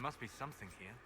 There must be something here.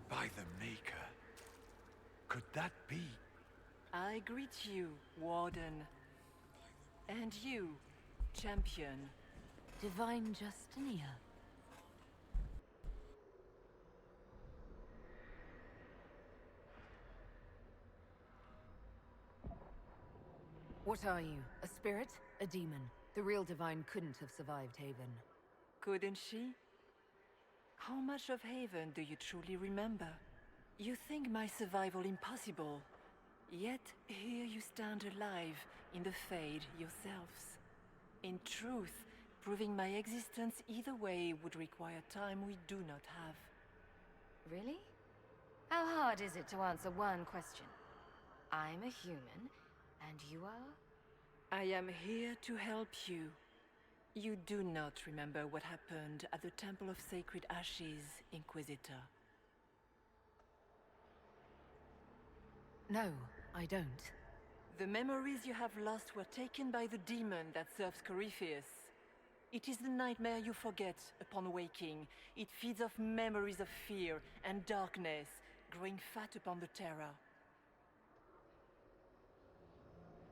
By the Maker. Could that be? I greet you, Warden. And you, Champion. Divine Justinia. What are you? A spirit? A demon? The real Divine couldn't have survived Haven. Couldn't she? How much of Haven do you truly remember? You think my survival impossible, yet here you stand alive in the Fade yourselves. In truth, proving my existence either way would require time we do not have. Really? How hard is it to answer one question? I'm a human, and you are? I am here to help you. You do not remember what happened at the Temple of Sacred Ashes, Inquisitor. No, I don't. The memories you have lost were taken by the demon that serves Corypheus. It is the nightmare you forget upon waking. It feeds off memories of fear and darkness, growing fat upon the terror.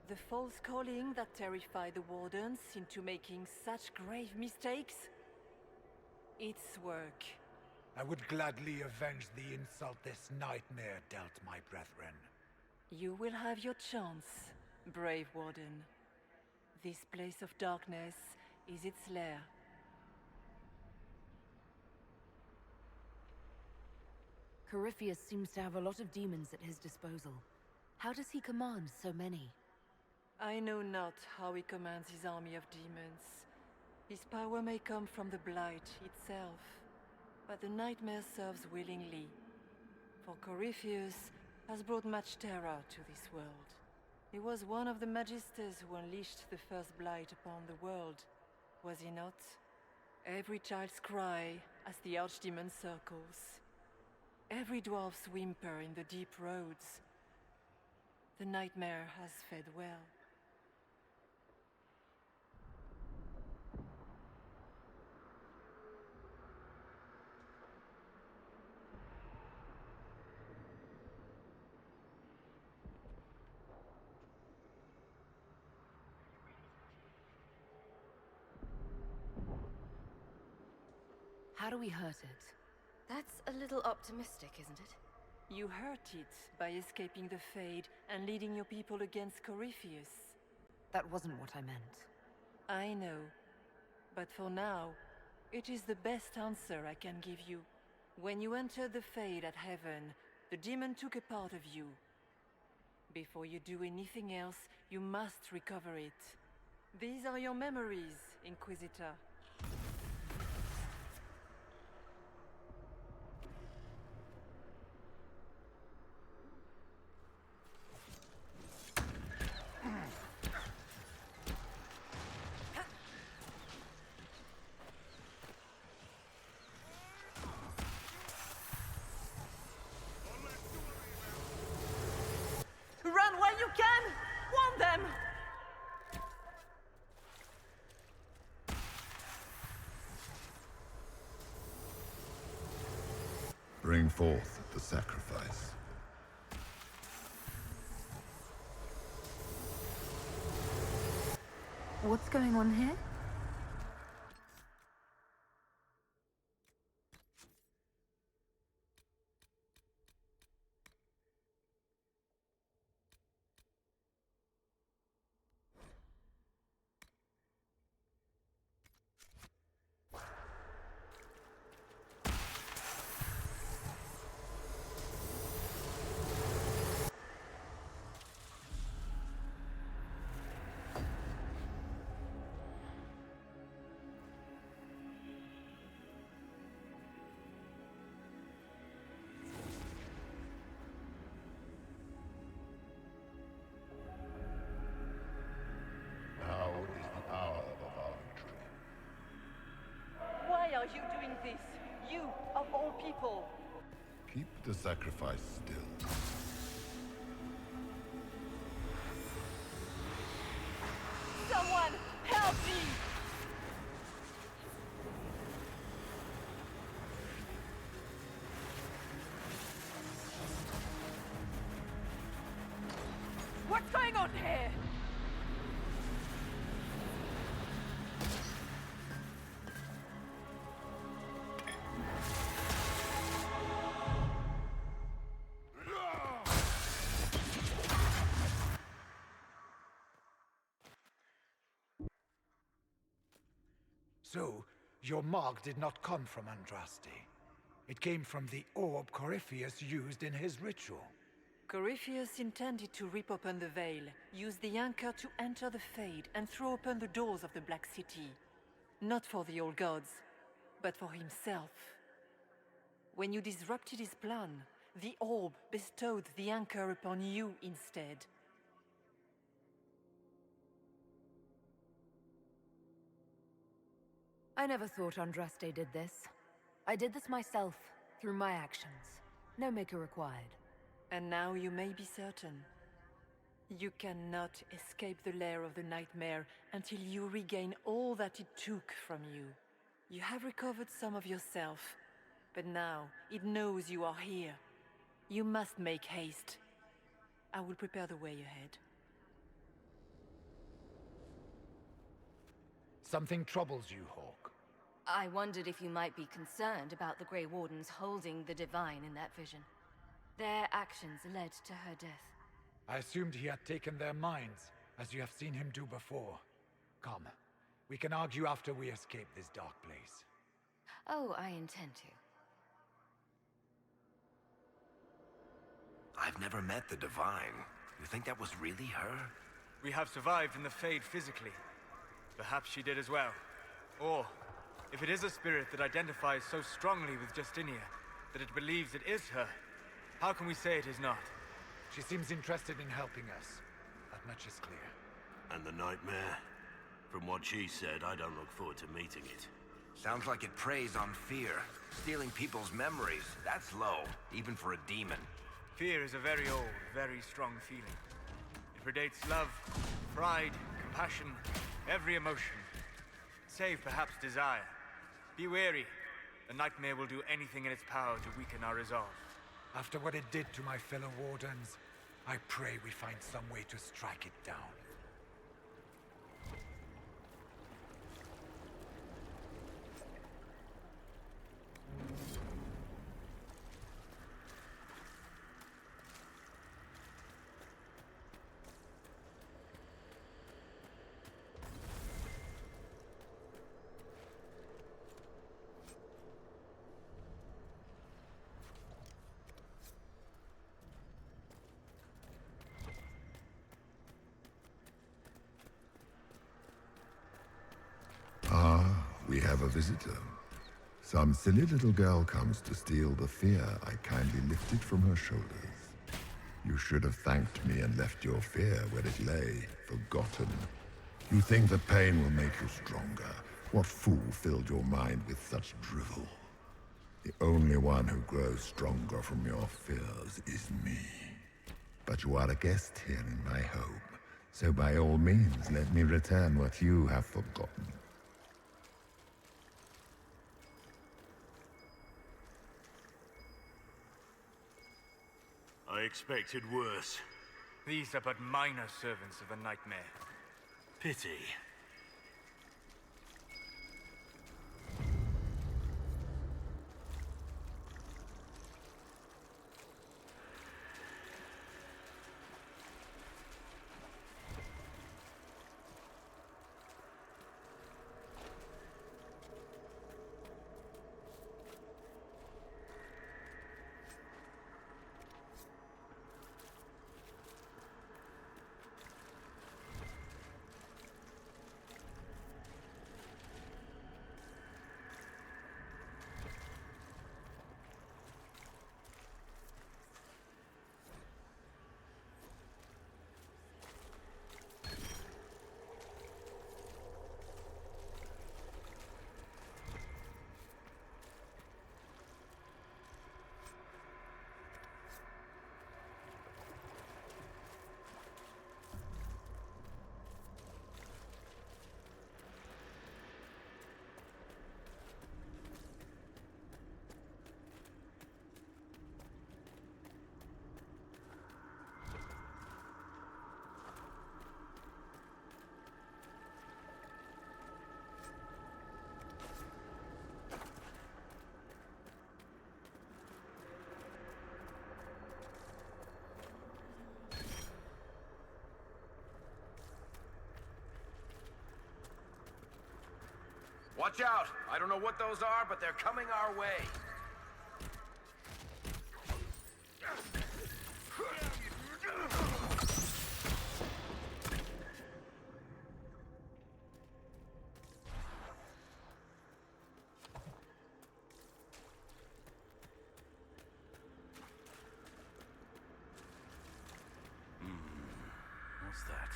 The false calling that terrified the Wardens into making such grave mistakes? Its work. I would gladly avenge the insult this nightmare dealt my brethren. You will have your chance, brave Warden. This place of darkness is its lair. Corypheus seems to have a lot of demons at his disposal. How does he command so many? I know not how he commands his army of demons. His power may come from the Blight itself, but the nightmare serves willingly. For Corypheus has brought much terror to this world. He was one of the Magisters who unleashed the first Blight upon the world, was he not? Every child's cry as the Archdemon circles. Every dwarf's whimper in the deep roads. The nightmare has fed well. How do we hurt it? That's a little optimistic, isn't it? You hurt it by escaping the Fade and leading your people against Corypheus. That wasn't what I meant. I know. But for now, it is the best answer I can give you. When you entered the Fade at Heaven, the demon took a part of you. Before you do anything else, you must recover it. These are your memories, Inquisitor. Run while you can! Warn them! Bring forth the sacrifice. What's going on here? Now is the hour of our victory. Why are you doing this? You, of all people! Keep the sacrifice still. Someone, help me! What's going on here? So, your mark did not come from Andraste. It came from the orb Corypheus used in his ritual. Corypheus intended to rip open the veil, use the anchor to enter the Fade, and throw open the doors of the Black City. Not for the old gods, but for himself. When you disrupted his plan, the orb bestowed the anchor upon you instead. I never thought Andraste did this. I did this myself, through my actions. No maker required. And now you may be certain. You cannot escape the lair of the nightmare until you regain all that it took from you. You have recovered some of yourself, but now it knows you are here. You must make haste. I will prepare the way ahead. Something troubles you, Hawk. I wondered if you might be concerned about the Grey Wardens holding the Divine in that vision. Their actions led to her death. I assumed he had taken their minds, as you have seen him do before. Come, we can argue after we escape this dark place. Oh, I intend to. I've never met the Divine. You think that was really her? We have survived in the Fade physically. Perhaps she did as well. Or, if it is a spirit that identifies so strongly with Justinia, that it believes it is her, how can we say it is not? She seems interested in helping us. That much is clear. And the nightmare? From what she said, I don't look forward to meeting it. Sounds like it preys on fear, stealing people's memories. That's low, even for a demon. Fear is a very old, very strong feeling. It predates love, pride, compassion, every emotion. Save perhaps desire. Be wary. The nightmare will do anything in its power to weaken our resolve. After what it did to my fellow Wardens, I pray we find some way to strike it down. We have a visitor. Some silly little girl comes to steal the fear I kindly lifted from her shoulders. You should have thanked me and left your fear where it lay, forgotten. You think the pain will make you stronger. What fool filled your mind with such drivel? The only one who grows stronger from your fears is me. But you are a guest here in my home, so by all means let me return what you have forgotten. I expected worse. These are but minor servants of the nightmare. Pity. Watch out! I don't know what those are, but they're coming our way. What's that?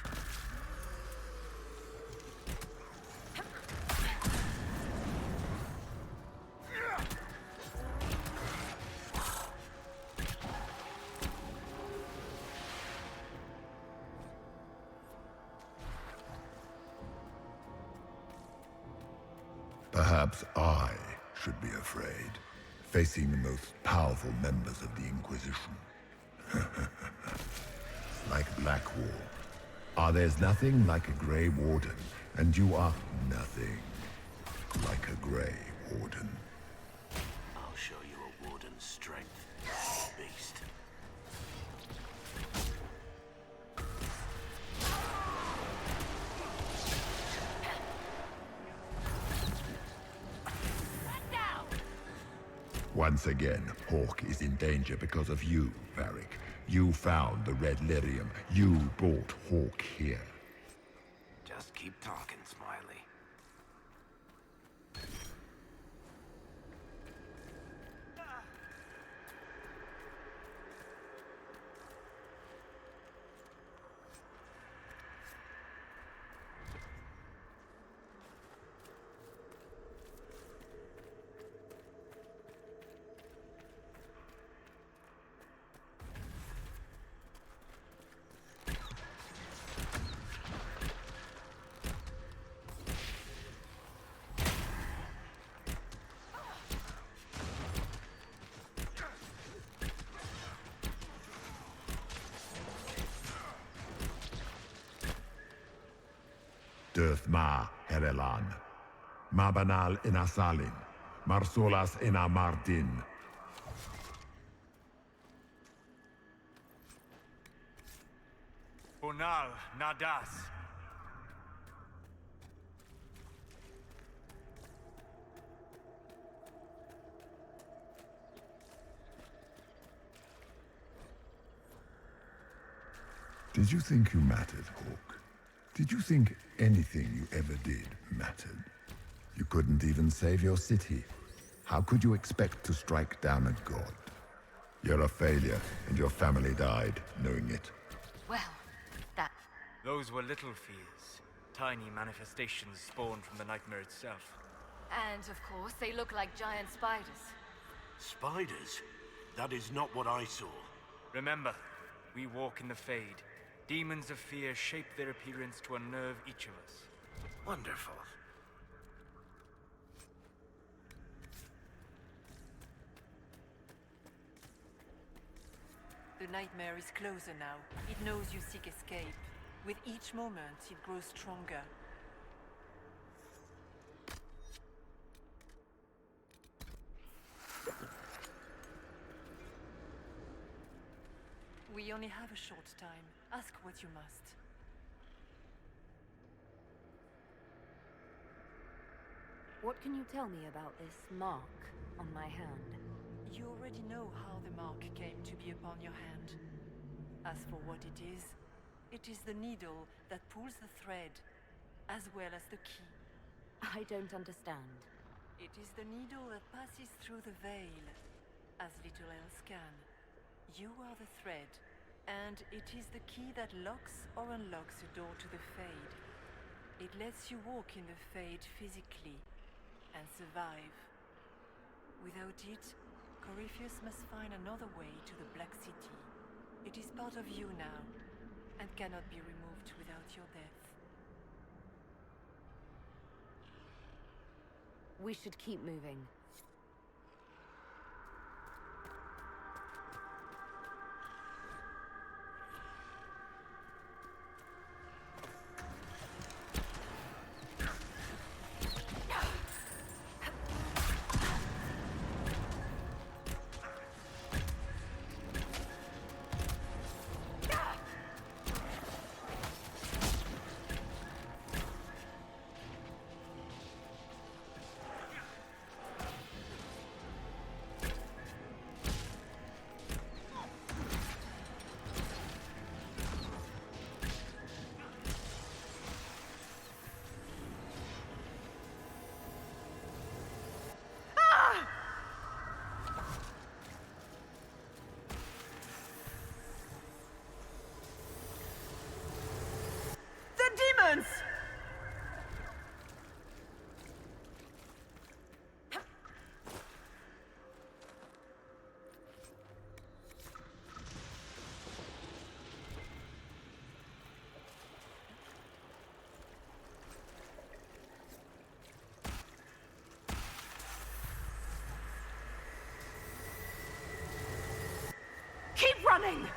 Perhaps I should be afraid, facing the most powerful members of the Inquisition. Like Blackwall. There's nothing like a Grey Warden, and you are nothing like a Grey Warden. I'll show you a warden's strength, beast. Once again, Hawk is in danger because of you, Varric. You found the Red Lyrium. You brought Hawk here. Just keep talking, Smiley. Dirth ma Herelan. Mabanal inasalin. Marsolas ina Mardin. Bonal Nadas. Did you think you mattered, Hawk? Did you think anything you ever did mattered? You couldn't even save your city. How could you expect to strike down a god? You're a failure, and your family died knowing it. Well, that... Those were little fears. Tiny manifestations spawned from the nightmare itself. And of course, they look like giant spiders. Spiders? That is not what I saw. Remember, we walk in the Fade. Demons of fear shape their appearance to unnerve each of us. Wonderful. The nightmare is closer now. It knows you seek escape. With each moment, it grows stronger. We only have a short time. Ask what you must. What can you tell me about this mark on my hand? You already know how the mark came to be upon your hand. As for what it is the needle that pulls the thread, as well as the key. I don't understand. It is the needle that passes through the veil, as little else can. You are the thread, and it is the key that locks or unlocks the door to the Fade. It lets you walk in the Fade physically, and survive. Without it, Corypheus must find another way to the Black City. It is part of you now, and cannot be removed without your death. We should keep moving. running!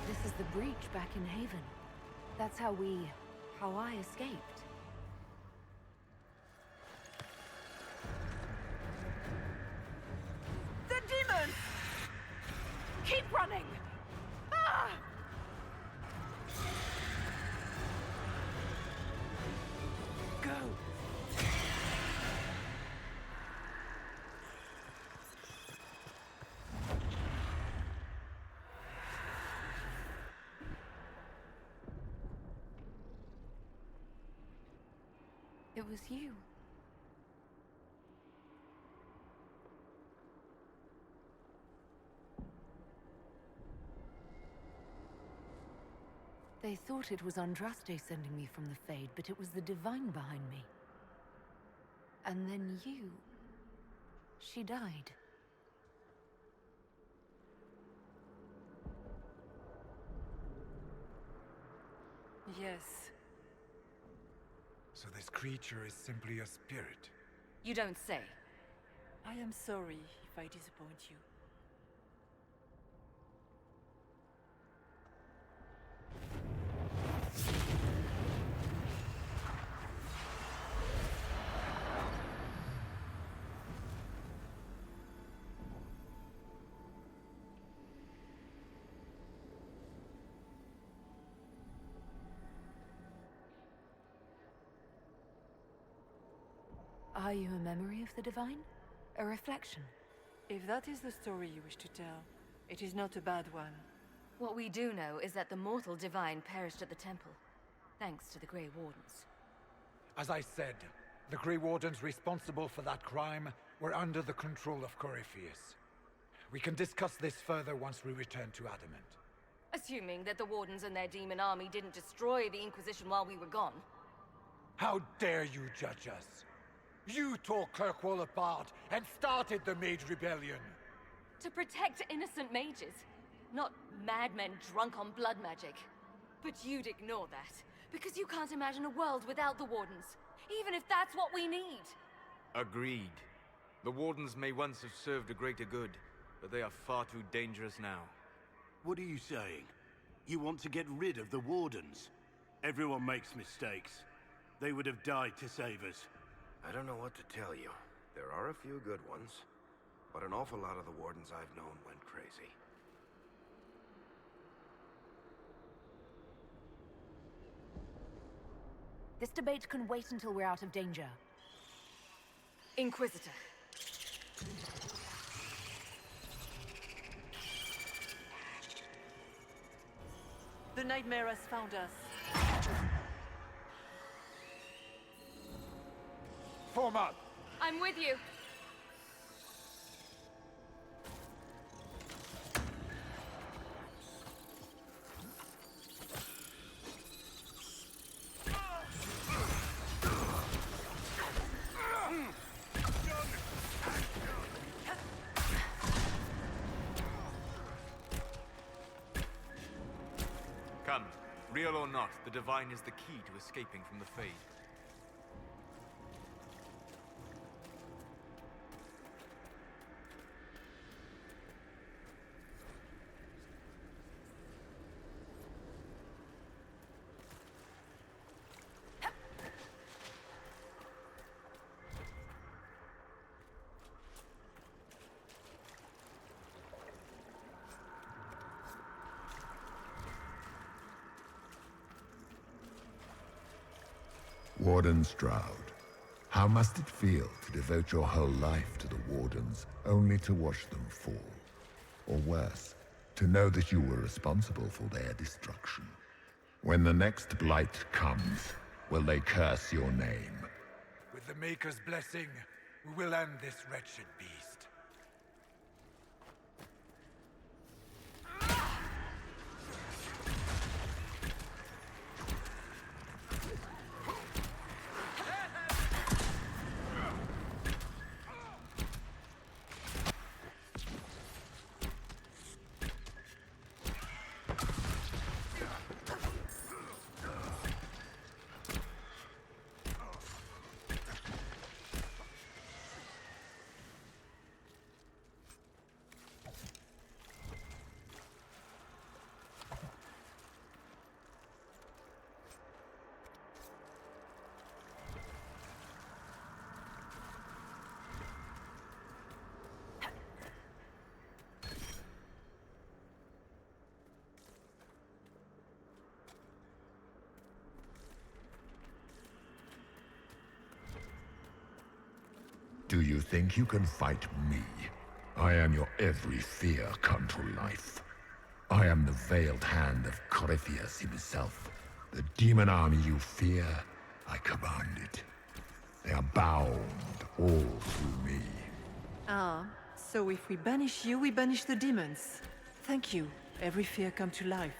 This is the breach back in Haven. That's how I escaped. The demon! Keep running! Ah! Go! It was you. They thought it was Andraste sending me from the Fade, but it was the Divine behind me. And then you... She died. Yes. So this creature is simply a spirit. You don't say. I am sorry if I disappoint you. Are you a memory of the Divine? A reflection? If that is the story you wish to tell, it is not a bad one. What we do know is that the mortal Divine perished at the temple, thanks to the Grey Wardens. As I said, the Grey Wardens responsible for that crime were under the control of Corypheus. We can discuss this further once we return to Adamant. Assuming that the Wardens and their demon army didn't destroy the Inquisition while we were gone. How dare you judge us? You tore Kirkwall apart and started the Mage Rebellion! To protect innocent mages, not madmen drunk on blood magic. But you'd ignore that, because you can't imagine a world without the Wardens, even if that's what we need. Agreed. The Wardens may once have served a greater good, but they are far too dangerous now. What are you saying? You want to get rid of the Wardens? Everyone makes mistakes. They would have died to save us. I don't know what to tell you. There are a few good ones, but an awful lot of the Wardens I've known went crazy. This debate can wait until we're out of danger. Inquisitor. The nightmare has found us. Form up! I'm with you. Come, real or not, the Divine is the key to escaping from the Fade. Warden Stroud, how must it feel to devote your whole life to the Wardens, only to watch them fall? Or worse, to know that you were responsible for their destruction? When the next blight comes, will they curse your name? With the Maker's blessing, we will end this wretched beast. Do you think you can fight me? I am your every fear come to life. I am the veiled hand of Corypheus himself. The demon army you fear, I command it. They are bound all through me. Ah, so if we banish you, we banish the demons. Thank you. Every fear come to life.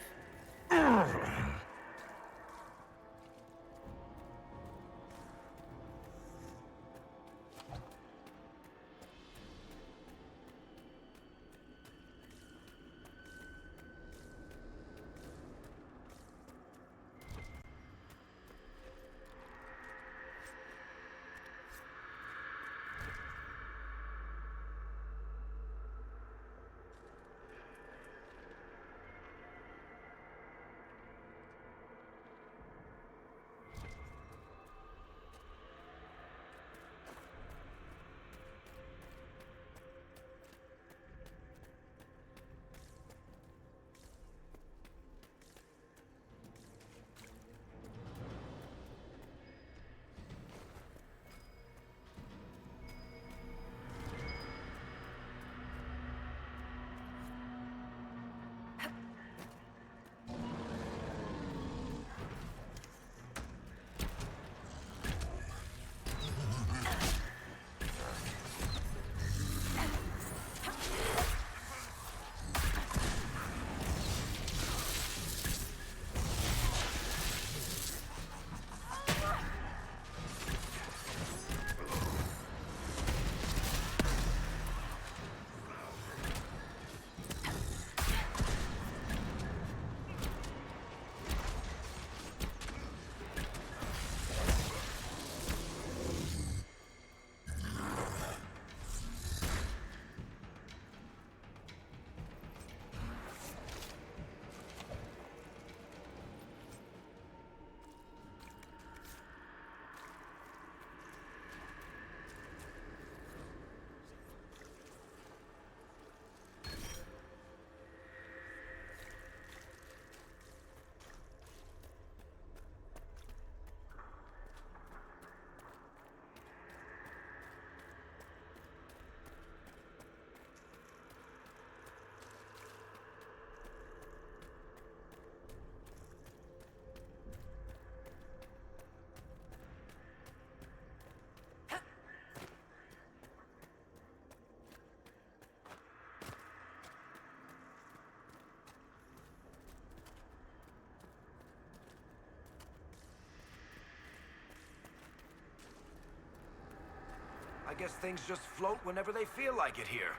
I guess things just float whenever they feel like it here.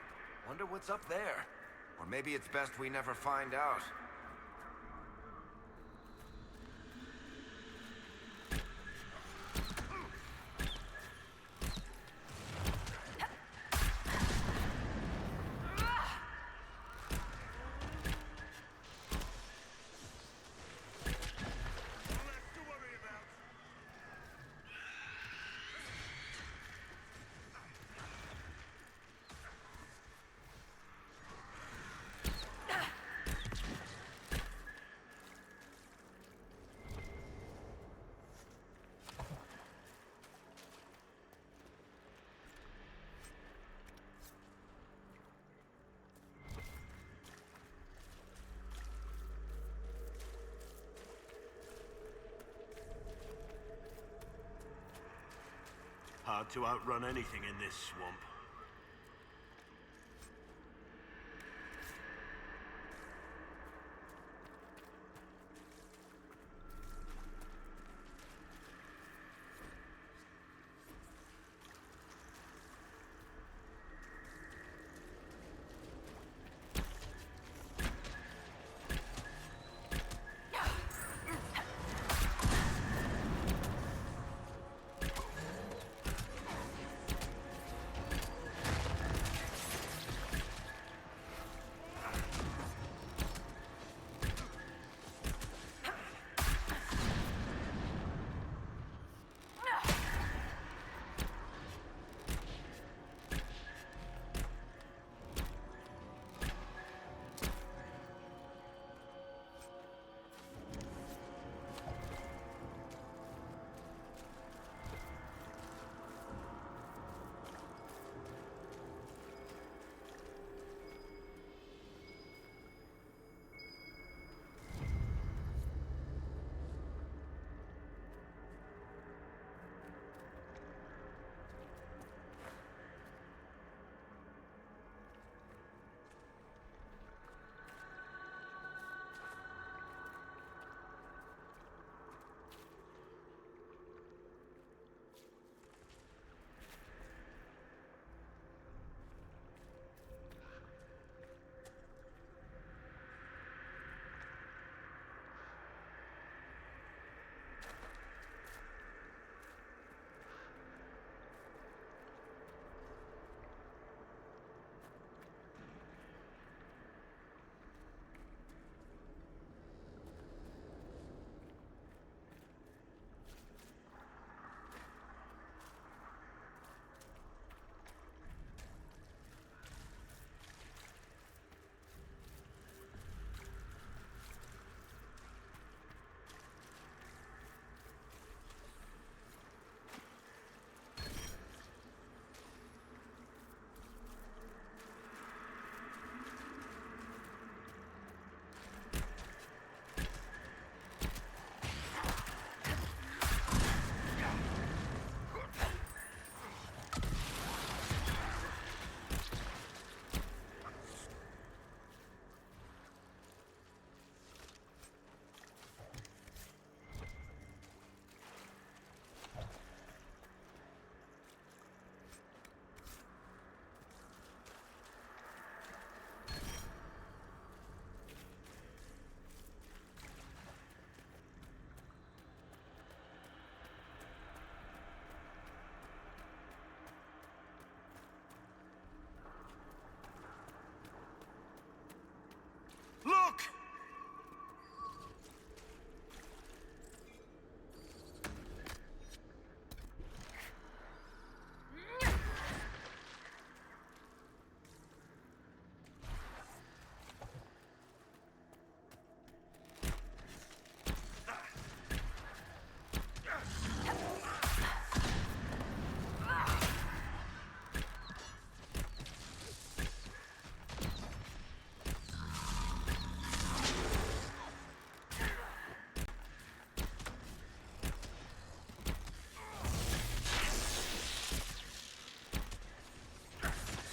Wonder what's up there. Or maybe it's best we never find out. Hard to outrun anything in this swamp.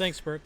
Thanks, Bert.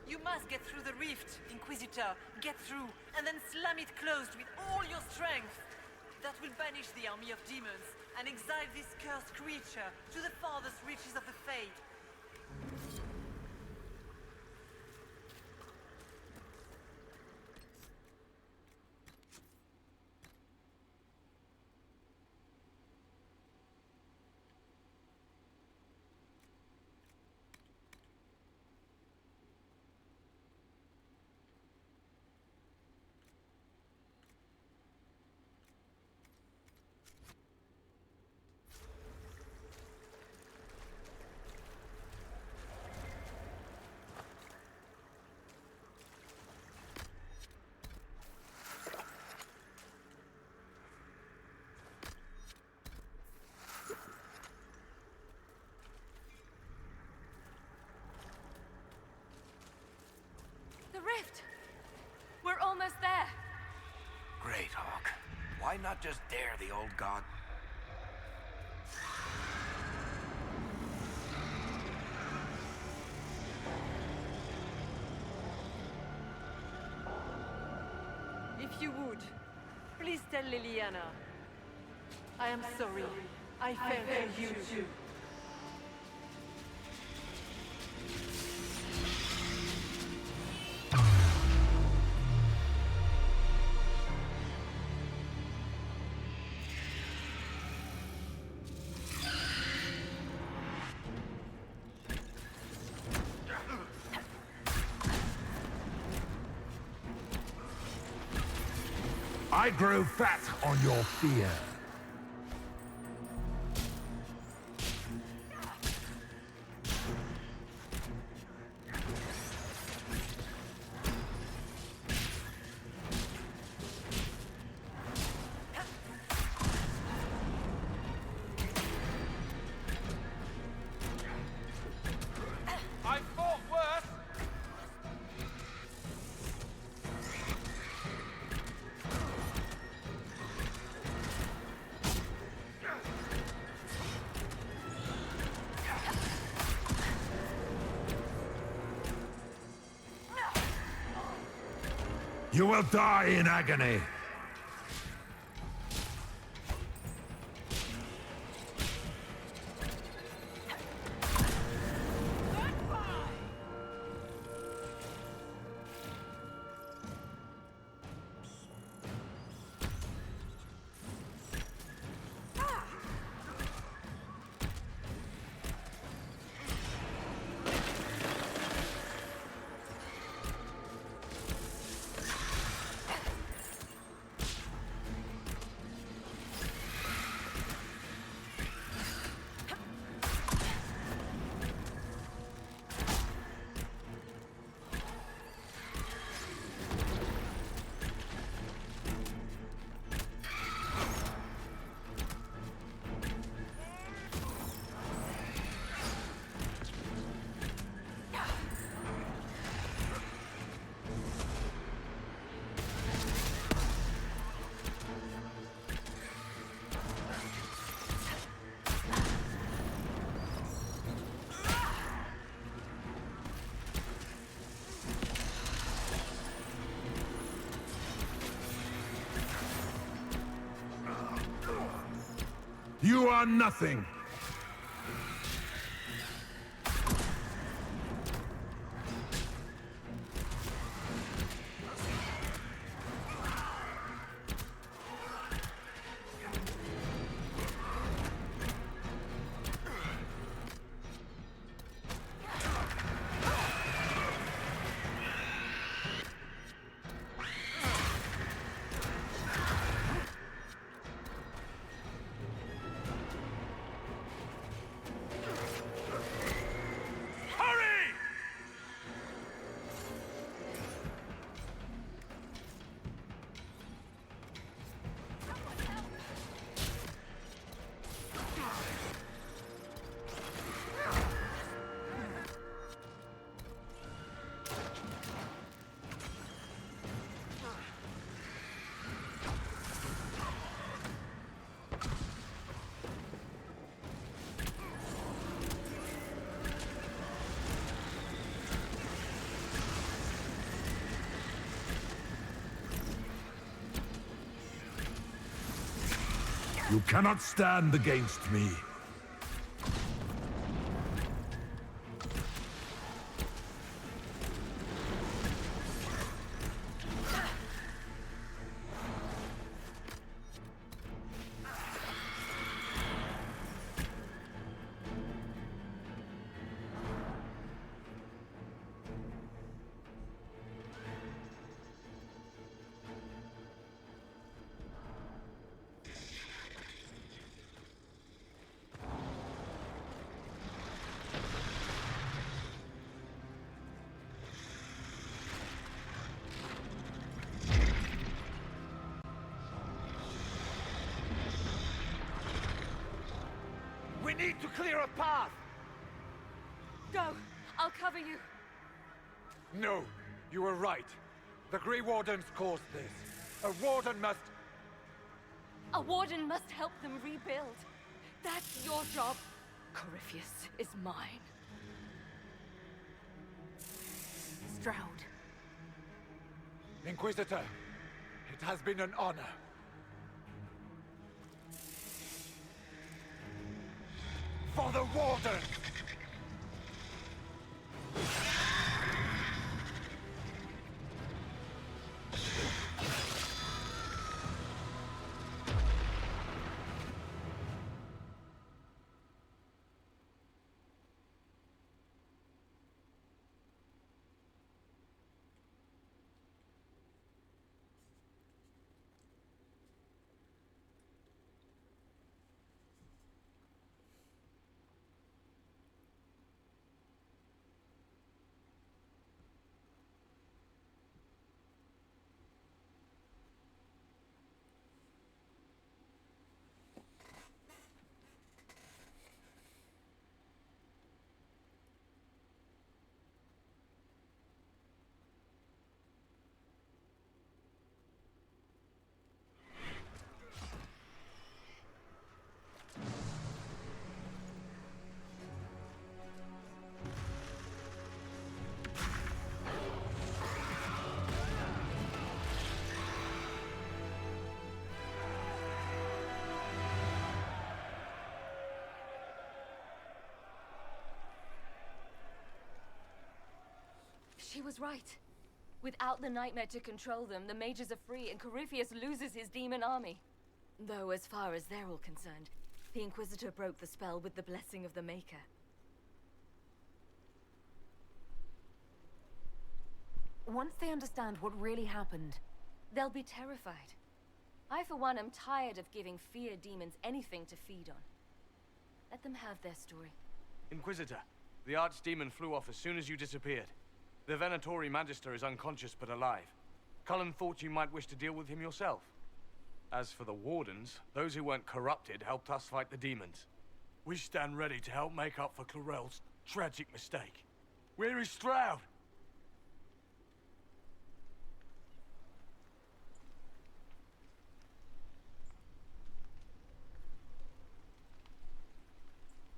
You must get through the rift, Inquisitor. Get through, and then slam it closed with all your strength. That will banish the army of demons, and exile this cursed creature to the farthest reaches of the Fade. The rift! We're almost there! Great, Hawk. Why not just dare the old god? If you would, please tell Liliana. I am sorry. I failed you too. I grow fat on your fear. I fought worse! You will die in agony. You are nothing. You cannot stand against me. We need to clear a path! Go! I'll cover you. No, you were right. The Grey Wardens caused this. A Warden must... A warden must help them rebuild. That's your job. Corypheus is mine. Stroud. Inquisitor, it has been an honor. For the Warden! was right. Without the nightmare to control them, the mages are free and Corypheus loses his demon army. Though as far as they're all concerned, the Inquisitor broke the spell with the blessing of the Maker. Once they understand what really happened, They'll be terrified. I, for one, am tired of giving fear demons anything to feed on. Let them have their story. Inquisitor, the Archdemon flew off as soon as you disappeared. The Venatori Magister is unconscious but alive. Cullen thought you might wish to deal with him yourself. As for the Wardens, those who weren't corrupted helped us fight the demons. We stand ready to help make up for Clarel's tragic mistake. Where is Stroud?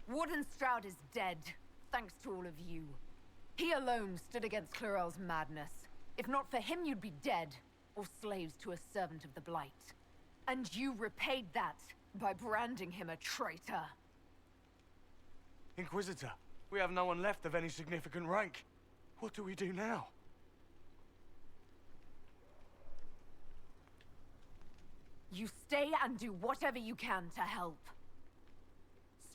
Warden Stroud is dead, thanks to all of you. He alone stood against Clarel's madness. If not for him, you'd be dead, or slaves to a servant of the Blight. And you repaid that by branding him a traitor. Inquisitor, we have no one left of any significant rank. What do we do now? You stay and do whatever you can to help.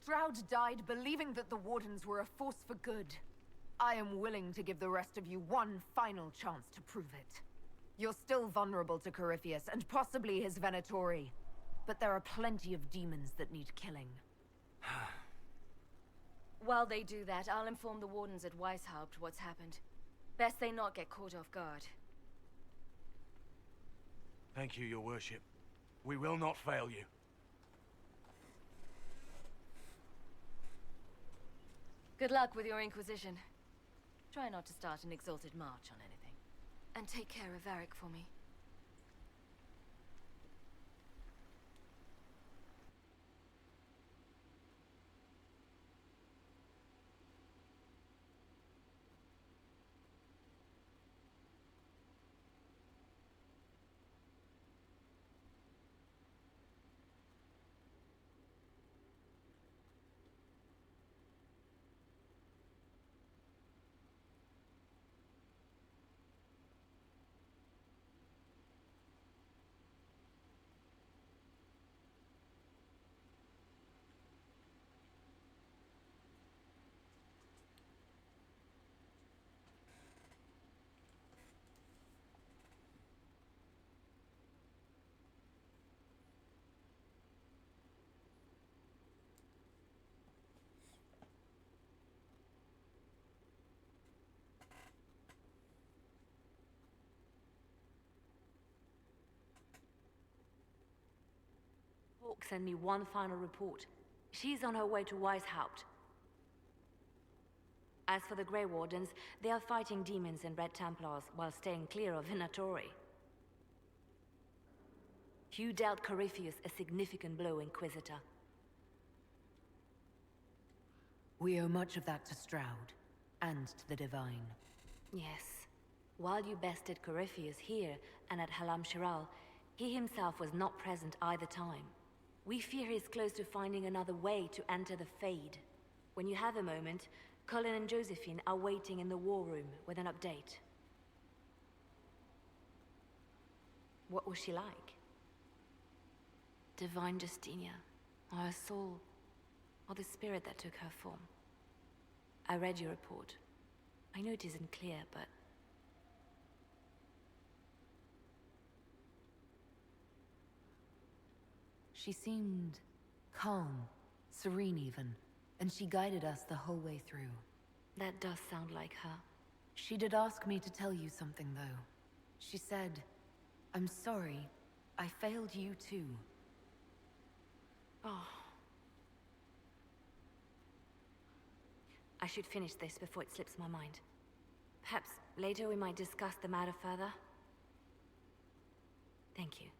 Stroud died believing that the Wardens were a force for good. I am willing to give the rest of you one final chance to prove it. You're still vulnerable to Corypheus, and possibly his Venatori. But there are plenty of demons that need killing. While they do that, I'll inform the Wardens at Weishaupt what's happened. Best they not get caught off guard. Thank you, your worship. We will not fail you. Good luck with your Inquisition. Try not to start an exalted march on anything. And take care of Varric for me. Hawk sent me one final report. She's on her way to Weishaupt. As for the Grey Wardens, they are fighting demons and Red Templars while staying clear of Venatori. You dealt Corypheus a significant blow, Inquisitor. We owe much of that to Stroud, and to the Divine. Yes. While you bested Corypheus here and at Halam Shiral, he himself was not present either time. We fear he's close to finding another way to enter the Fade. When you have a moment, Cullen and Josephine are waiting in the war room with an update. What was she like? Divine Justinia, or her soul, or the spirit that took her form. I read your report. I know it isn't clear, but... She seemed calm, serene even, and she guided us the whole way through. That does sound like her. She did ask me to tell you something, though. She said, "I'm sorry, I failed you too." Oh. I should finish this before it slips my mind. Perhaps later we might discuss the matter further. Thank you.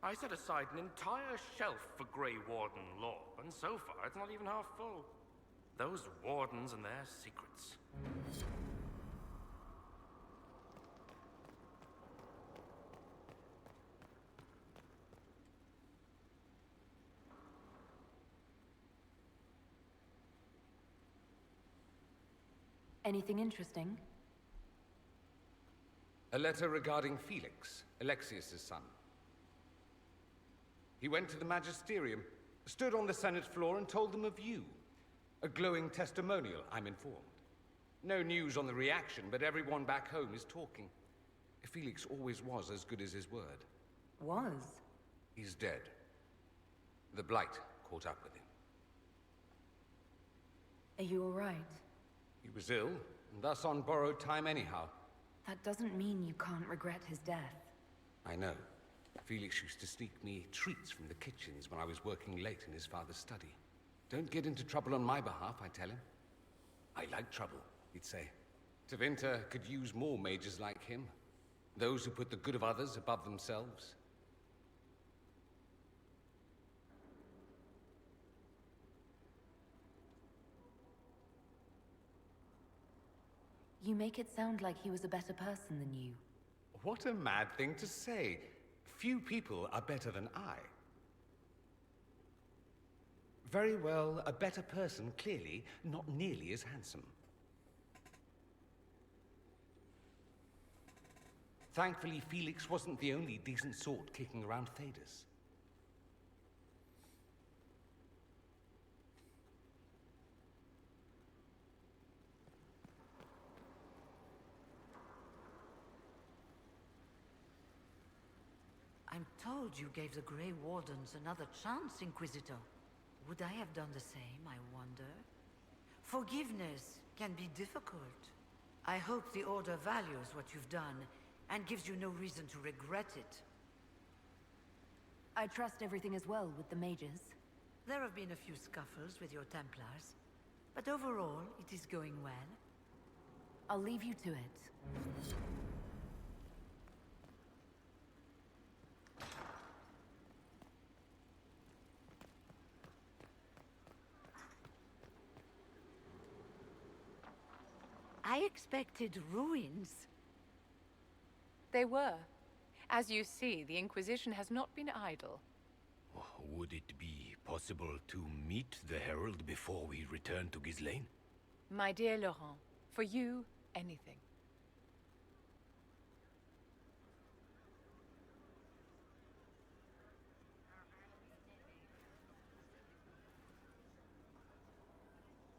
I set aside an entire shelf for Grey Warden lore, and so far it's not even half full. Those Wardens and their secrets. Anything interesting? A letter regarding Felix, Alexius's son. He went to the Magisterium, stood on the Senate floor and told them of you. A glowing testimonial, I'm informed. No news on the reaction, but everyone back home is talking. Felix always was as good as his word. Was? He's dead. The Blight caught up with him. Are you all right? He was ill, and thus on borrowed time anyhow. That doesn't mean you can't regret his death. I know. Felix used to sneak me treats from the kitchens when I was working late in his father's study. Don't get into trouble on my behalf, I tell him. I like trouble, he'd say. Tevinter could use more mages like him. Those who put the good of others above themselves. You make it sound like he was a better person than you. What a mad thing to say. Few people are better than I. Very well, a better person, clearly, not nearly as handsome. Thankfully, Felix wasn't the only decent sort kicking around Thedas. I'm told you gave the Grey Wardens another chance, Inquisitor. Would I have done the same, I wonder? Forgiveness can be difficult. I hope the Order values what you've done, and gives you no reason to regret it. I trust everything is well with the mages. There have been a few scuffles with your Templars, but overall, it is going well. I'll leave you to it. I expected ruins. They were. As you see, the Inquisition has not been idle. Would it be possible to meet the Herald before we return to Ghislaine? My dear Laurent, for you, anything.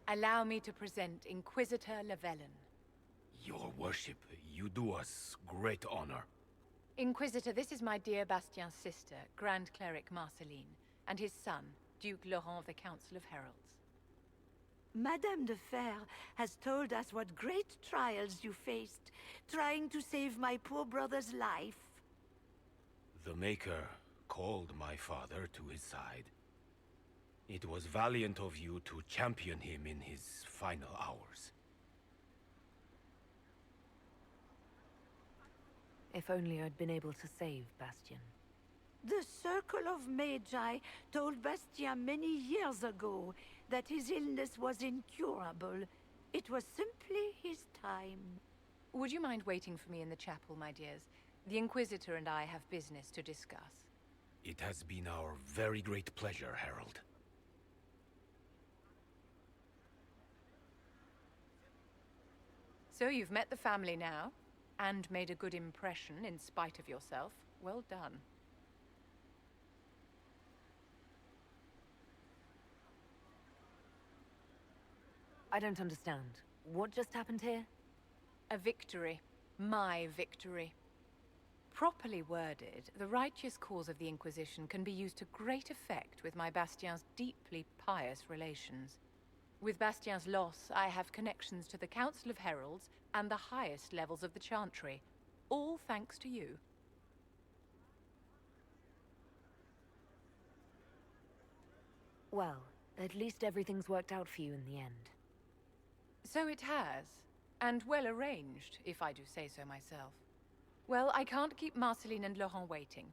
Allow me to present Inquisitor Llewellyn. Your worship, you do us great honor. Inquisitor, this is my dear Bastien's sister, Grand Cleric Marceline, and his son, Duke Laurent of the Council of Heralds. Madame de Fer has told us what great trials you faced, trying to save my poor brother's life. The Maker called my father to his side. It was valiant of you to champion him in his final hours. If only I'd been able to save Bastien. The Circle of Magi told Bastien many years ago that his illness was incurable. It was simply his time. Would you mind waiting for me in the chapel, my dears? The Inquisitor and I have business to discuss. It has been our very great pleasure, Herald. So you've met the family now, and made a good impression in spite of yourself. Well done. I don't understand. What just happened here? A victory. My victory. Properly worded, the righteous cause of the Inquisition can be used to great effect with my Bastien's deeply pious relations. With Bastien's loss, I have connections to the Council of Heralds and the highest levels of the Chantry. All thanks to you. Well, at least everything's worked out for you in the end. So it has. And well arranged, if I do say so myself. Well, I can't keep Marceline and Laurent waiting.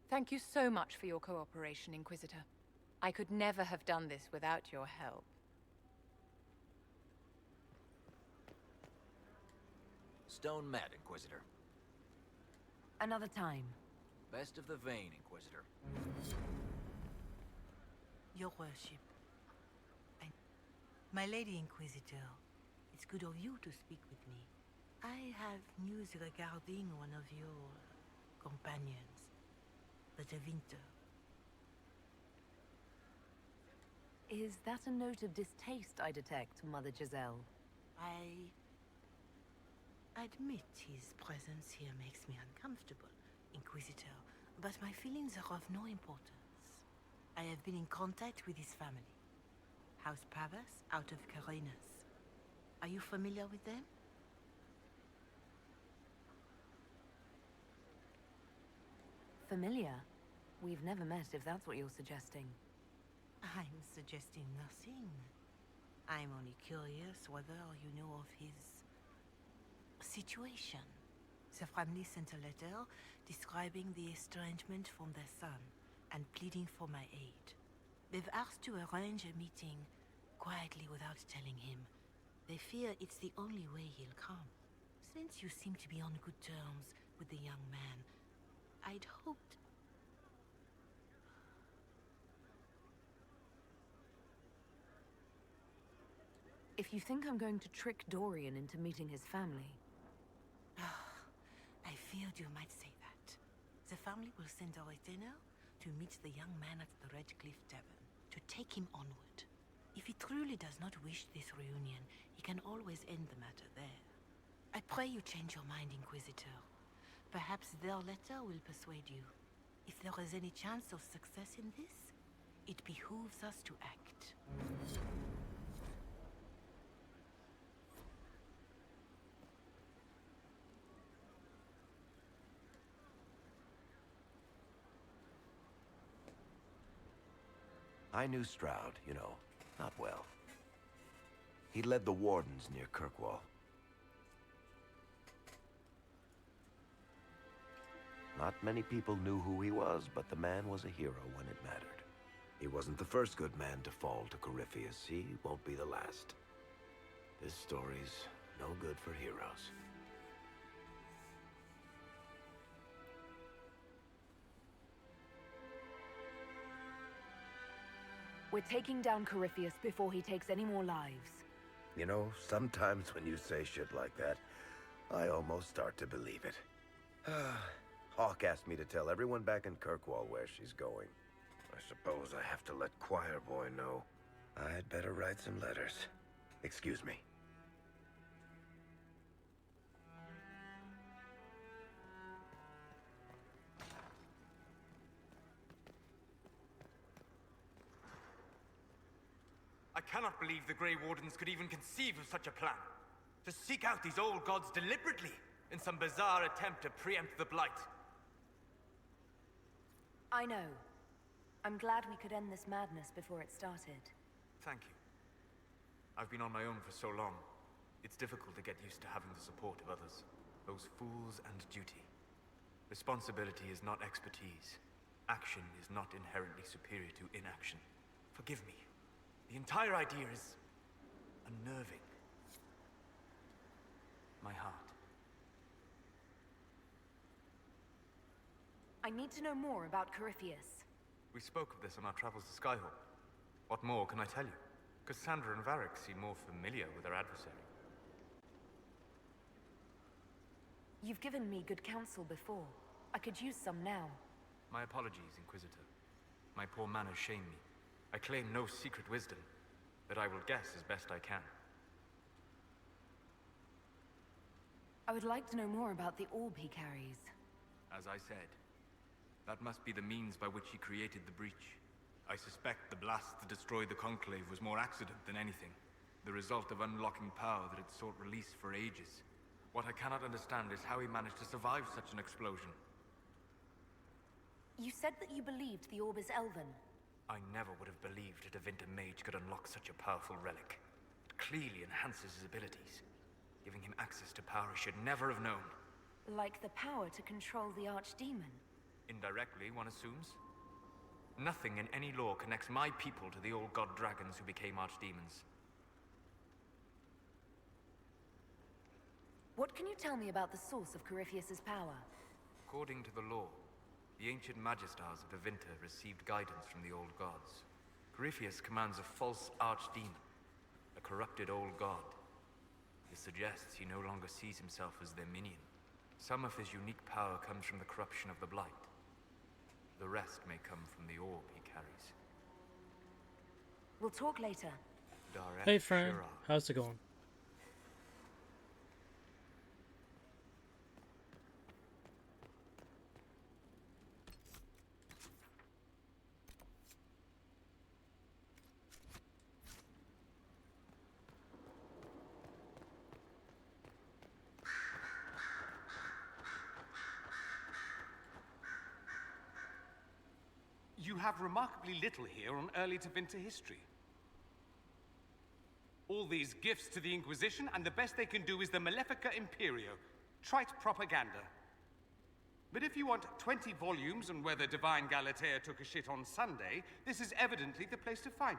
Thank you so much for your cooperation, Inquisitor. I could never have done this without your help. Stone mad, Inquisitor. Another time. Best of the vein, Inquisitor. Your worship. My Lady Inquisitor, it's good of you to speak with me. I have news regarding one of your companions, the Winter. Is that a note of distaste I detect, Mother Giselle? I admit his presence here makes me uncomfortable, Inquisitor, but my feelings are of no importance. I have been in contact with his family. House Pavas, out of Carenas. Are you familiar with them? Familiar? We've never met, if that's what you're suggesting. I'm suggesting nothing. I'm only curious whether you know of his situation. The family sent a letter describing the estrangement from their son and pleading for my aid. They've asked to arrange a meeting quietly without telling him. They fear it's the only way he'll come. Since you seem to be on good terms with the young man, I'd hoped... If you think I'm going to trick Dorian into meeting his family... I feared you might say that. The family will send a retainer to meet the young man at the Red Cliff Tavern, to take him onward. If he truly does not wish this reunion, he can always end the matter there. I pray you change your mind, Inquisitor. Perhaps their letter will persuade you. If there is any chance of success in this, it behooves us to act. I knew Stroud, you know, not well. He led the Wardens near Kirkwall. Not many people knew who he was, but the man was a hero when it mattered. He wasn't the first good man to fall to Corypheus. He won't be the last. This story's no good for heroes. We're taking down Corypheus before he takes any more lives. You know, sometimes when you say shit like that, I almost start to believe it. Hawk asked me to tell everyone back in Kirkwall where she's going. I suppose I have to let Choir Boy know. I'd better write some letters. Excuse me. I cannot believe the Grey Wardens could even conceive of such a plan. To seek out these old gods deliberately, in some bizarre attempt to preempt the Blight. I know. I'm glad we could end this madness before it started. Thank you. I've been on my own for so long. It's difficult to get used to having the support of others. Those fools and duty. Responsibility is not expertise. Action is not inherently superior to inaction. Forgive me. The entire idea is unnerving. My heart. I need to know more about Corypheus. We spoke of this on our travels to Skyhawk. What more can I tell you? Cassandra and Varric seem more familiar with their adversary. You've given me good counsel before. I could use some now. My apologies, Inquisitor. My poor manners shame me. I claim no secret wisdom, but I will guess as best I can. I would like to know more about the orb he carries. As I said, that must be the means by which he created the breach. I suspect the blast that destroyed the Conclave was more accident than anything. The result of unlocking power that had sought release for ages. What I cannot understand is how he managed to survive such an explosion. You said that you believed the orb is elven. I never would have believed a Devinter mage could unlock such a powerful relic. It clearly enhances his abilities, giving him access to power he should never have known. Like the power to control the Archdemon. Indirectly, one assumes. Nothing in any law connects my people to the old god dragons who became archdemons. What can you tell me about the source of Corypheus's power? According to the law, the ancient Magistars of Tevinter received guidance from the old gods. Corypheus commands a false archdemon, a corrupted old god. This suggests he no longer sees himself as their minion. Some of his unique power comes from the corruption of the Blight. The rest may come from the orb he carries. We'll talk later. Hey friend, how's it going? You have remarkably little here on early Tevinter history. All these gifts to the Inquisition, and the best they can do is the Malefica Imperio. Trite propaganda. But if you want 20 volumes on whether Divine Galatea took a shit on Sunday, this is evidently the place to find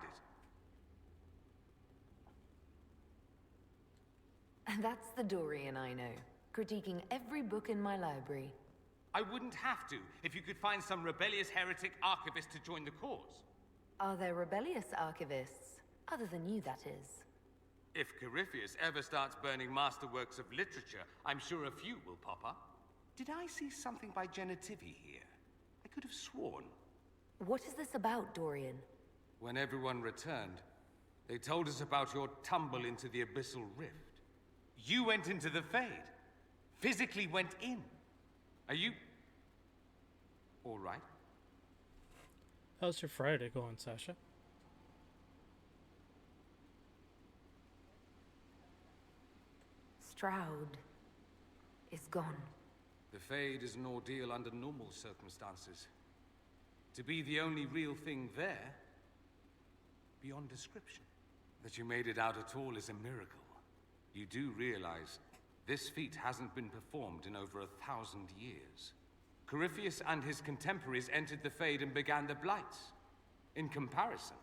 it. That's the Dorian I know, critiquing every book in my library. I wouldn't have to, if you could find some rebellious heretic archivist to join the cause. Are there rebellious archivists? Other than you, that is. If Corypheus ever starts burning masterworks of literature, I'm sure a few will pop up. Did I see something by Genitivi here? I could have sworn. What is this about, Dorian? When everyone returned, they told us about your tumble into the Abyssal Rift. You went into the Fade. Physically went in. Are you... all right? How's your Friday going, Sasha? Stroud is gone. The Fade is an ordeal under normal circumstances. To be the only real thing there, beyond description. That you made it out at all is a miracle. You do realize this feat hasn't been performed in over 1,000 years. Corypheus and his contemporaries entered the Fade and began the Blights. In comparison,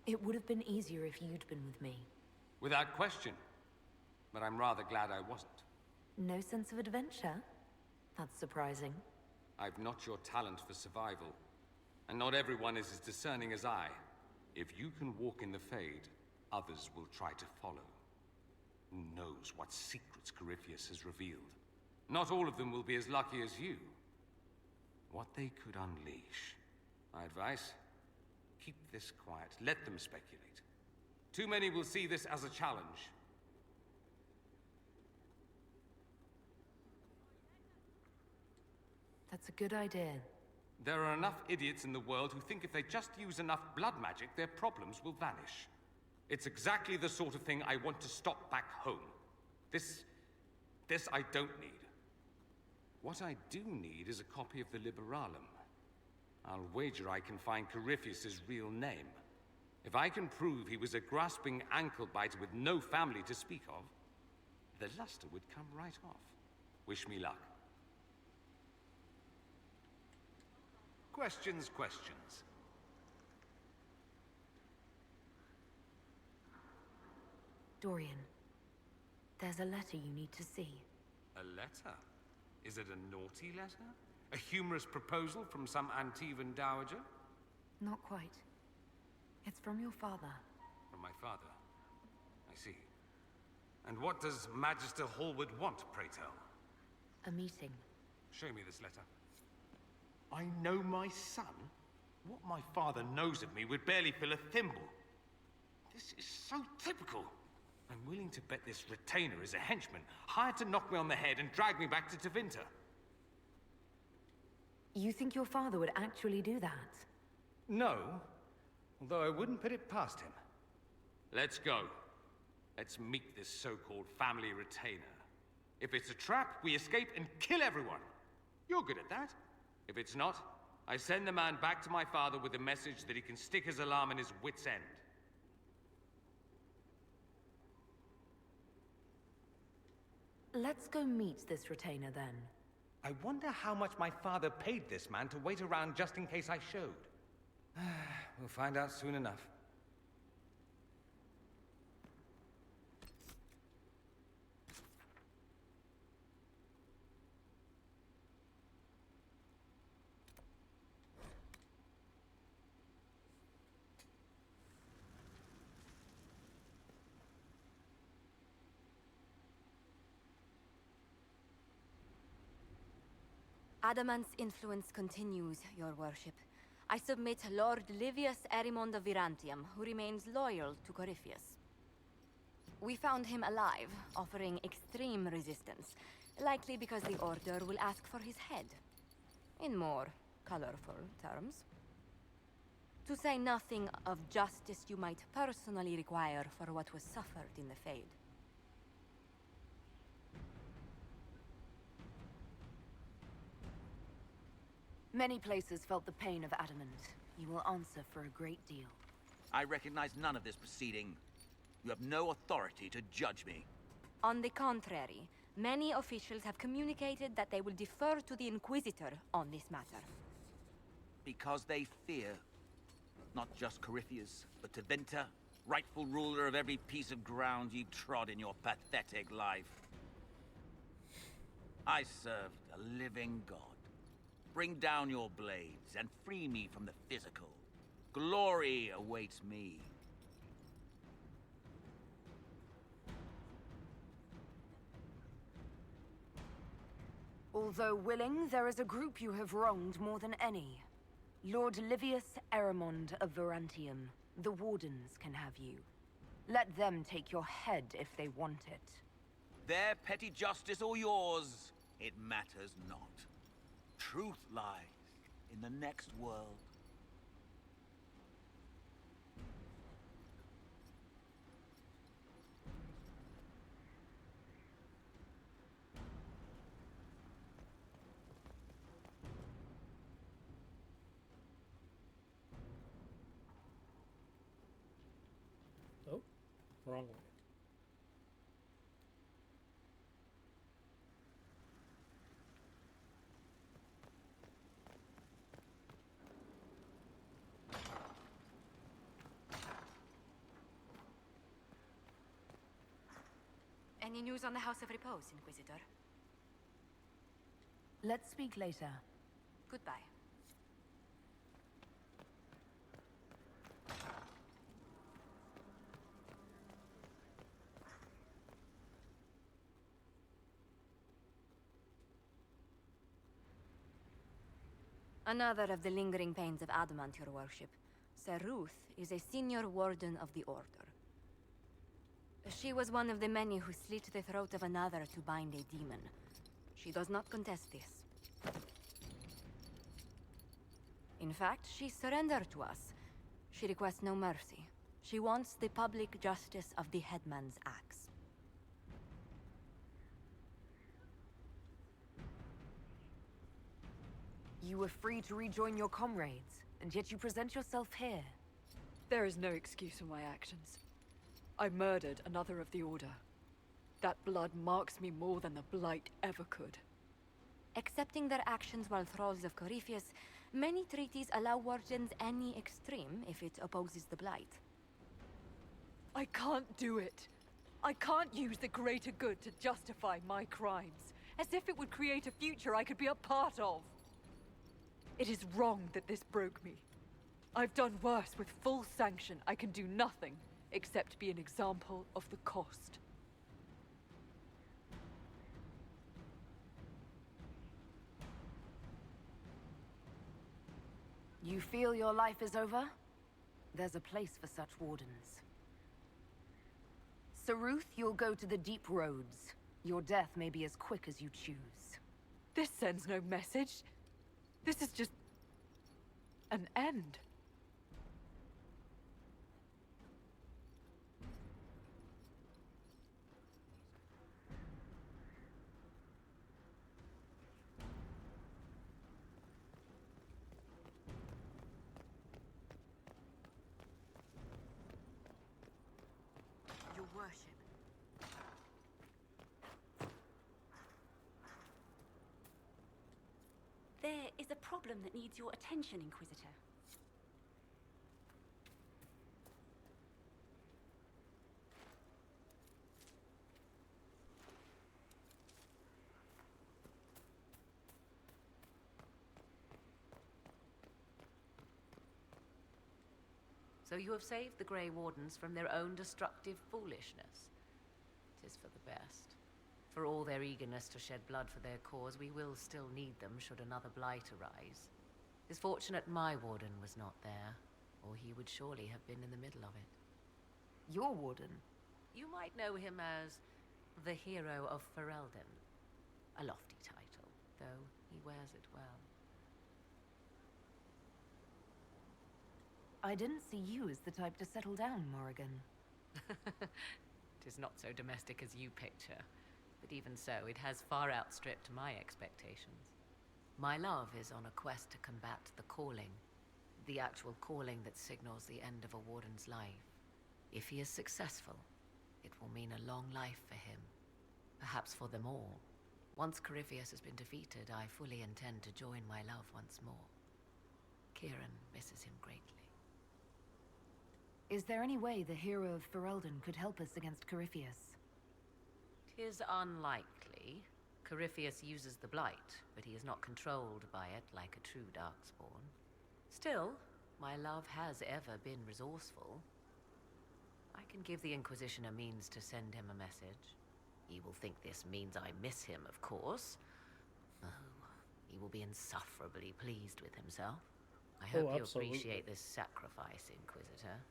it would have been easier if you'd been with me. without question. But I'm rather glad I wasn't. No sense of adventure? That's surprising. I've not your talent for survival. And not everyone is as discerning as I. If you can walk in the Fade, others will try to follow. Who knows what secrets Corypheus has revealed? Not all of them will be as lucky as you. What they could unleash. My advice? Keep this quiet. Let them speculate. Too many will see this as a challenge. That's a good idea. There are enough idiots in the world who think if they just use enough blood magic, their problems will vanish. It's exactly the sort of thing I want to stop back home. This I don't need. What I do need is a copy of the Liberalum. I'll wager I can find Corypheus's real name. If I can prove he was a grasping ankle-biter with no family to speak of, the luster would come right off. Wish me luck. Questions. Dorian, there's a letter you need to see. A letter? Is it a naughty letter? A humorous proposal from some Antivan dowager? Not quite. It's from your father. From my father? I see. And what does Magister Hallward want, pray tell? A meeting. Show me this letter. I know my son? What my father knows of me would barely fill a thimble. This is so typical. I'm willing to bet this retainer is a henchman, hired to knock me on the head and drag me back to Tevinter. You think your father would actually do that? No, although I wouldn't put it past him. Let's go. Let's meet this so-called family retainer. If it's a trap, we escape and kill everyone. You're good at that. If it's not, I send the man back to my father with a message that he can stick his alarm in his wit's end. Let's go meet this retainer then. I wonder how much my father paid this man to wait around just in case I showed. We'll find out soon enough. Adamant's influence continues, your worship. I submit Lord Livius Erimond of Virantium, who remains loyal to Corypheus. We found him alive, offering extreme resistance, likely because the Order will ask for his head. In more colorful terms. To say nothing of justice you might personally require for what was suffered in the Fade. Many places felt the pain of Adamant. You will answer for a great deal. I recognize none of this proceeding. You have no authority to judge me. On the contrary, many officials have communicated that they will defer to the Inquisitor on this matter. Because they fear not just Corypheus, but Tevinter, rightful ruler of every piece of ground you trod in your pathetic life. I served a living god. Bring down your blades and free me from the physical. Glory awaits me. Although willing, there is a group you have wronged more than any. Lord Livius Erimond of Virantium. The Wardens can have you. Let them take your head if they want it. Their petty justice or yours, it matters not. Truth lies in the next world. Oh, wrong way. Any news on the House of Repose, Inquisitor? Let's speak later. Goodbye. Another of the lingering pains of Adamant, your worship. Sir Ruth is a senior warden of the Order. She was one of the many who slit the throat of another to bind a demon. She does not contest this. In fact, she surrendered to us. She requests no mercy. She wants the public justice of the headman's axe. You were free to rejoin your comrades, and yet you present yourself here. There is no excuse for my actions. I murdered another of the Order. That blood marks me more than the Blight ever could. Accepting their actions while thralls of Corypheus, many treaties allow wardens any extreme if it opposes the Blight. I can't do it. I can't use the greater good to justify my crimes, as if it would create a future I could be a part of. It is wrong that this broke me. I've done worse with full sanction. I can do nothing except be an example of the cost. You feel your life is over? There's a place for such wardens. Sir Ruth, you'll go to the Deep Roads. Your death may be as quick as you choose. This sends no message. This is just an end. Your worship. There is a problem that needs your attention, Inquisitor. So you have saved the Grey Wardens from their own destructive foolishness. 'Tis for the best. For all their eagerness to shed blood for their cause, we will still need them should another blight arise. 'Tis fortunate my warden was not there, or he would surely have been in the middle of it. Your warden? You might know him as the Hero of Ferelden. A lofty title, though he wears it well. I didn't see you as the type to settle down, Morrigan. 'Tis not so domestic as you picture, but even so, it has far outstripped my expectations. My love is on a quest to combat the calling, the actual calling that signals the end of a warden's life. If he is successful, it will mean a long life for him, perhaps for them all. Once Corypheus has been defeated, I fully intend to join my love once more. Kieran misses him greatly. Is there any way the Hero of Ferelden could help us against Corypheus? 'Tis unlikely. Corypheus uses the Blight, but he is not controlled by it like a true Darkspawn. Still, my love has ever been resourceful. I can give the Inquisition a means to send him a message. He will think this means I miss him, of course. Oh, he will be insufferably pleased with himself. I hope you absolutely. appreciate this sacrifice, Inquisitor.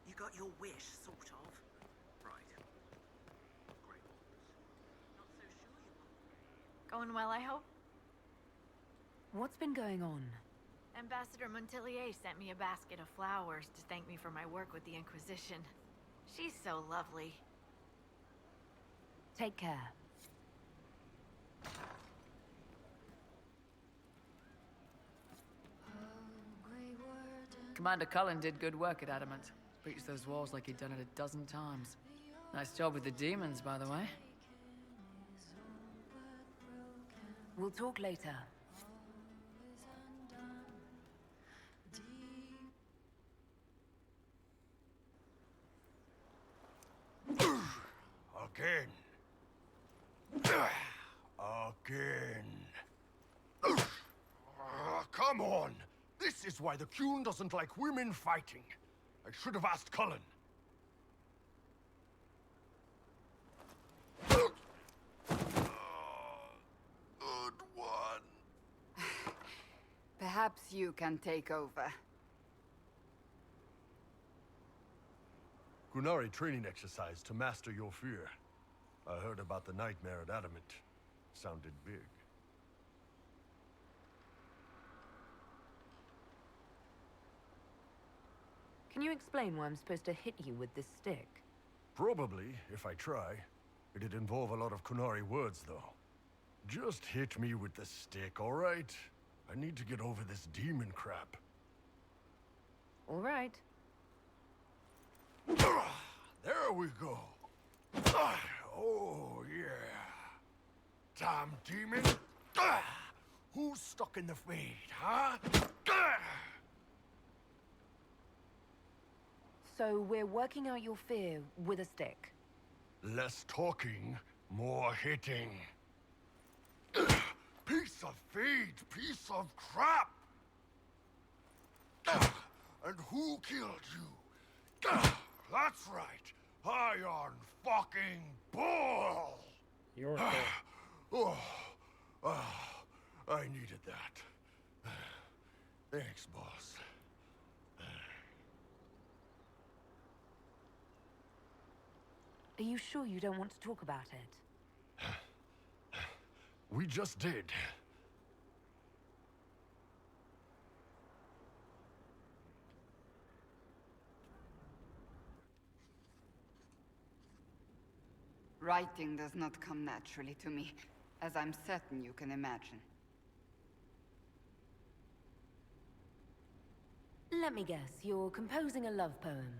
You got your wish, sort of. Right. Great. Not so sure you will. Going well, I hope? What's been going on? Ambassador Montelier sent me a basket of flowers to thank me for my work with the Inquisition. She's so lovely. Take care. Commander Cullen did good work at Adamant. Breached those walls like he'd done it a dozen times. Nice job with the demons, by the way. We'll talk later. Again. Again. Come on! This is why the Qun doesn't like women fighting. I should have asked Cullen. Good one. Perhaps you can take over. Qunari training exercise to master your fear. I heard about the nightmare at Adamant. Sounded big. Can you explain why I'm supposed to hit you with this stick? Probably, if I try. It'd involve a lot of Qunari words, though. Just hit me with the stick, all right? I need to get over this demon crap. All right. There we go. Oh, yeah. Damn demon. Who's stuck in the fade, huh? So we're working out your fear with a stick. Less talking, more hitting. Piece of feed, piece of crap! And who killed you? That's right, Iron fucking Bull! Your oh, I needed that. Thanks, boss. Are you sure you don't want to talk about it? We just did. Writing does not come naturally to me, as I'm certain you can imagine. Let me guess, you're composing a love poem.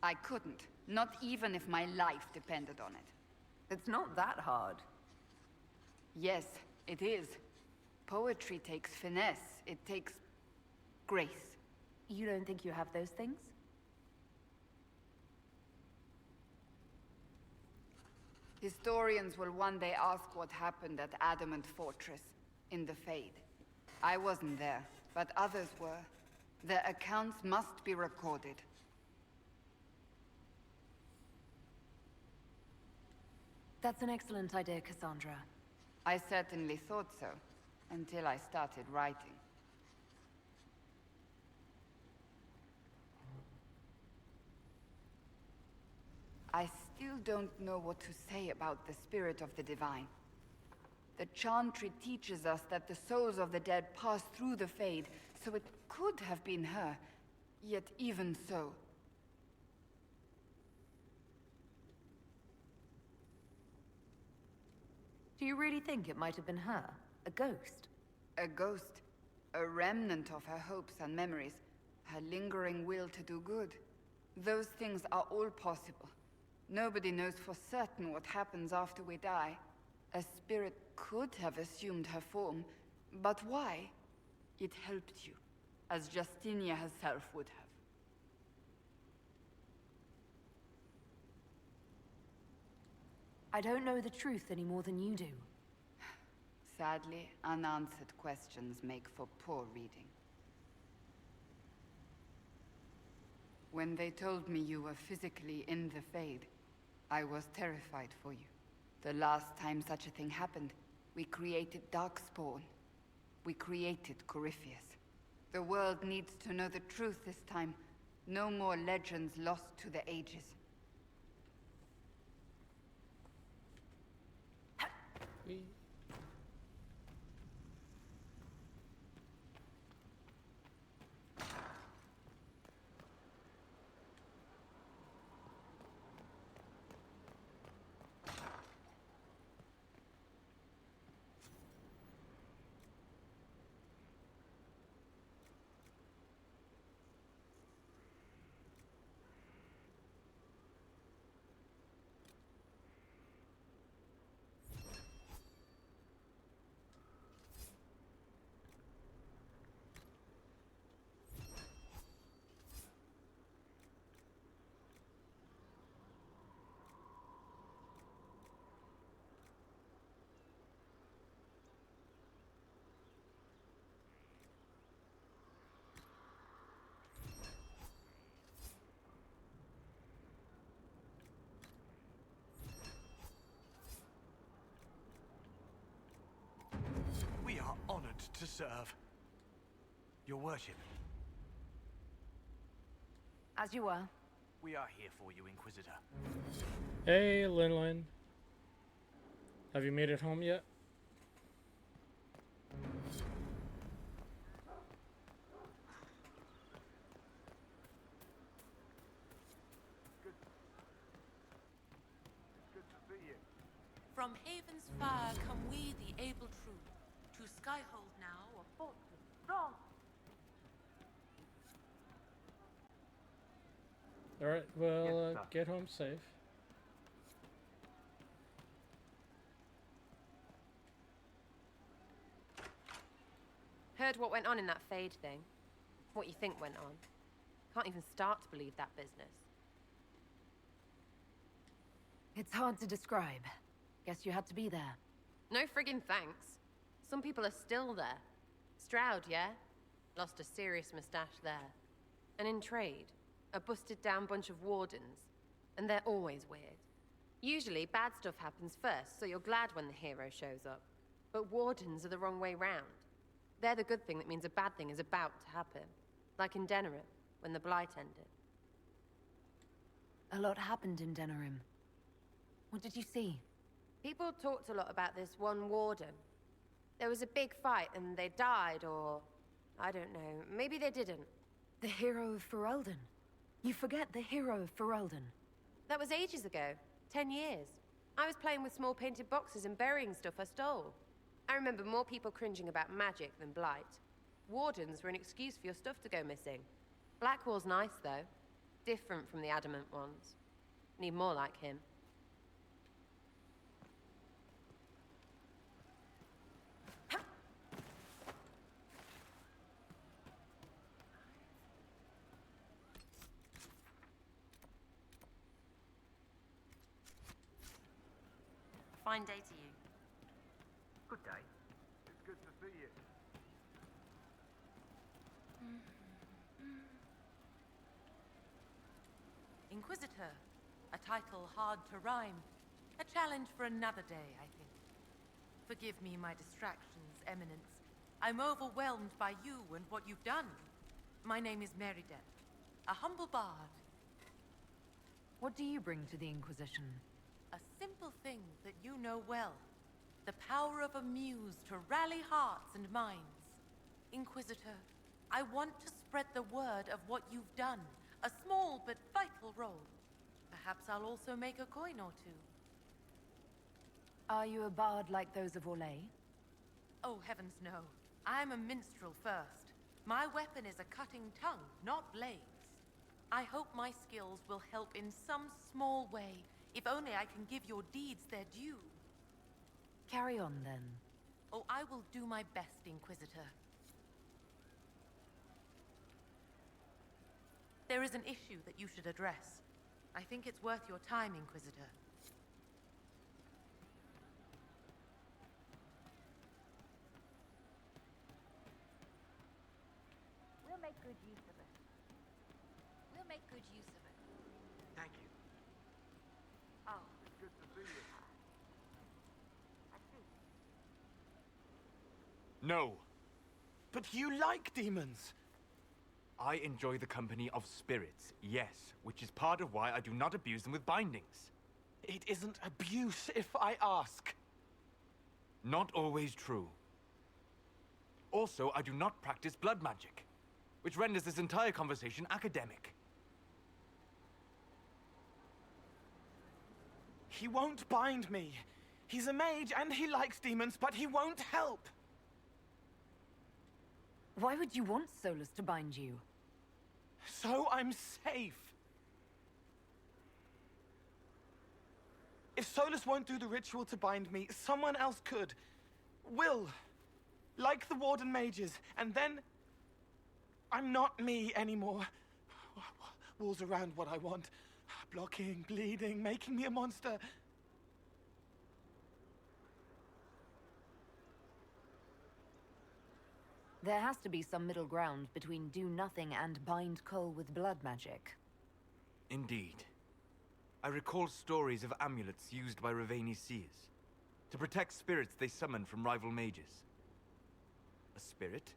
I couldn't. Not even if my life depended on it. It's not that hard. Yes, it is. Poetry takes finesse. It takes grace. You don't think you have those things? Historians will one day ask what happened at Adamant Fortress, in the Fade. I wasn't there, but others were. Their accounts must be recorded. That's an excellent idea, Cassandra. I certainly thought so, until I started writing. I still don't know what to say about the spirit of the divine. The Chantry teaches us that the souls of the dead pass through the Fade, so it could have been her. Yet even so... Do you really think it might have been her? A ghost? A ghost. A remnant of her hopes and memories. Her lingering will to do good. Those things are all possible. Nobody knows for certain what happens after we die. A spirit could have assumed her form, but why? It helped you, as Justinia herself would have. I don't know the truth any more than you do. Sadly, unanswered questions make for poor reading. When they told me you were physically in the Fade, I was terrified for you. The last time such a thing happened, we created Darkspawn. We created Corypheus. The world needs to know the truth this time. No more legends lost to the ages. We are honored to serve. Your worship. As you were. We are here for you, Inquisitor. Hey, Linlin. Have you made it home yet? Good to see you. From Haven's fire come we, the able true. To Skyhold now, a fortress strong. Alright, well, Yes, sir. get home safe. Heard what went on in that Fade thing. What you think went on. Can't even start to believe that business. It's hard to describe. Guess you had to be there. No friggin' thanks. Some people are still there. Stroud, yeah? Lost a serious mustache there. And in trade, a busted down bunch of wardens. And they're always weird. Usually, bad stuff happens first, so you're glad when the hero shows up. But wardens are the wrong way round. They're the good thing that means a bad thing is about to happen. Like in Denerim, when the Blight ended. A lot happened in Denerim. What did you see? People talked a lot about this one warden. There was a big fight and they died, or... I don't know, maybe they didn't. The hero of Ferelden. You forget the hero of Ferelden. That was ages ago. 10 years. I was playing with small painted boxes and burying stuff I stole. I remember more people cringing about magic than blight. Wardens were an excuse for your stuff to go missing. Blackwall's nice, though. Different from the adamant ones. Need more like him. Fine day to you. Good day. It's good to see you. Inquisitor. A title hard to rhyme. A challenge for another day, I think. Forgive me my distractions, Eminence. I'm overwhelmed by you and what you've done. My name is Merideth, a humble bard. What do you bring to the Inquisition? A simple thing that you know well. The power of a muse to rally hearts and minds. Inquisitor, I want to spread the word of what you've done. A small but vital role. Perhaps I'll also make a coin or two. Are you a bard like those of Orlais? Oh, heavens no. I'm a minstrel first. My weapon is a cutting tongue, not blades. I hope my skills will help in some small way, if only I can give your deeds their due. Carry on, then. Oh, I will do my best, Inquisitor. There is an issue that you should address. I think it's worth your time, Inquisitor. We'll make good use of it. We'll make good use of it. Thank you. Oh. It's good to see you. I see. No. But you like demons. I enjoy the company of spirits, yes, which is part of why I do not abuse them with bindings. It isn't abuse, if I ask. Not always true. Also, I do not practice blood magic, which renders this entire conversation academic. He won't bind me. He's a mage and he likes demons, but he won't help. Why would you want Solus to bind you? So I'm safe. If Solus won't do the ritual to bind me, someone else could. Will. Like the Warden mages. And then... I'm not me anymore. Walls around what I want. Blocking, bleeding, making me a monster. There has to be some middle ground between do nothing and bind Cole with blood magic. Indeed. I recall stories of amulets used by Raveni seers to protect spirits they summoned from rival mages. A spirit,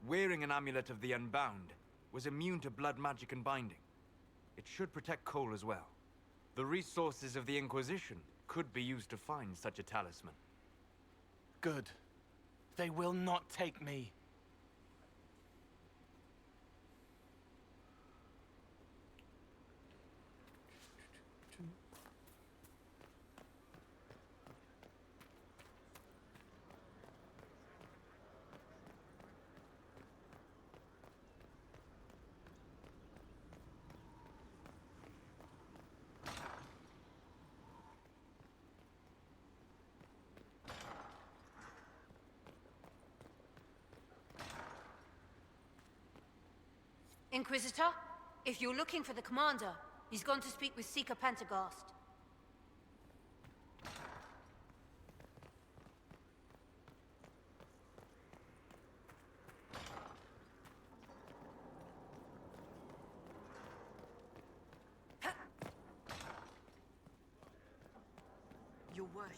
wearing an amulet of the Unbound, was immune to blood magic and binding. It should protect Cole as well. The resources of the Inquisition could be used to find such a talisman. Good. They will not take me. Inquisitor, if you're looking for the commander, he's gone to speak with Seeker Pentecost. Your worship.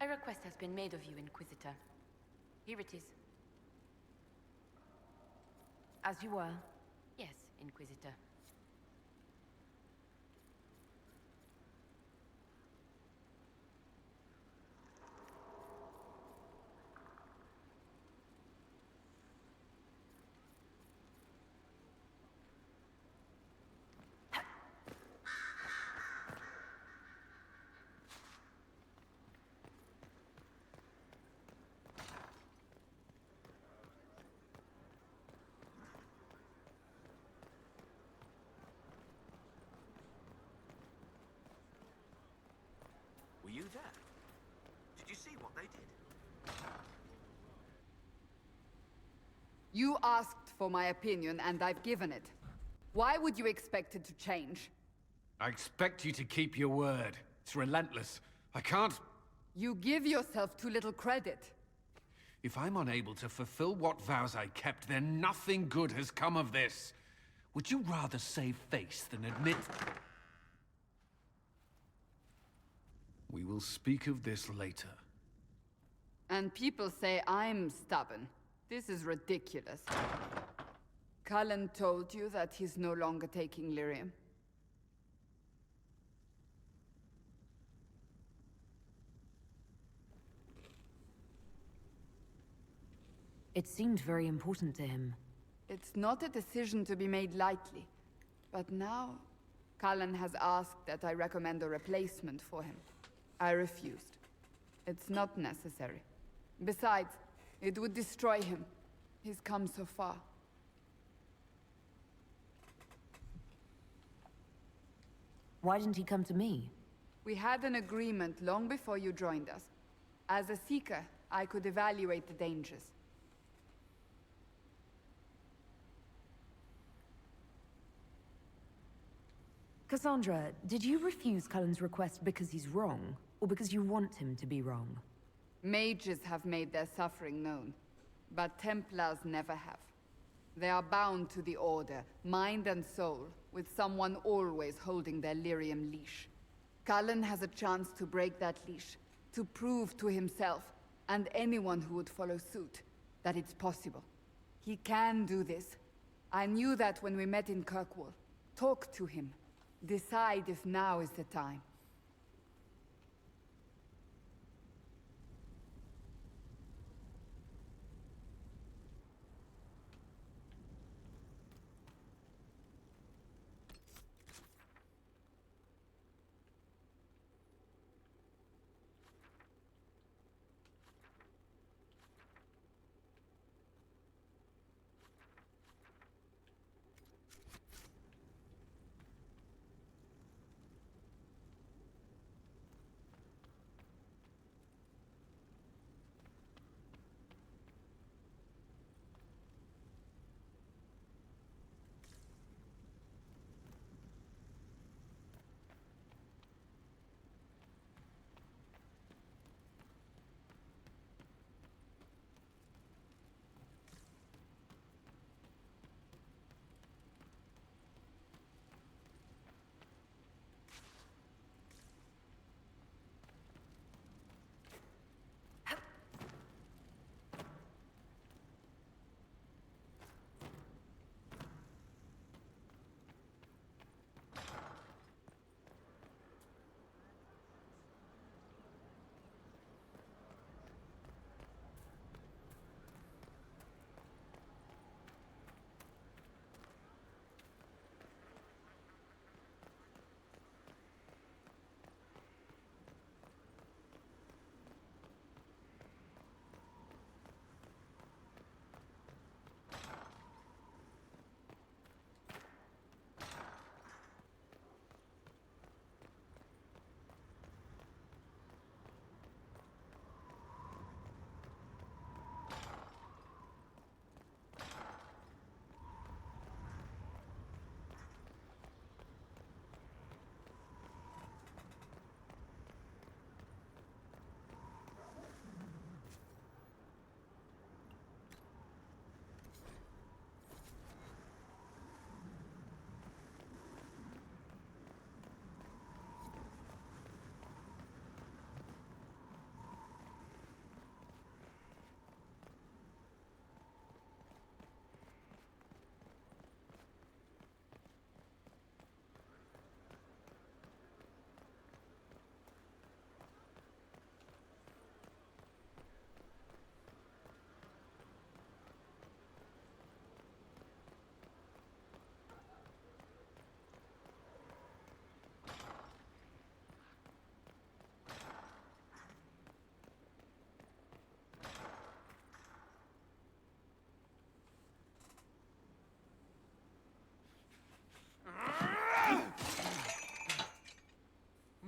A request has been made of you, Inquisitor. Here it is. As you were. Yes, Inquisitor. Were you there? Did you see what they did? You asked for my opinion, and I've given it. Why would you expect it to change? I expect you to keep your word. It's relentless. I can't... You give yourself too little credit. If I'm unable to fulfill what vows I kept, then nothing good has come of this. Would you rather save face than admit... We will speak of this later. And people say I'm stubborn. This is ridiculous. Cullen told you that he's no longer taking lyrium. It seemed very important to him. It's not a decision to be made lightly. But now, Cullen has asked that I recommend a replacement for him. I refused. It's not necessary. Besides, it would destroy him. He's come so far. Why didn't he come to me? We had an agreement long before you joined us. As a Seeker, I could evaluate the dangers. Cassandra, did you refuse Cullen's request because he's wrong? Or because you want him to be wrong? Mages have made their suffering known, but Templars never have. They are bound to the Order, mind and soul, with someone always holding their lyrium leash. Cullen has a chance to break that leash, to prove to himself, and anyone who would follow suit, that it's possible. He can do this. I knew that when we met in Kirkwall. Talk to him. Decide if now is the time.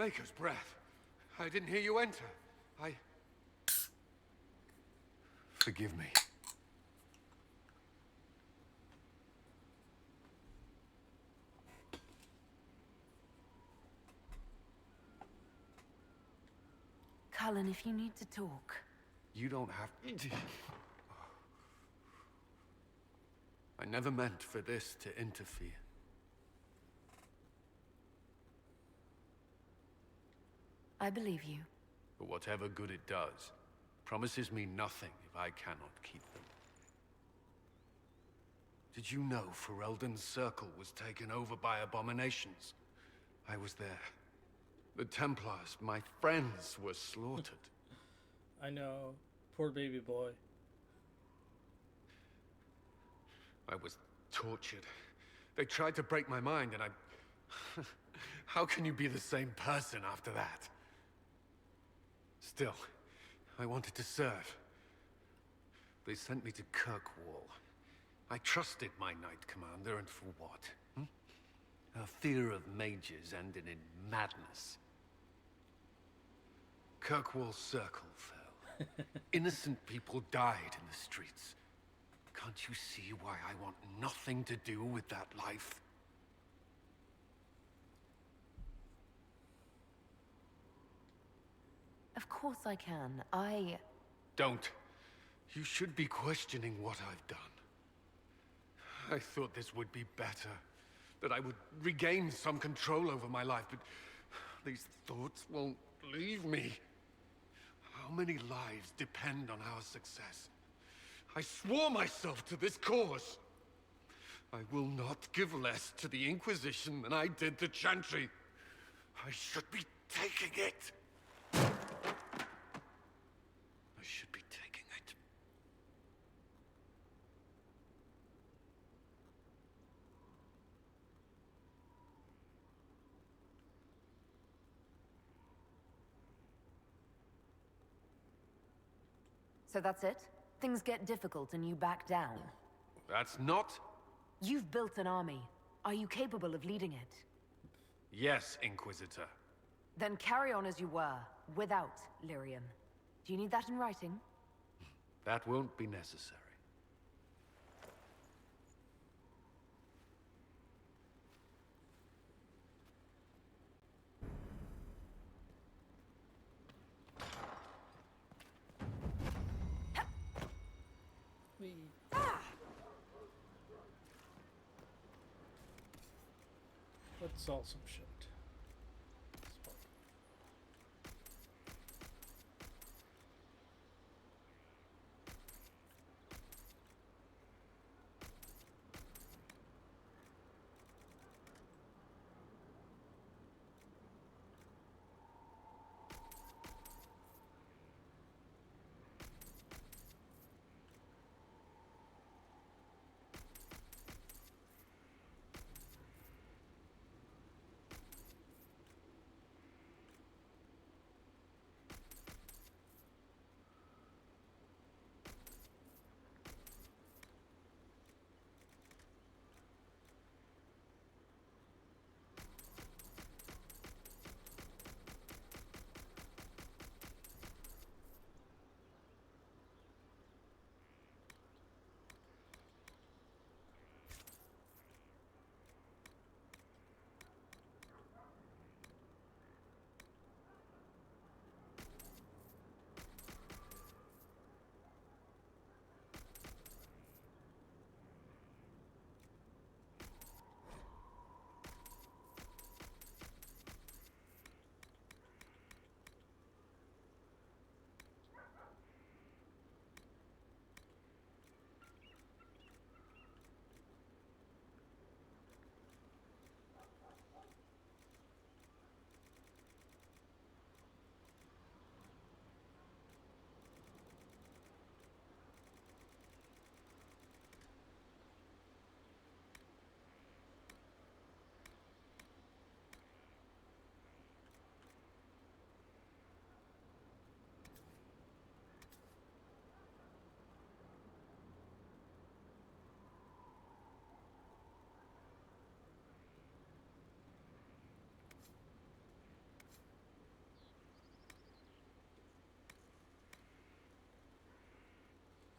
Maker's breath. I didn't hear you enter. Forgive me. Cullen, if you need to talk. You don't have to. I never meant for this to interfere. I believe you. But whatever good it does, promises me nothing if I cannot keep them. Did you know Ferelden's circle was taken over by abominations? I was there. The Templars, my friends, were slaughtered. I know. Poor baby boy. I was tortured. They tried to break my mind, and I... How can you be the same person after that? Still, I wanted to serve. They sent me to Kirkwall. I trusted my Knight Commander, and for what? Her fear of mages ended in madness. Kirkwall's circle fell. Innocent people died in the streets. Can't you see why I want nothing to do with that life? Of course I can. Don't. You should be questioning what I've done. I thought this would be better. That I would regain some control over my life, but these thoughts won't leave me. How many lives depend on our success? I swore myself to this cause. I will not give less to the Inquisition than I did to Chantry. I should be taking it. I should be taking it. So that's it? Things get difficult and you back down? That's not... You've built an army. Are you capable of leading it? Yes, Inquisitor. Then carry on as you were, without Lyrium. Do you need that in writing? That won't be necessary. Let's solve some shit.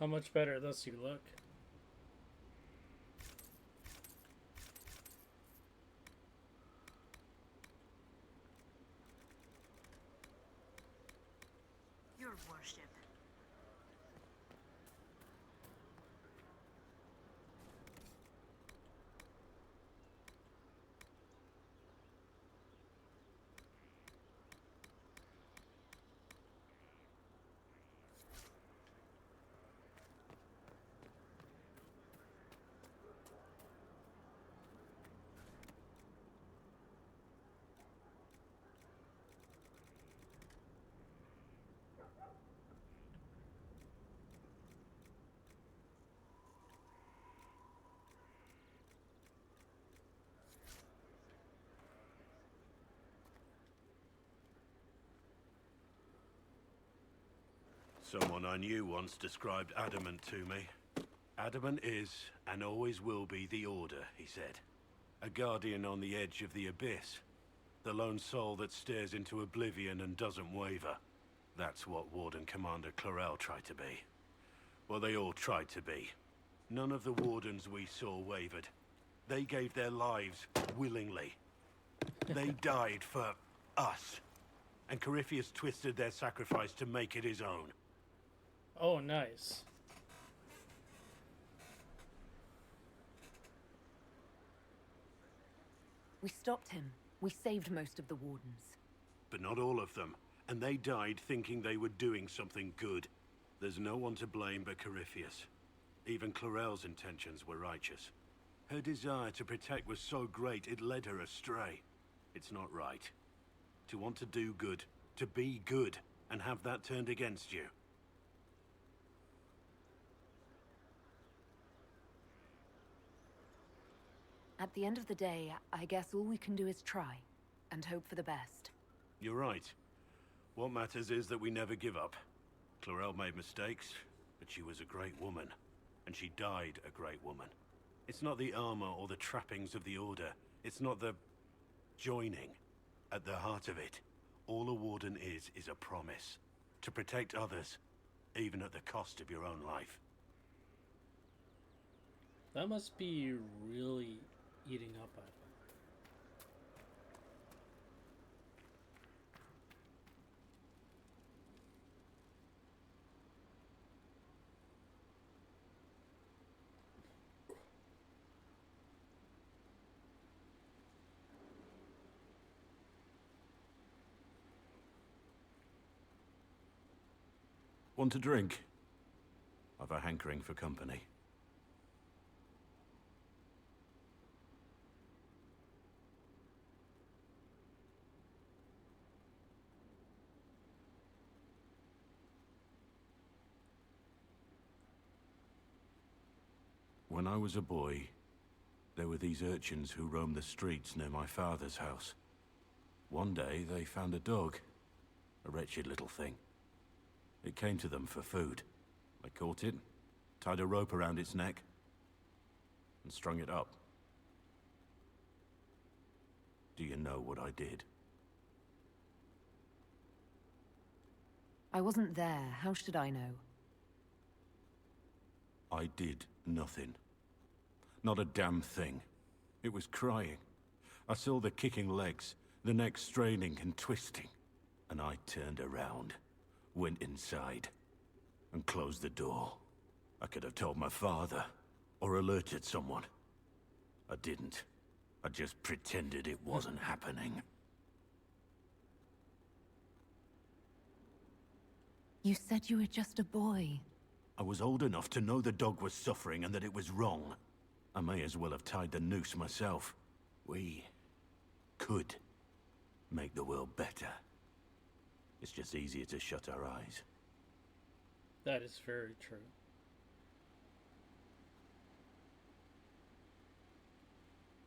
How much better does he look? Your worship. Someone I knew once described adamant to me. Adamant is, and always will be, the Order, he said. A guardian on the edge of the abyss. The lone soul that stares into oblivion and doesn't waver. That's what Warden Commander Clarel tried to be. Well, they all tried to be. None of the Wardens we saw wavered. They gave their lives willingly. They died for us. And Corypheus twisted their sacrifice to make it his own. Oh, nice. We stopped him. We saved most of the Wardens. But not all of them. And they died thinking they were doing something good. There's no one to blame but Corypheus. Even Clarel's intentions were righteous. Her desire to protect was so great it led her astray. It's not right. To want to do good, to be good, and have that turned against you. At the end of the day, I guess all we can do is try, and hope for the best. You're right. What matters is that we never give up. Clarel made mistakes, but she was a great woman. And she died a great woman. It's not the armor or the trappings of the Order. It's not the joining. At the heart of it, all a Warden is a promise. To protect others, even at the cost of your own life. That must be really eating up at him. Want a drink? I've a hankering for company. When I was a boy, there were these urchins who roamed the streets near my father's house. One day, they found a dog. A wretched little thing. It came to them for food. I caught it, tied a rope around its neck, and strung it up. Do you know what I did? I wasn't there. How should I know? I did nothing. Not a damn thing. It was crying. I saw the kicking legs, the neck straining and twisting. And I turned around, went inside, and closed the door. I could have told my father, or alerted someone. I didn't. I just pretended it wasn't happening. You said you were just a boy. I was old enough to know the dog was suffering and that it was wrong. I may as well have tied the noose myself. We could make the world better. It's just easier to shut our eyes. That is very true.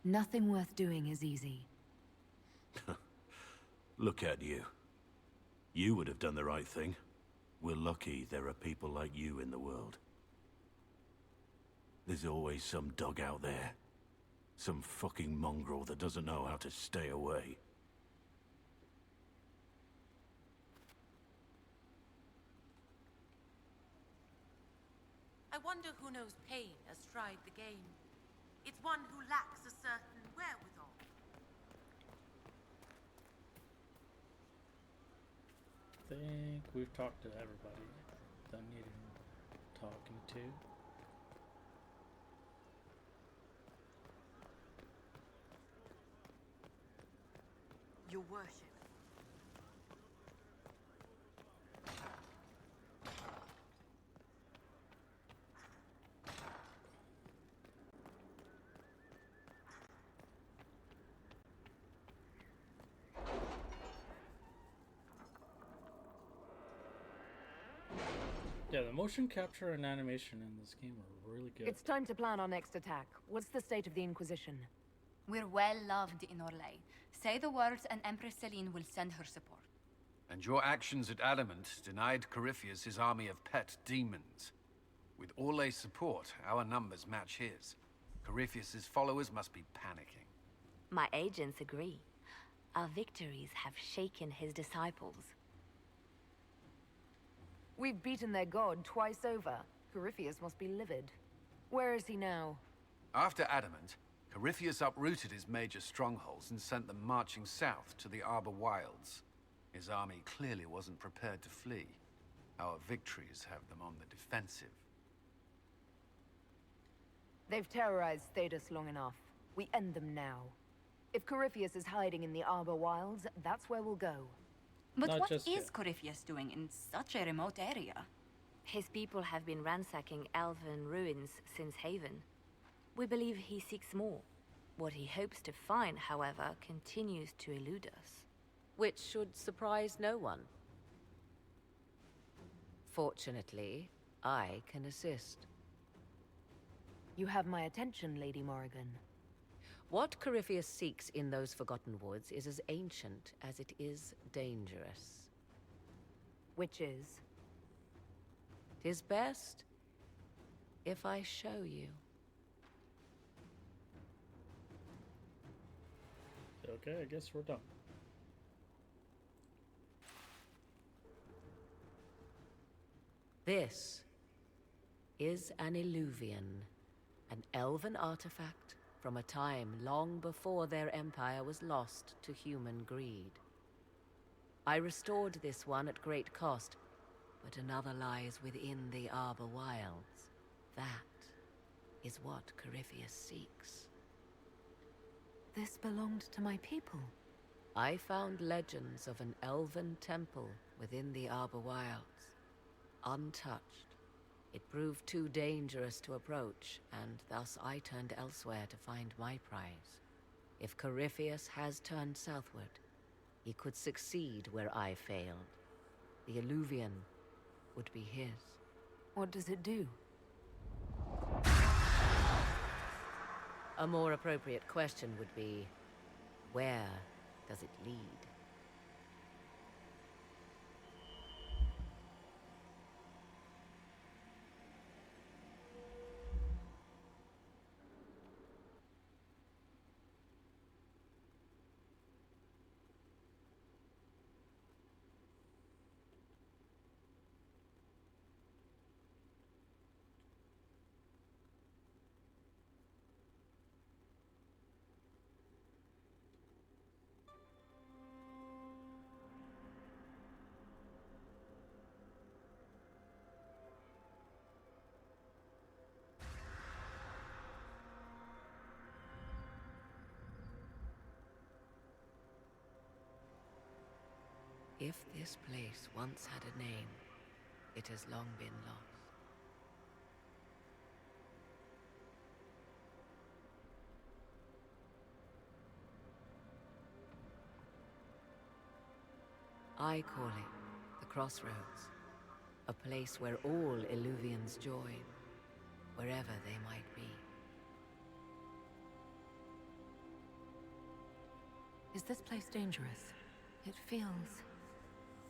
Nothing worth doing is easy. Look at you. You would have done the right thing. We're lucky there are people like you in the world. There's always some dog out there. Some fucking mongrel that doesn't know how to stay away. wonder who knows pain astride the game. It's one who lacks a certain wherewithal. Think we've talked to everybody that needed talking to. Your worship. Yeah, the motion capture and animation in this game are really good. It's time to plan our next attack. What's the state of the Inquisition? We're well loved in Orlais. Say the words and Empress Celine will send her support. And your actions at Adamant denied Corypheus his army of pet demons. With Orlais' support, our numbers match his. Corypheus' followers must be panicking. My agents agree. Our victories have shaken his disciples. We've beaten their god twice over. Corypheus must be livid. Where is he now? After Adamant, Corypheus uprooted his major strongholds and sent them marching south to the Arbor Wilds. His army clearly wasn't prepared to flee. Our victories have them on the defensive. They've terrorized Thedas long enough. We end them now. If Corypheus is hiding in the Arbor Wilds, that's where we'll go. But what is Corypheus doing in such a remote area? His people have been ransacking elven ruins since Haven. We believe he seeks more. What he hopes to find, however, continues to elude us. Which should surprise no one. Fortunately, I can assist. You have my attention, Lady Morrigan. What Corypheus seeks in those Forgotten Woods is as ancient as it is dangerous. Which is? 'Tis best if I show you. Okay, I guess we're done. This is an Illuvian, an elven artifact from a time long before their empire was lost to human greed. I restored this one at great cost, but another lies within the Arbor Wilds. That is what Corypheus seeks. This belonged to my people. I found legends of an elven temple within the Arbor Wilds, untouched. It proved too dangerous to approach, and thus I turned elsewhere to find my prize. If Corypheus has turned southward, he could succeed where I failed. The Illuvian would be his. What does it do? A more appropriate question would be, where does it lead? If this place once had a name, it has long been lost. I call it the Crossroads, a place where all Illuvians join, wherever they might be. Is this place dangerous? It feels...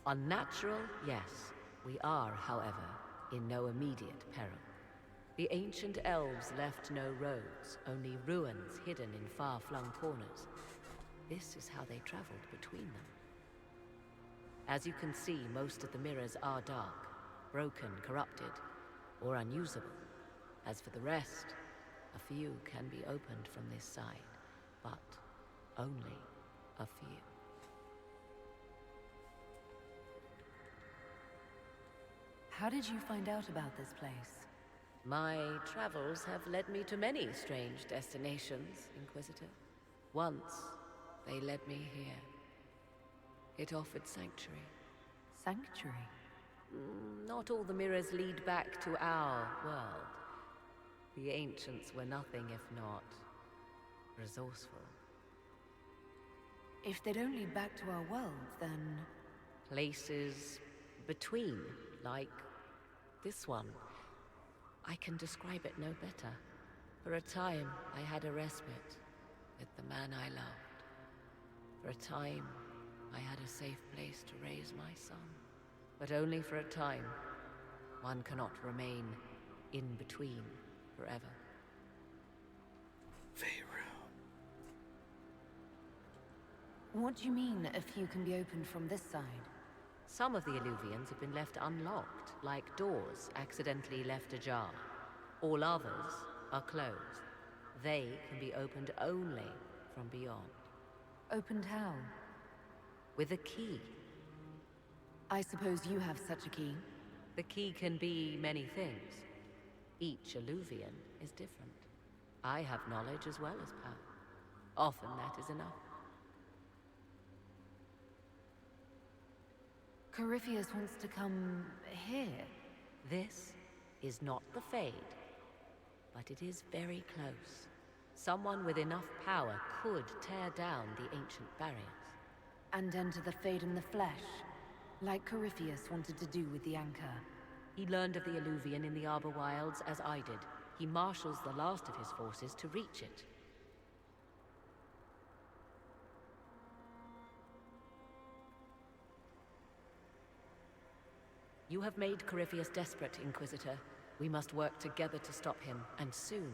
Unnatural, yes. We are, however, in no immediate peril. The ancient elves left no roads, only ruins hidden in far-flung corners. This is how they traveled between them. As you can see, most of the mirrors are dark, broken, corrupted, or unusable. As for the rest, a few can be opened from this side, but only a few. How did you find out about this place? My travels have led me to many strange destinations, Inquisitor. Once, they led me here. It offered sanctuary. Sanctuary? Not all the mirrors lead back to our world. The ancients were nothing if not resourceful. If they don't lead back to our world, then... Places between, like this one. I can describe it no better. For a time, I had a respite with the man I loved. For a time, I had a safe place to raise my son. But only for a time. One cannot remain in between forever. What do you mean, a few can be opened from this side? Some of the Illuvians have been left unlocked, like doors accidentally left ajar. All others are closed. They can be opened only from beyond. Opened how? With a key. I suppose you have such a key? The key can be many things. Each Illuvian is different. I have knowledge as well as power. Often that is enough. Corypheus wants to come here. This is not the Fade, but it is very close. Someone with enough power could tear down the ancient barriers. And enter the Fade in the flesh, like Corypheus wanted to do with the Anchor. He learned of the Illuvian in the Arbor Wilds as I did. He marshals the last of his forces to reach it. You have made Corypheus desperate, Inquisitor. We must work together to stop him, and soon.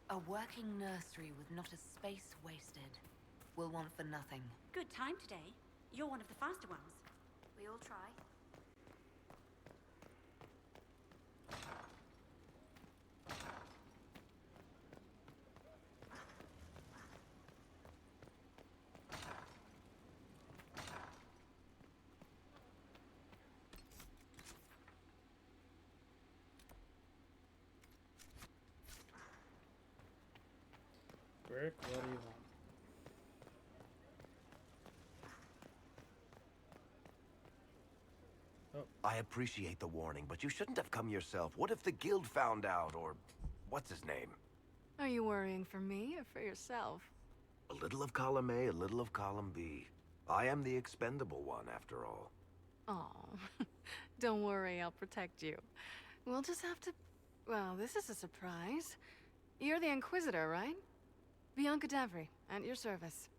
A working nursery with not a space wasted. We'll want for nothing. Good time today. You're one of the faster ones. We all try. Rick, what do you want? I appreciate the warning, but you shouldn't have come yourself. What if the guild found out, or what's his name? Are you worrying for me or for yourself? A little of column A, a little of column B. I am the expendable one, after all. Oh, don't worry, I'll protect you. We'll just have to... Well, this is a surprise. You're the Inquisitor, right? Bianca Davry, at your service.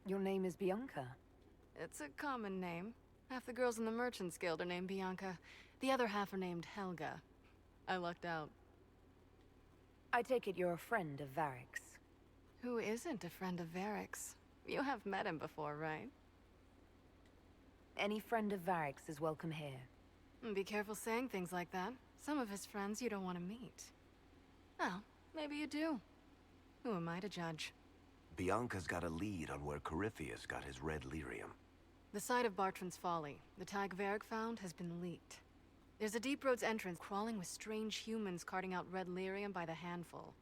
Your name is Bianca? It's a common name. Half the girls in the Merchants Guild are named Bianca. The other half are named Helga. I lucked out. I take it you're a friend of Varric's. Who isn't a friend of Varric's? You have met him before, right? Any friend of Varric's is welcome here. Be careful saying things like that. Some of his friends you don't want to meet. Well, maybe you do. Who am I to judge? Bianca's got a lead on where Corypheus got his red lyrium. The site of Bartran's Folly, the tag Varric found, has been leaked. There's a Deep Roads entrance crawling with strange humans carting out red lyrium by the handful.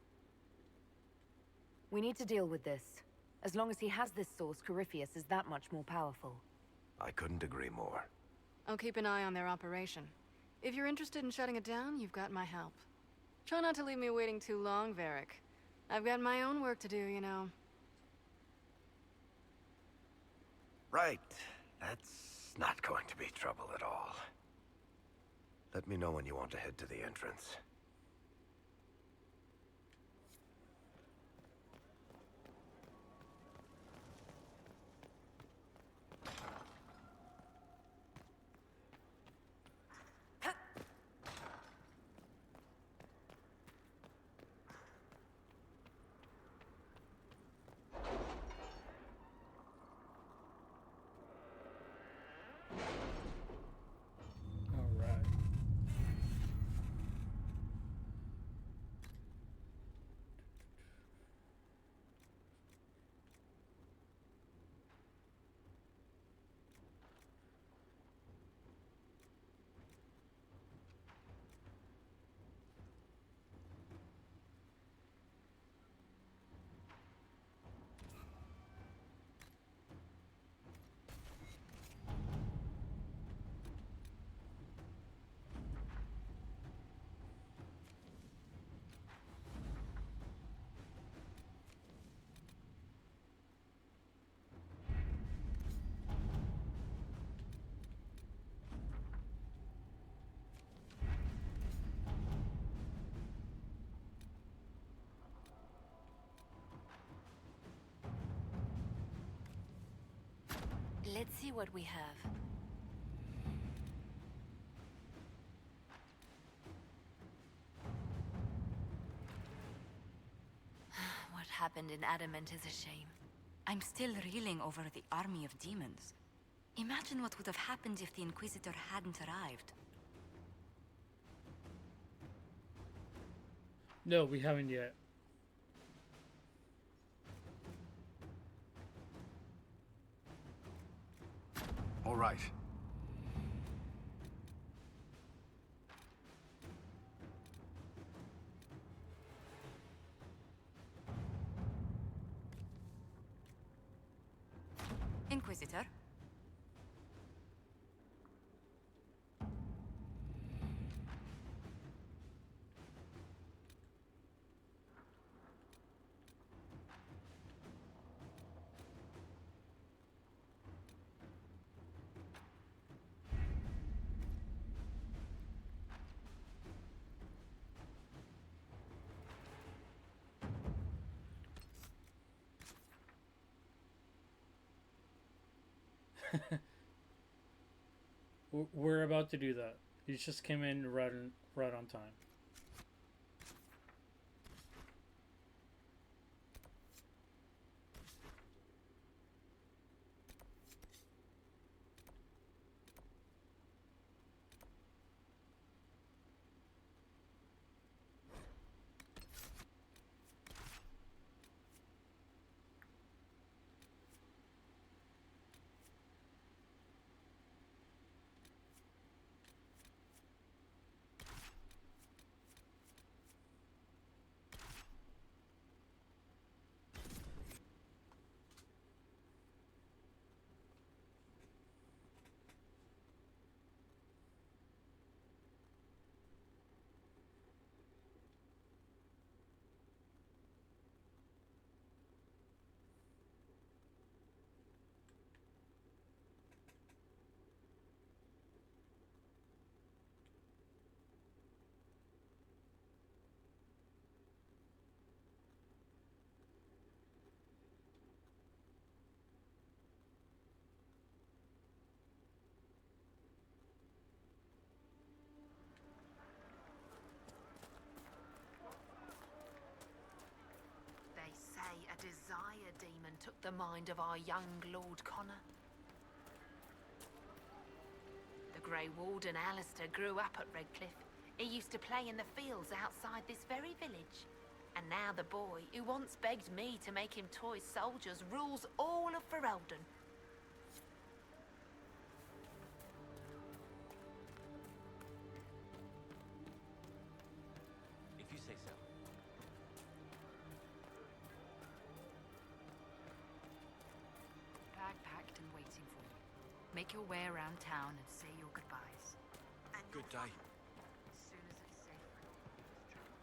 We need to deal with this. As long as he has this source, Corypheus is that much more powerful. I couldn't agree more. I'll keep an eye on their operation. If you're interested in shutting it down, you've got my help. Try not to leave me waiting too long, Varric. I've got my own work to do, you know. Right. That's not going to be trouble at all. Let me know when you want to head to the entrance. Alright. Let's see what we have. What happened in Adamant is a shame. I'm still reeling over the army of demons. Imagine what would have happened if the Inquisitor hadn't arrived. No, we haven't yet. All right. Inquisitor? We're about to do that. He just came in right on time. They say a desire demon took the mind of our young Lord Connor. The Grey Warden Alistair grew up at Redcliffe. He used to play in the fields outside this very village. And now the boy, who once begged me to make him toy soldiers, rules all of Ferelden. If you say so. Bag packed and waiting for you. Make your way around town and say your goodbyes. Good day. As soon as it's safe for all to travel.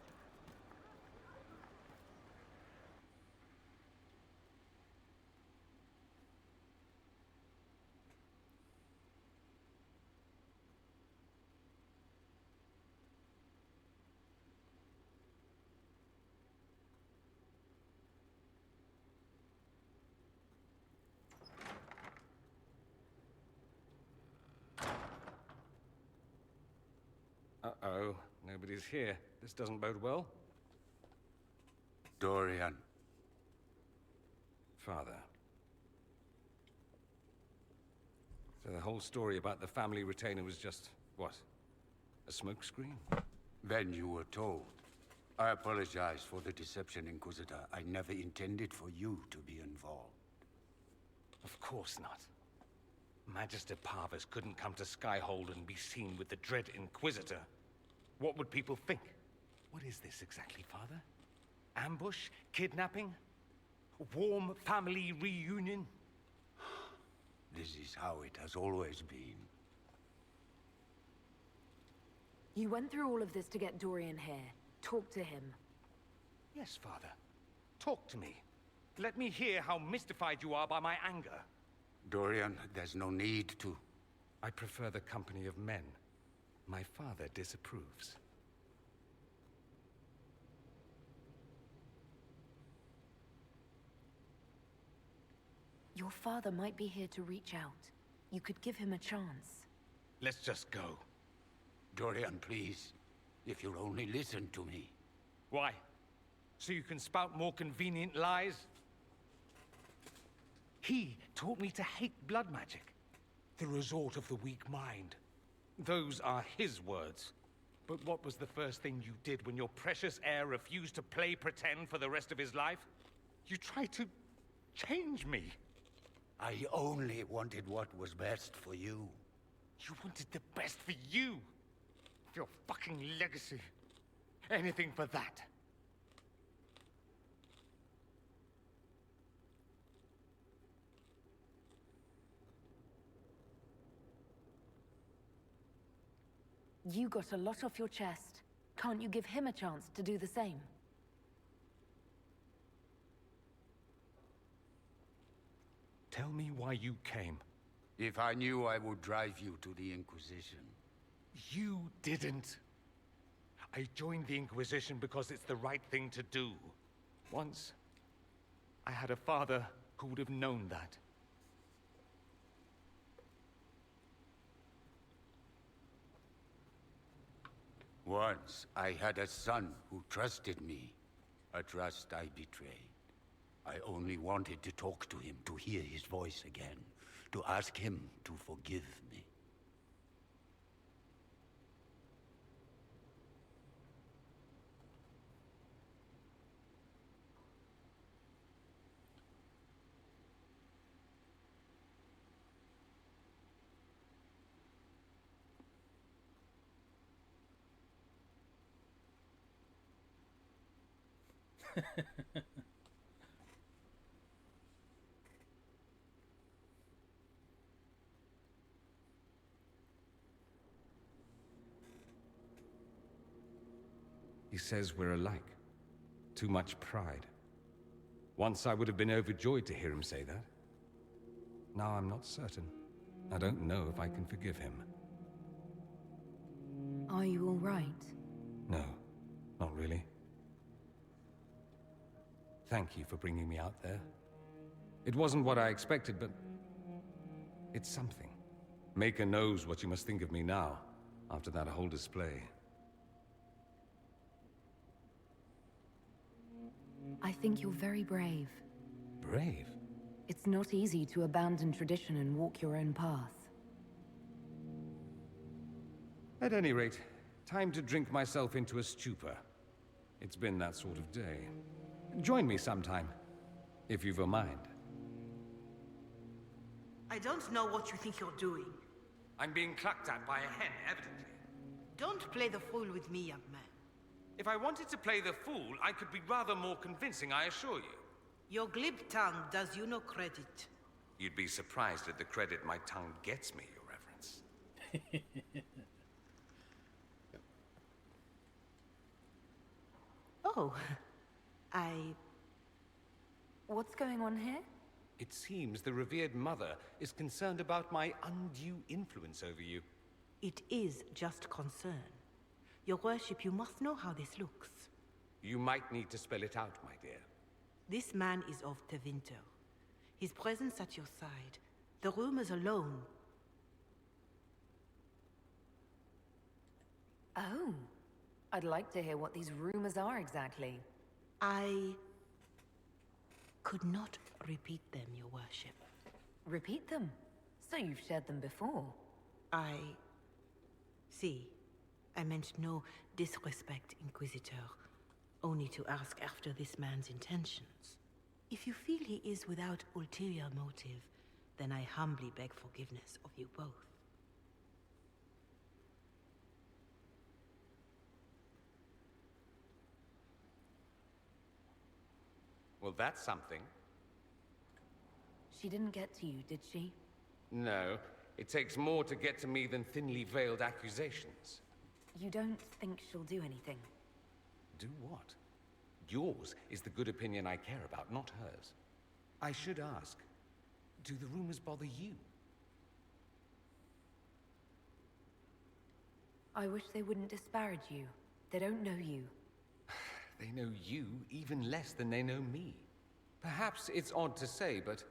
Uh-oh. Nobody's here. This doesn't bode well. Dorian. Father. So the whole story about the family retainer was just, what? A smokescreen? Then you were told. I apologize for the deception, Inquisitor. I never intended for you to be involved. Of course not. Magister Parvus couldn't come to Skyhold and be seen with the dread Inquisitor. What would people think? What is this exactly, Father? Ambush? Kidnapping? Warm family reunion? This is how it has always been. You went through all of this to get Dorian here. Talk to him. Yes, Father. Talk to me. Let me hear how mystified you are by my anger. Dorian, there's no need to. I prefer the company of men. My father disapproves. Your father might be here to reach out. You could give him a chance. Let's just go. Dorian, please. If you'll only listen to me. Why? So you can spout more convenient lies? He taught me to hate blood magic. The resort of the weak mind. Those are his words. But what was the first thing you did when your precious heir refused to play pretend for the rest of his life? You tried to change me. I only wanted what was best for you. You wanted the best for you. Your fucking legacy. Anything for that. You got a lot off your chest. Can't you give him a chance to do the same? Tell me why you came. If I knew, I would drive you to the Inquisition. You didn't. I joined the Inquisition because it's the right thing to do. Once, I had a father who would have known that. Once, I had a son who trusted me. A trust I betrayed. I only wanted to talk to him, to hear his voice again, to ask him to forgive me. He says we're alike. Too much pride. Once I would have been overjoyed to hear him say that. Now I'm not certain. I don't know if I can forgive him. Are you all right? No, not really. Thank you for bringing me out there. It wasn't what I expected, but it's something. Maker knows what you must think of me now, after that whole display. I think you're very brave. Brave? It's not easy to abandon tradition and walk your own path. At any rate, time to drink myself into a stupor. It's been that sort of day. Join me sometime, if you've a mind. I don't know what you think you're doing. I'm being clucked at by a hen, evidently. Don't play the fool with me, young man. If I wanted to play the fool, I could be rather more convincing, I assure you. Your glib tongue does you no credit. You'd be surprised at the credit my tongue gets me, Your Reverence. Oh, What's going on here? It seems the revered mother is concerned about my undue influence over you. It is just concern. Your worship, you must know how this looks. You might need to spell it out, my dear. This man is of Tevinter. His presence at your side, the rumors alone. Oh. I'd like to hear what these rumors are exactly. I could not repeat them, Your Worship. Repeat them? So you've shared them before? See, I meant no disrespect, Inquisitor. Only to ask after this man's intentions. If you feel he is without ulterior motive, then I humbly beg forgiveness of you both. Well, that's something. She didn't get to you, did she? No, it takes more to get to me than thinly veiled accusations. You don't think she'll do anything? Do what? Yours is the good opinion I care about, not hers. I should ask, do the rumors bother you? I wish they wouldn't disparage you. They don't know you. They know you even less than they know me. Perhaps it's odd to say, but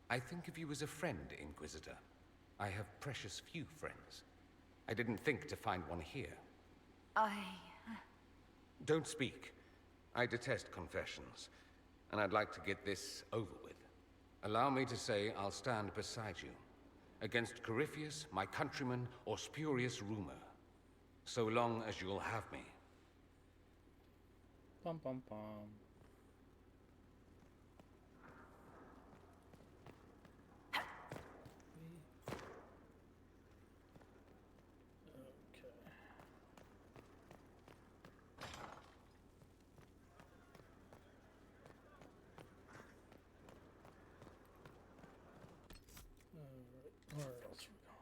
I think of you as a friend, Inquisitor. I have precious few friends. I didn't think to find one here. Don't speak. I detest confessions, and I'd like to get this over with. Allow me to say I'll stand beside you, against Corypheus, my countrymen, or spurious rumor, so long as you'll have me. Pum pum pum. Where else we going?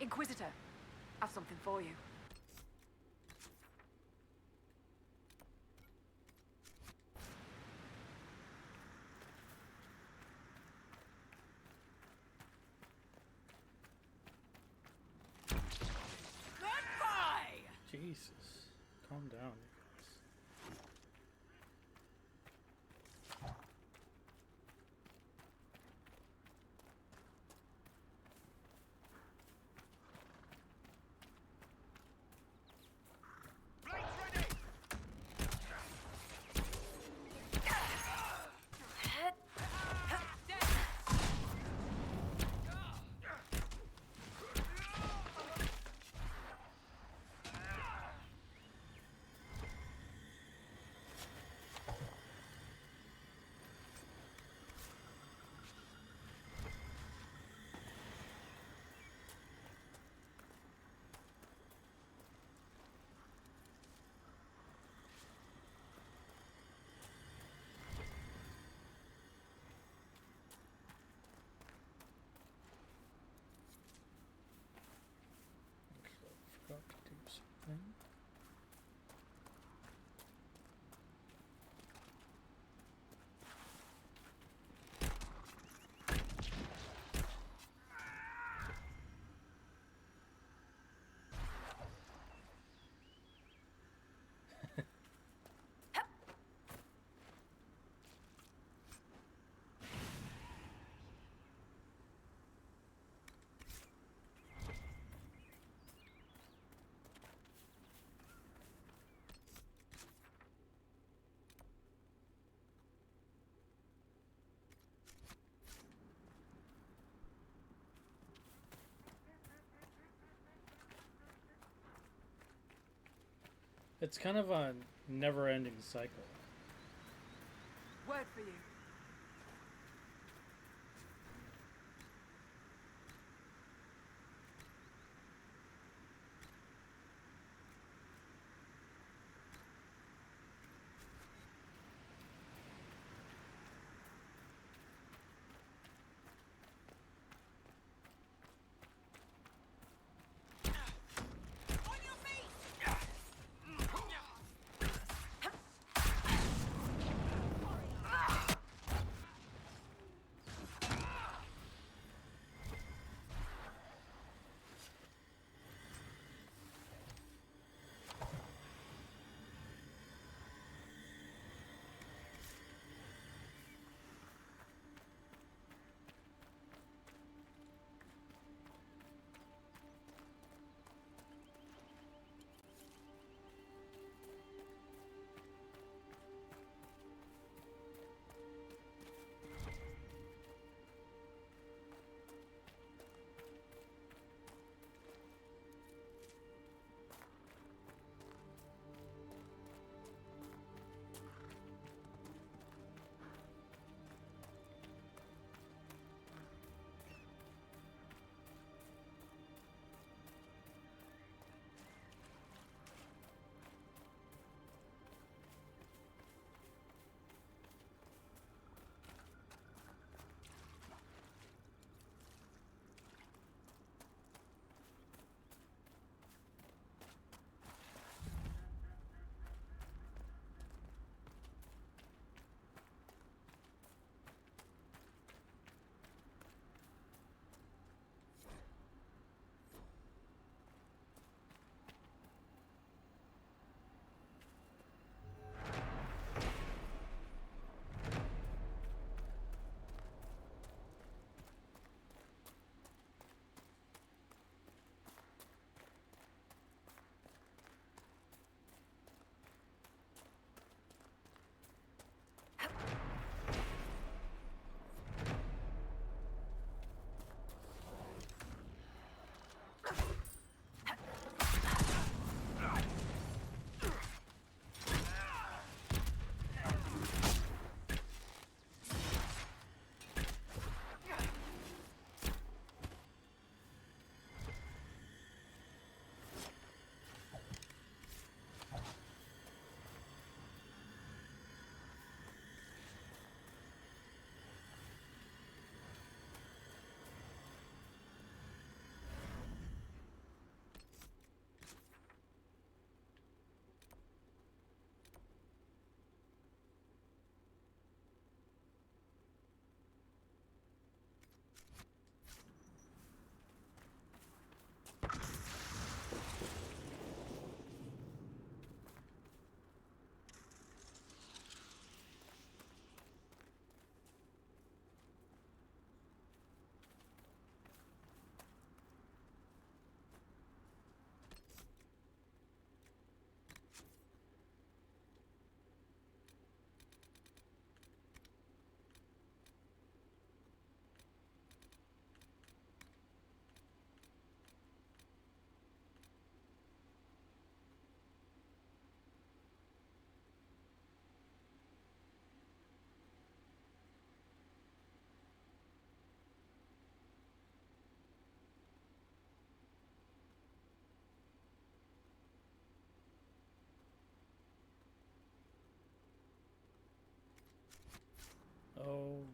Inquisitor, I've something for you. Jesus. Calm down, you guys. Forgot to do something. It's kind of a never-ending cycle. Word for you.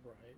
right.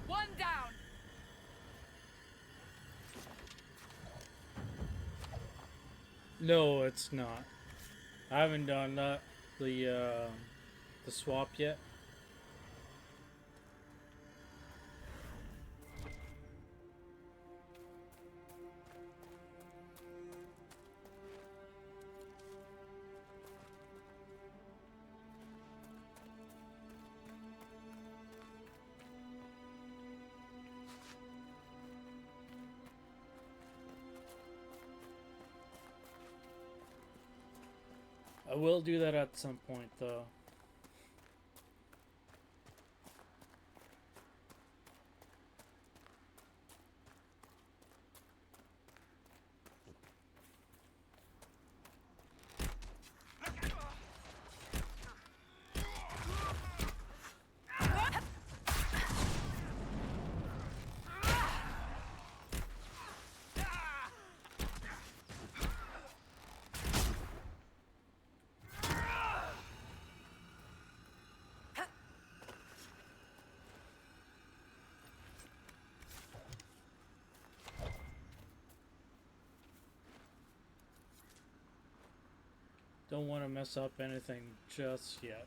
One down. No, it's not. I haven't done the swap yet. I will do that at some point, though. Don't want to mess up anything just yet.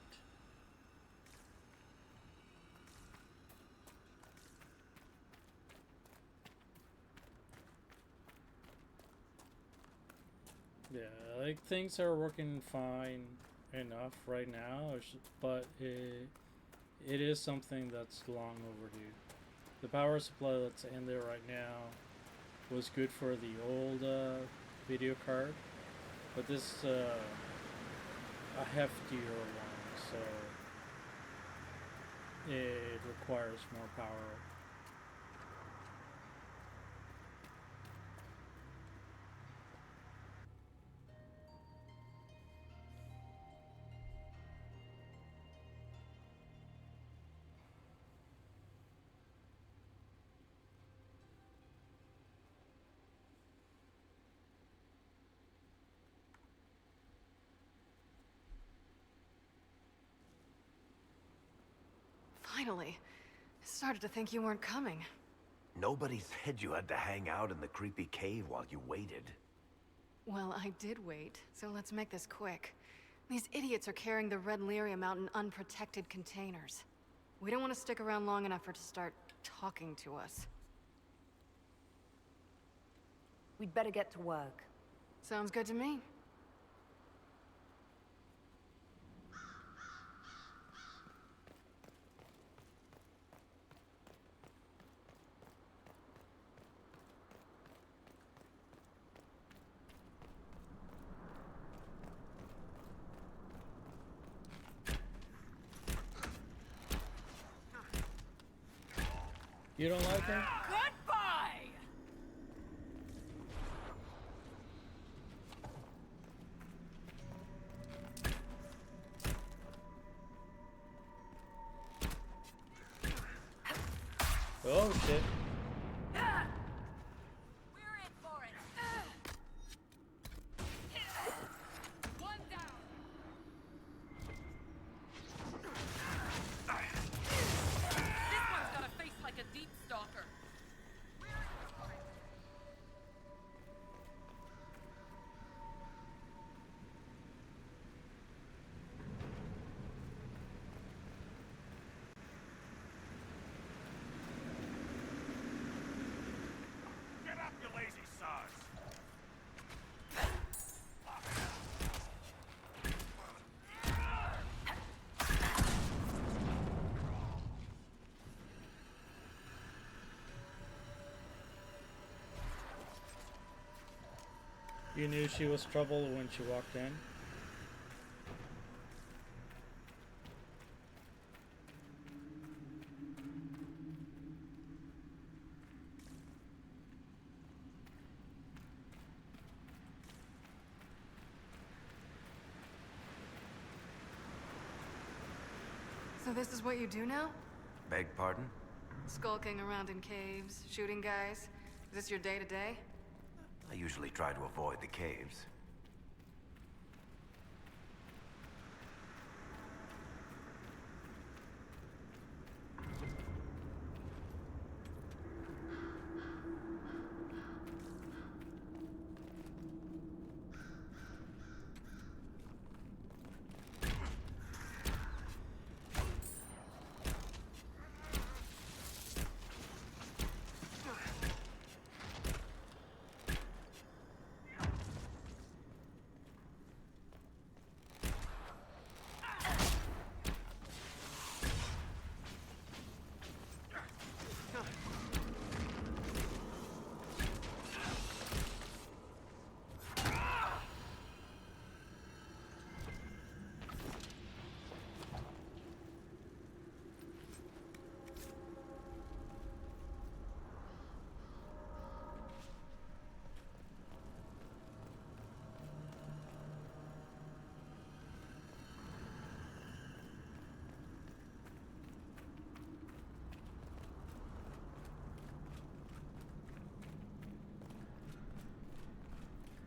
Yeah, like things are working fine enough right now, but it is something that's long overdue. The power supply that's in there right now was good for the old video card, but this a heftier one, so it requires more power. Finally. Started to think you weren't coming. Nobody said you had to hang out in the creepy cave while you waited. Well, I did wait, so let's make this quick. These idiots are carrying the red lyrium out in unprotected containers. We don't want to stick around long enough for it to start talking to us. We'd better get to work. Sounds good to me. You don't like him? Goodbye! Oh shit. We're in for it. One down. This one's got a face like a deep stalker. You knew she was trouble when she walked in? So this is what you do now? Beg pardon? Skulking around in caves, shooting guys? Is this your day-to-day? I usually try to avoid the caves.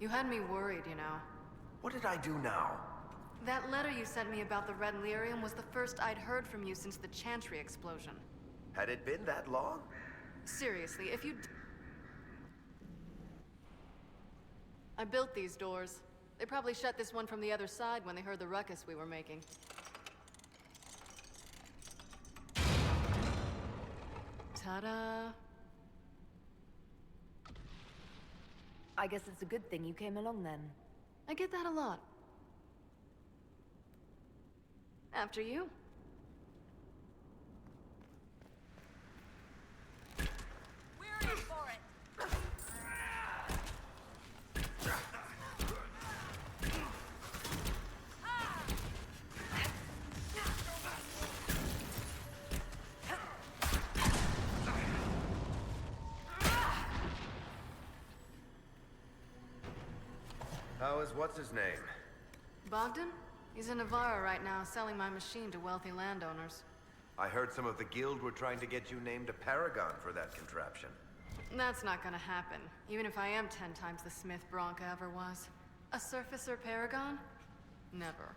You had me worried, you know. What did I do now? That letter you sent me about the Red Lyrium was the first I'd heard from you since the Chantry explosion. Had it been that long? Seriously, if you... I built these doors. They probably shut this one from the other side when they heard the ruckus we were making. Ta-da! I guess it's a good thing you came along then. I get that a lot. After you. We're in for it! How is what's-his-name? Bogdan? He's in Navarra right now, selling my machine to wealthy landowners. I heard some of the guild were trying to get you named a paragon for that contraption. That's not gonna happen, even if I am 10 times the Smith Bronca ever was. A surfacer paragon? Never.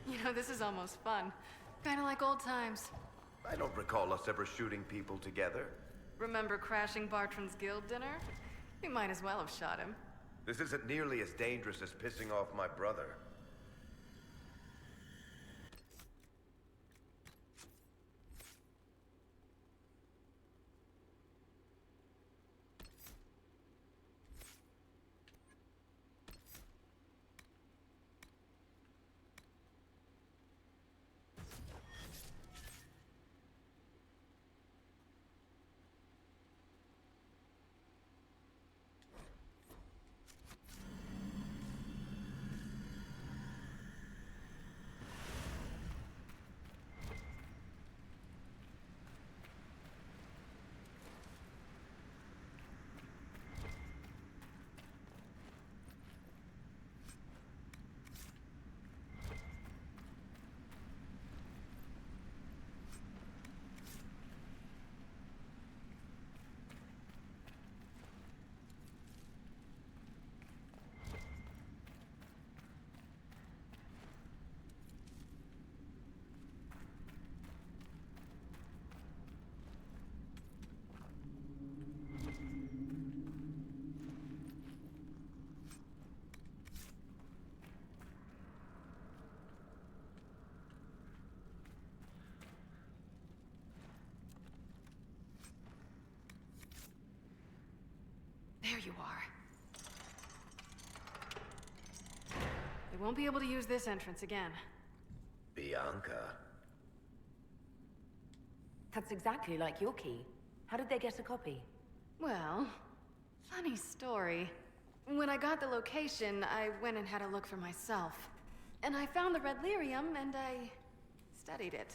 You know, this is almost fun. Kinda like old times. I don't recall us ever shooting people together. Remember crashing Bartran's guild dinner? We might as well have shot him. This isn't nearly as dangerous as pissing off my brother. There you are. They won't be able to use this entrance again. Bianca. That's exactly like your key. How did they get a copy? Well, funny story. When I got the location, I went and had a look for myself. And I found the red lyrium, and I studied it.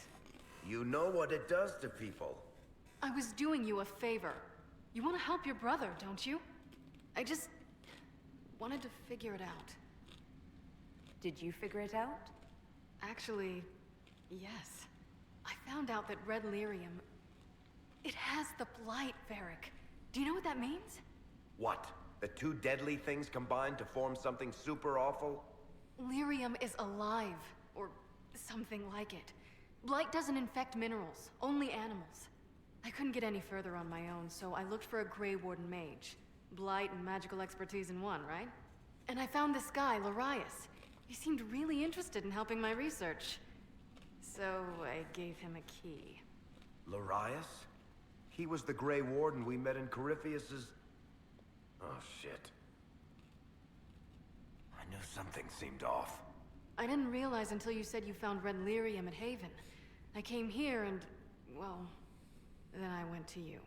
You know what it does to people. I was doing you a favor. You want to help your brother, don't you? I just wanted to figure it out. Did you figure it out? Actually, yes. I found out that red lyrium... It has the blight, Varric. Do you know what that means? What? The two deadly things combined to form something super awful? Lyrium is alive, or something like it. Blight doesn't infect minerals, only animals. I couldn't get any further on my own, so I looked for a Grey Warden mage. Blight and magical expertise in one, right? And I found this guy, Larius. He seemed really interested in helping my research. So I gave him a key. Larius? He was the Grey Warden we met in Corypheus's... Oh, shit. I knew something seemed off. I didn't realize until you said you found red lyrium at Haven. I came here and, well, then I went to you.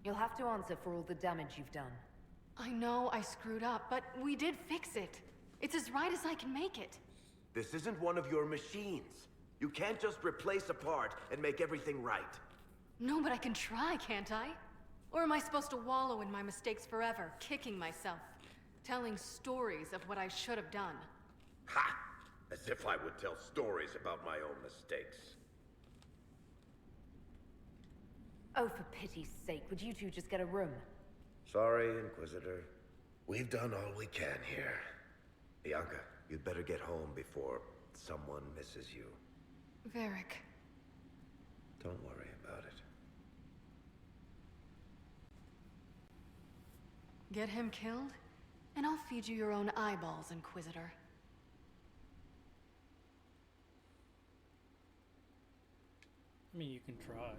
You'll have to answer for all the damage you've done. I know I screwed up, but we did fix it. It's as right as I can make it. This isn't one of your machines. You can't just replace a part and make everything right. No, but I can try, can't I? Or am I supposed to wallow in my mistakes forever, kicking myself, telling stories of what I should have done? Ha! As if I would tell stories about my own mistakes. Oh, for pity's sake, would you two just get a room? Sorry, Inquisitor. We've done all we can here. Bianca, you'd better get home before someone misses you. Varric. Don't worry about it. Get him killed, and I'll feed you your own eyeballs, Inquisitor. I mean, you can try.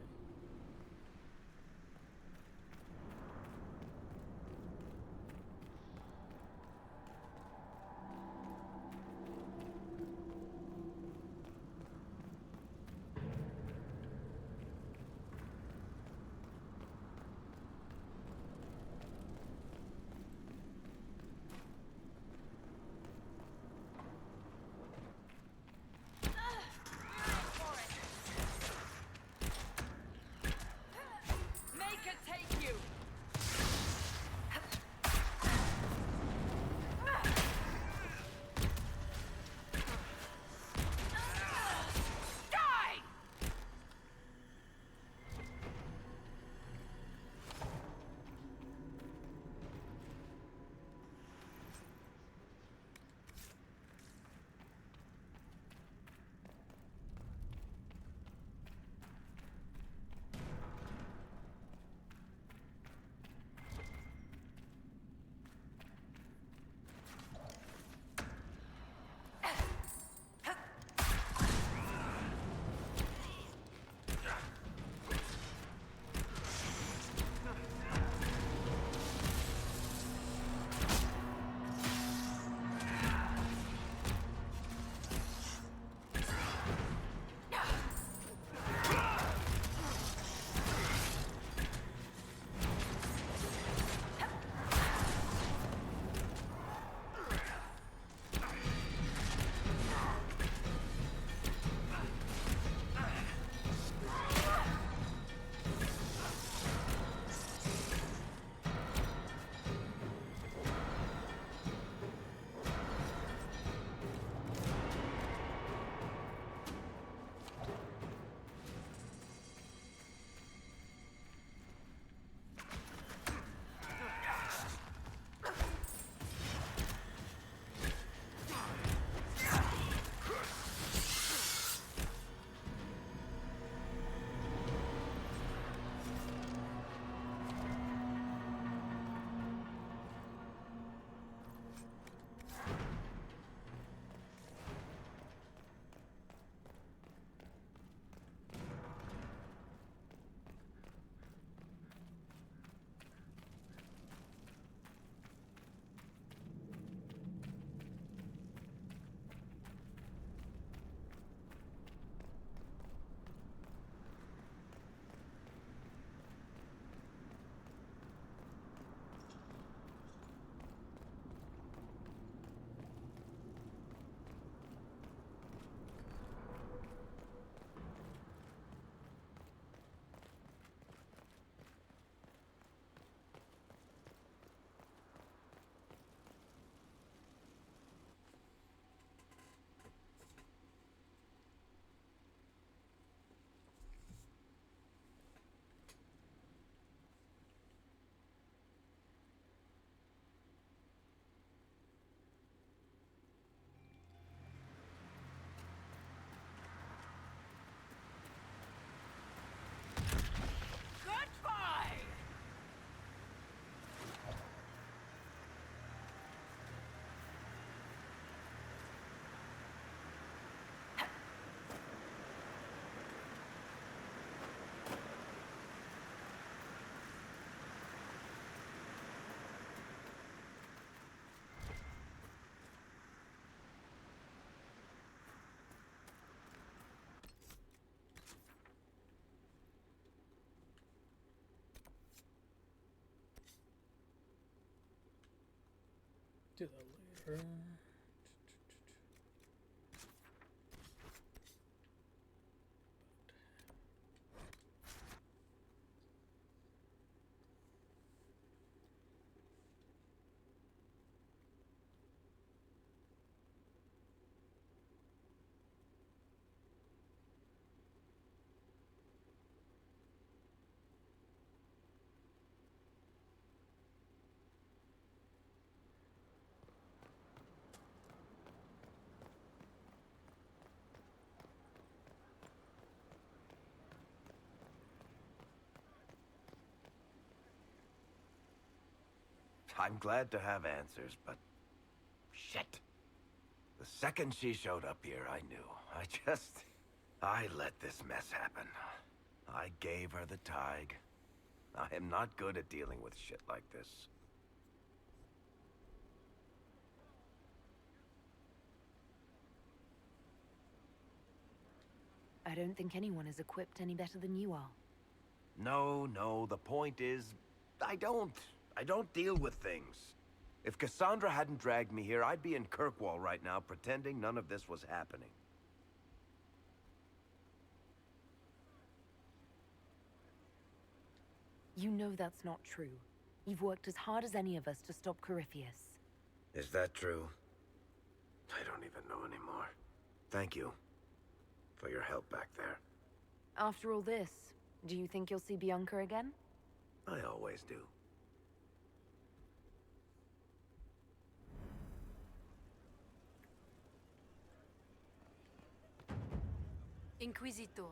Do that later. I'm glad to have answers, but... shit. The second she showed up here, I knew. I let this mess happen. I gave her the tig. I am not good at dealing with shit like this. I don't think anyone is equipped any better than you are. No, the point is, I don't deal with things. If Cassandra hadn't dragged me here, I'd be in Kirkwall right now pretending none of this was happening. You know that's not true. You've worked as hard as any of us to stop Corypheus. Is that true? I don't even know anymore. Thank you for your help back there. After all this, do you think you'll see Bianca again? I always do. Inquisitor.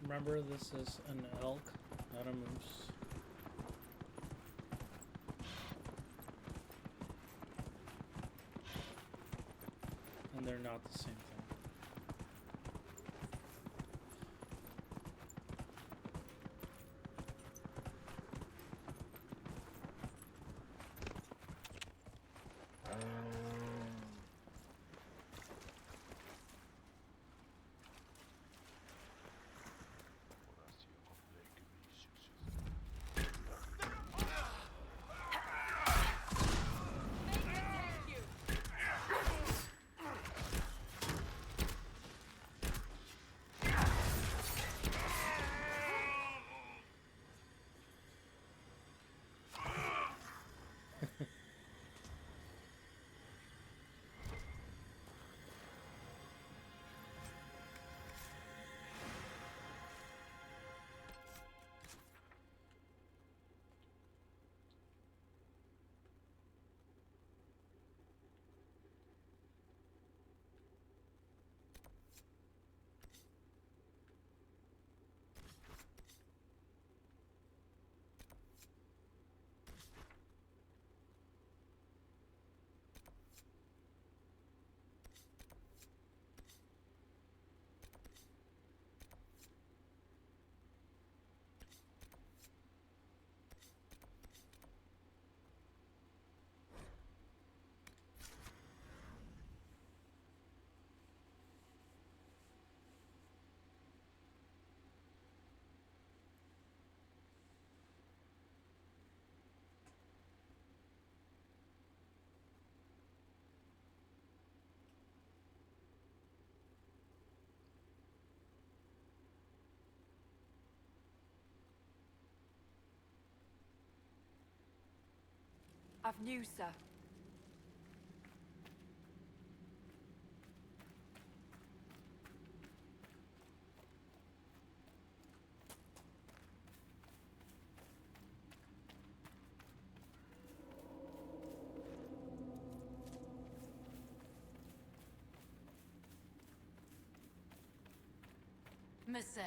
Remember, this is an elk, not a moose. And they're not the same thing. I've news, sir. Messer.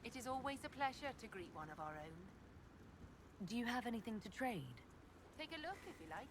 It is always a pleasure to greet one of our own. Do you have anything to trade? Take a look if you like.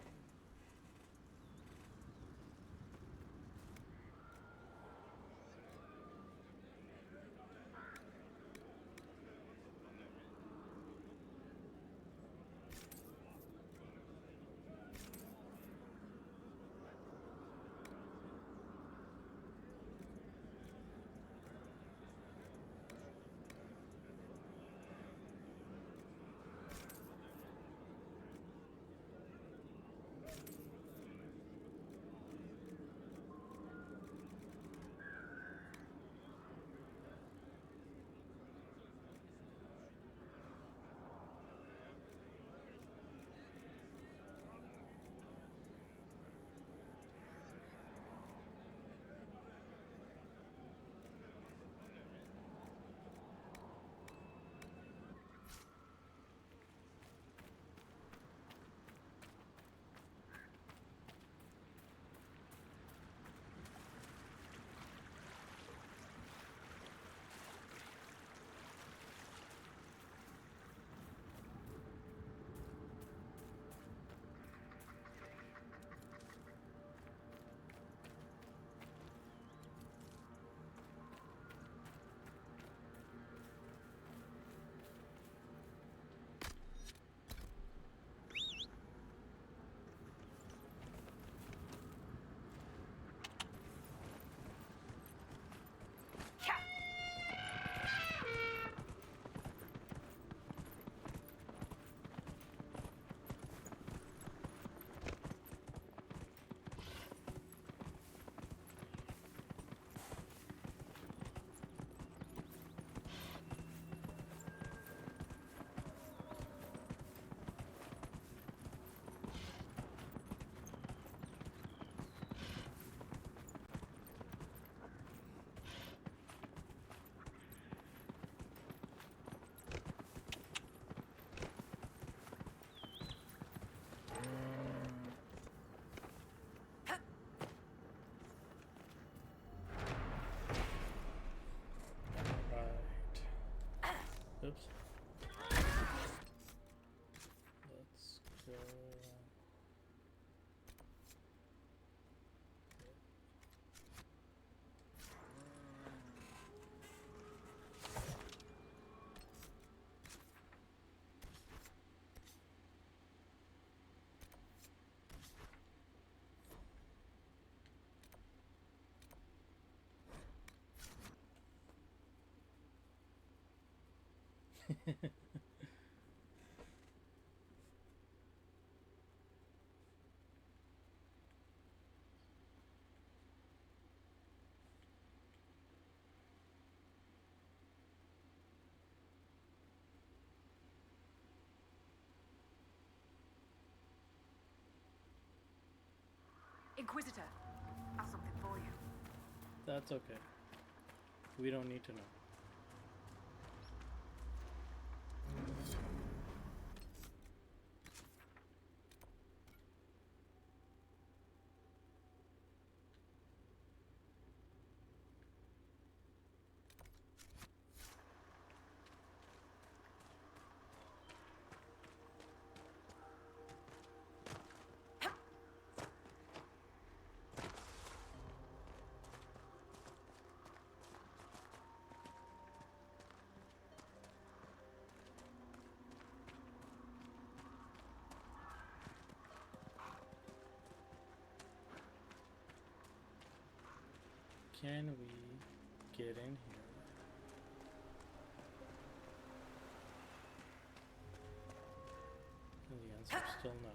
Oops. Let's go. Inquisitor, I have something for you. That's okay. We don't need to know. Can we get in here? And the answer is still no.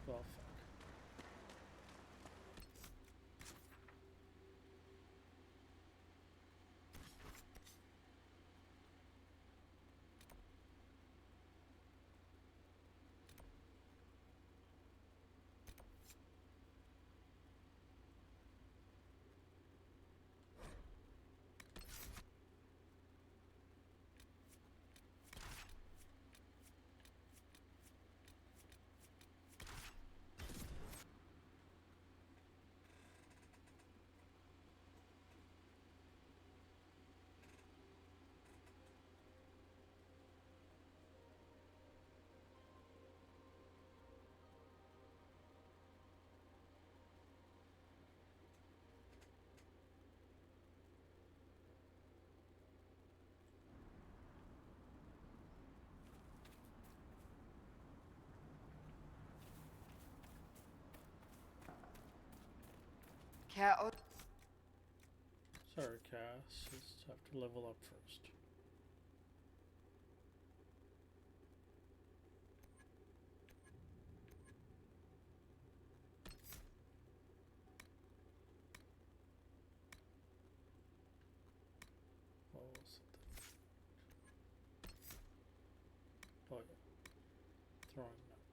Well, fuck. Sorry, Cass. Just have to level up first. What was it? Oh yeah. Throwing knives.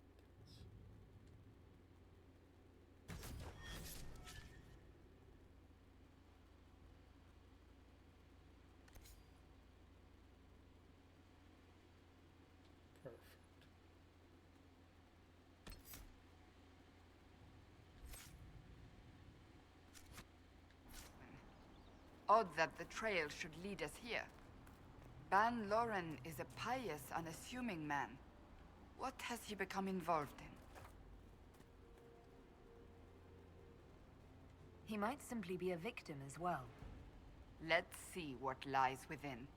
Perfect. Odd that the trail should lead us here. Ban Loren is a pious, unassuming man. What has he become involved in? He might simply be a victim as well. Let's see what lies within.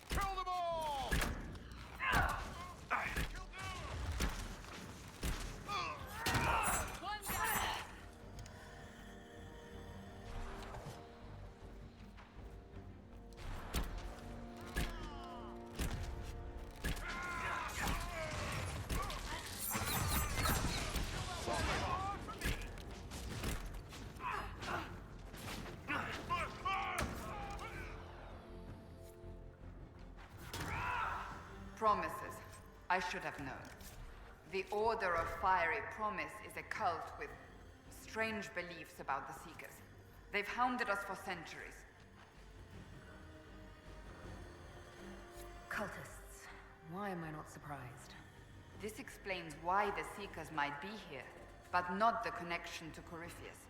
Kill them all! Promises. I should have known. The Order of Fiery Promise is a cult with strange beliefs about the Seekers. They've hounded us for centuries. Cultists. Why am I not surprised? This explains why the Seekers might be here. but not the connection to Corypheus.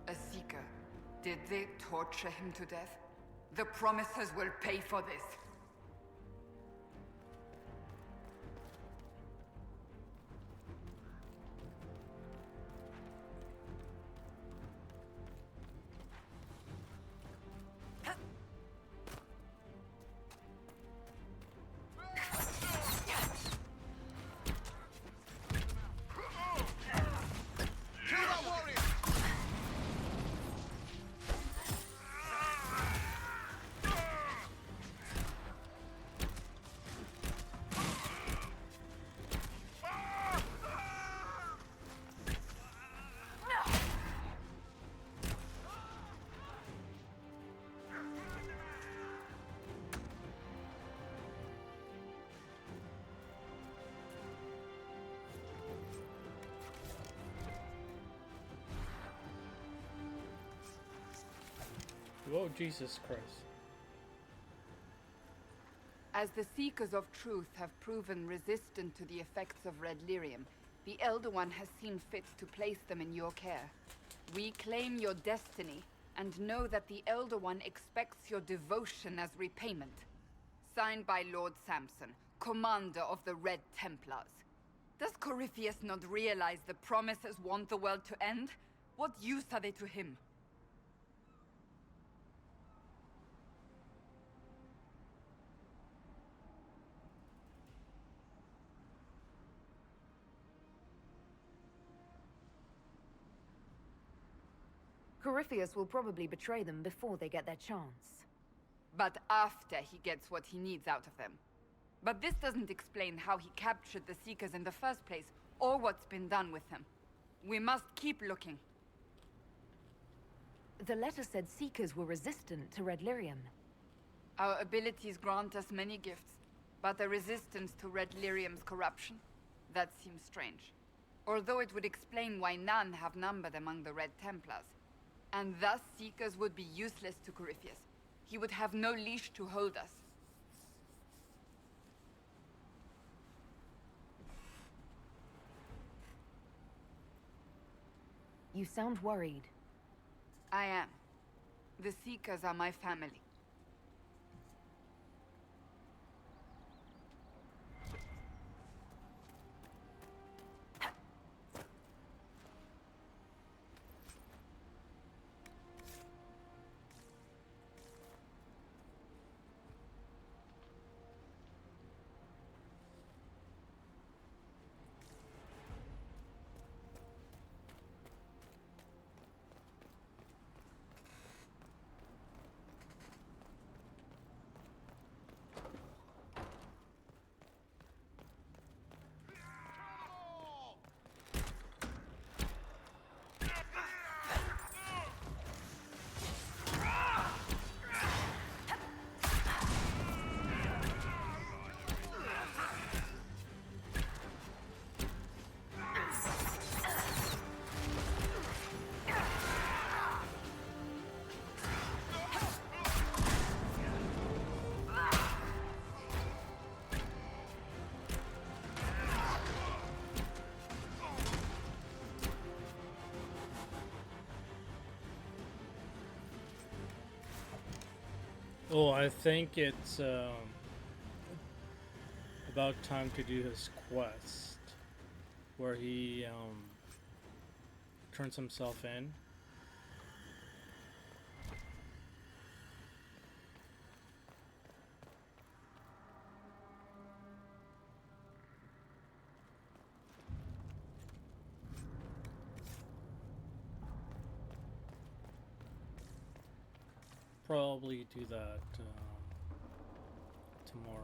A Seeker. Did they torture him to death? The Promisers will pay for this. Oh, Jesus Christ. As the Seekers of Truth have proven resistant to the effects of Red Lyrium, the Elder One has seen fit to place them in your care. We claim your destiny, and know that the Elder One expects your devotion as repayment. Signed by Lord Samson, commander of the Red Templars. Does Corypheus not realize the Promisers want the world to end? What use are they to him? Corypheus will probably betray them before they get their chance. But after he gets what he needs out of them. But this doesn't explain how he captured the Seekers in the first place, or what's been done with them. We must keep looking. The letter said Seekers were resistant to Red Lyrium. Our abilities grant us many gifts, but a resistance to Red Lyrium's corruption? That seems strange. Although it would explain why none have numbered among the Red Templars. And thus Seekers would be useless to Corypheus. He would have no leash to hold us. You sound worried. I am. The Seekers are my family. Oh, I think it's about time to do his quest, where he turns himself in. Probably do that tomorrow.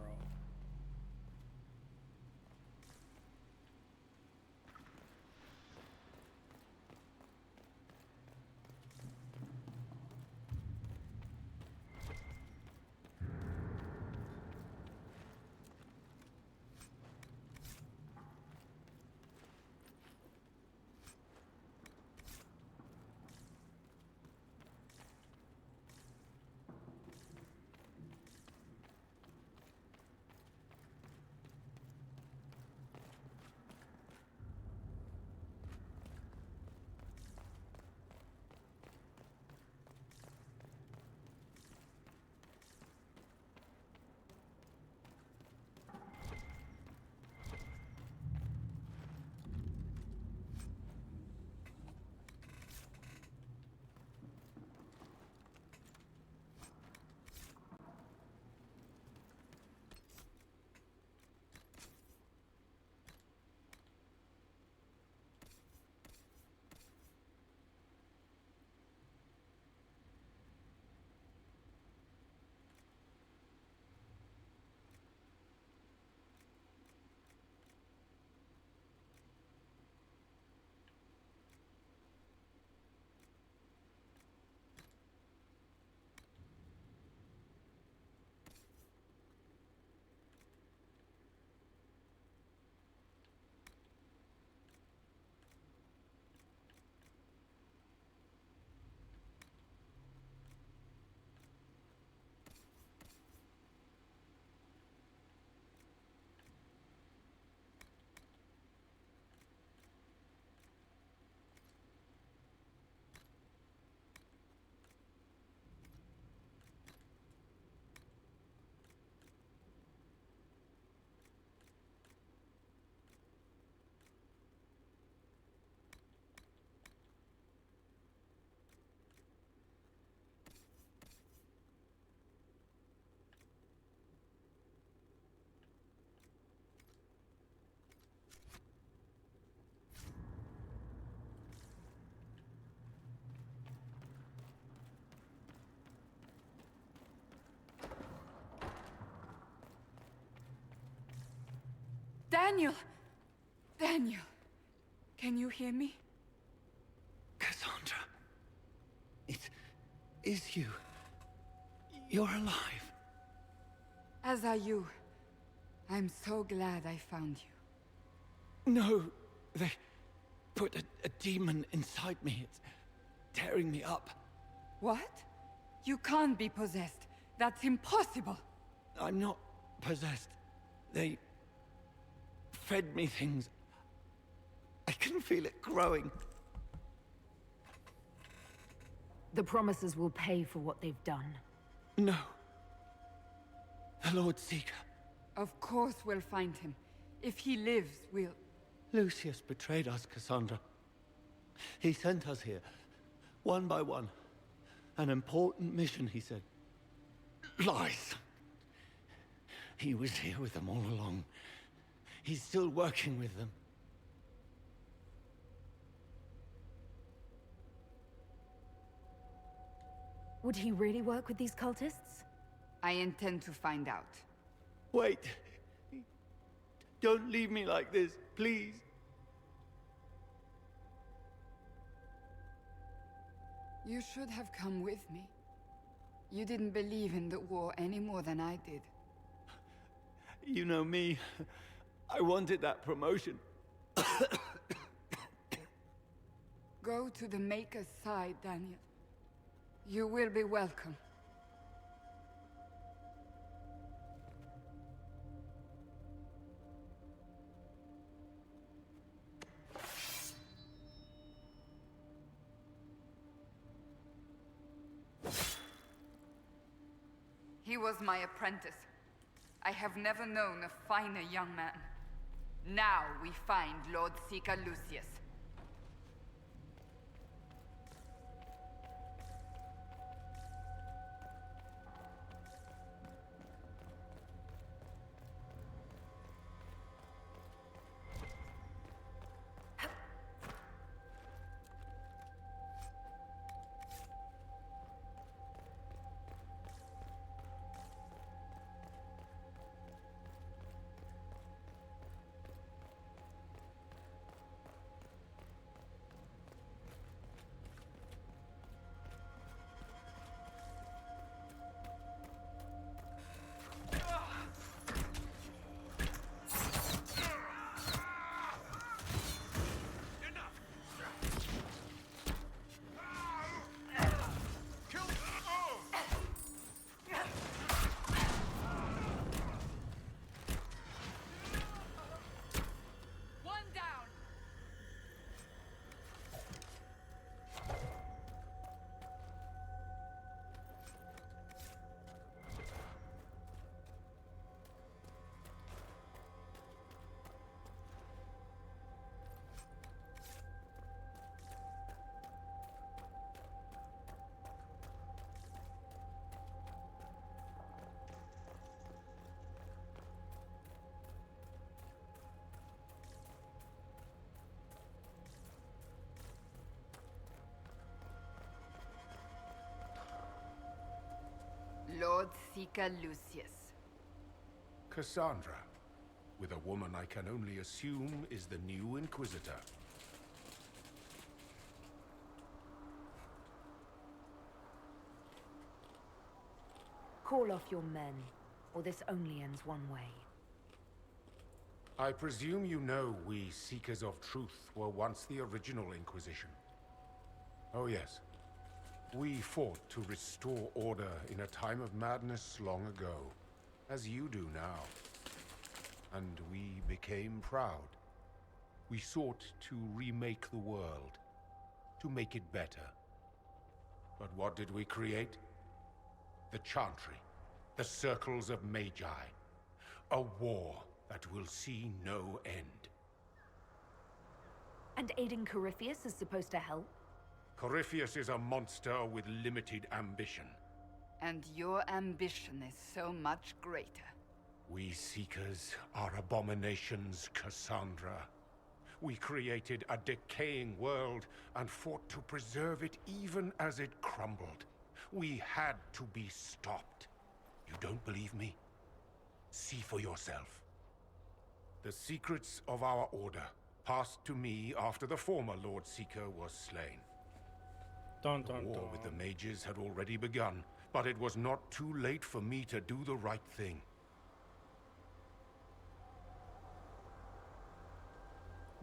Daniel! Daniel! Can you hear me? Cassandra. It is you. You're alive. As are you. I'm so glad I found you. No, they put a demon inside me. It's tearing me up. What? You can't be possessed. That's impossible. I'm not possessed. They fed me things. I can feel it growing. The Promisers will pay for what they've done. No. The Lord Seeker. Of course we'll find him. If he lives, we'll... Lucius betrayed us, Cassandra. He sent us here, one by one. An important mission, he said. Lies. He was here with them all along. He's still working with them. Would he really work with these cultists? I intend to find out. Wait. Don't leave me like this, please. You should have come with me. You didn't believe in the war any more than I did. You know me. I wanted that promotion. Go to the Maker's side, Daniel. You will be welcome. He was my apprentice. I have never known a finer young man. Now we find Lord Seeker Lucius. Lord Seeker Lucius. Cassandra, with a woman I can only assume is the new Inquisitor. Call off your men, or this only ends one way. I presume you know we Seekers of Truth were once the original Inquisition. Oh yes. We fought to restore order in a time of madness long ago, as you do now. And we became proud. We sought to remake the world, to make it better. But what did we create? The Chantry, the Circles of Magi. A war that will see no end. And aiding Corypheus is supposed to help? Corypheus is a monster with limited ambition. And your ambition is so much greater. We Seekers are abominations, Cassandra. We created a decaying world and fought to preserve it even as it crumbled. We had to be stopped. You don't believe me? See for yourself. The secrets of our order passed to me after the former Lord Seeker was slain. The war with the mages had already begun, but it was not too late for me to do the right thing.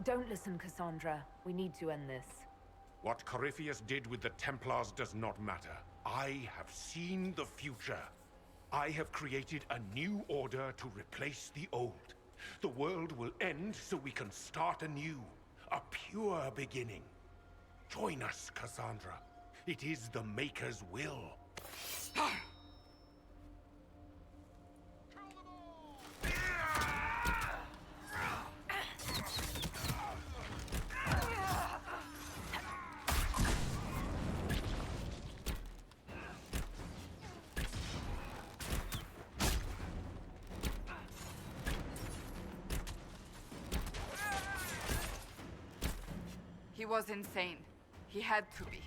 Don't listen, Cassandra. We need to end this. What Corypheus did with the Templars does not matter. I have seen the future. I have created a new order to replace the old. The world will end so we can start anew. A pure beginning. Join us, Cassandra. It is the Maker's will. He was insane. He had to be.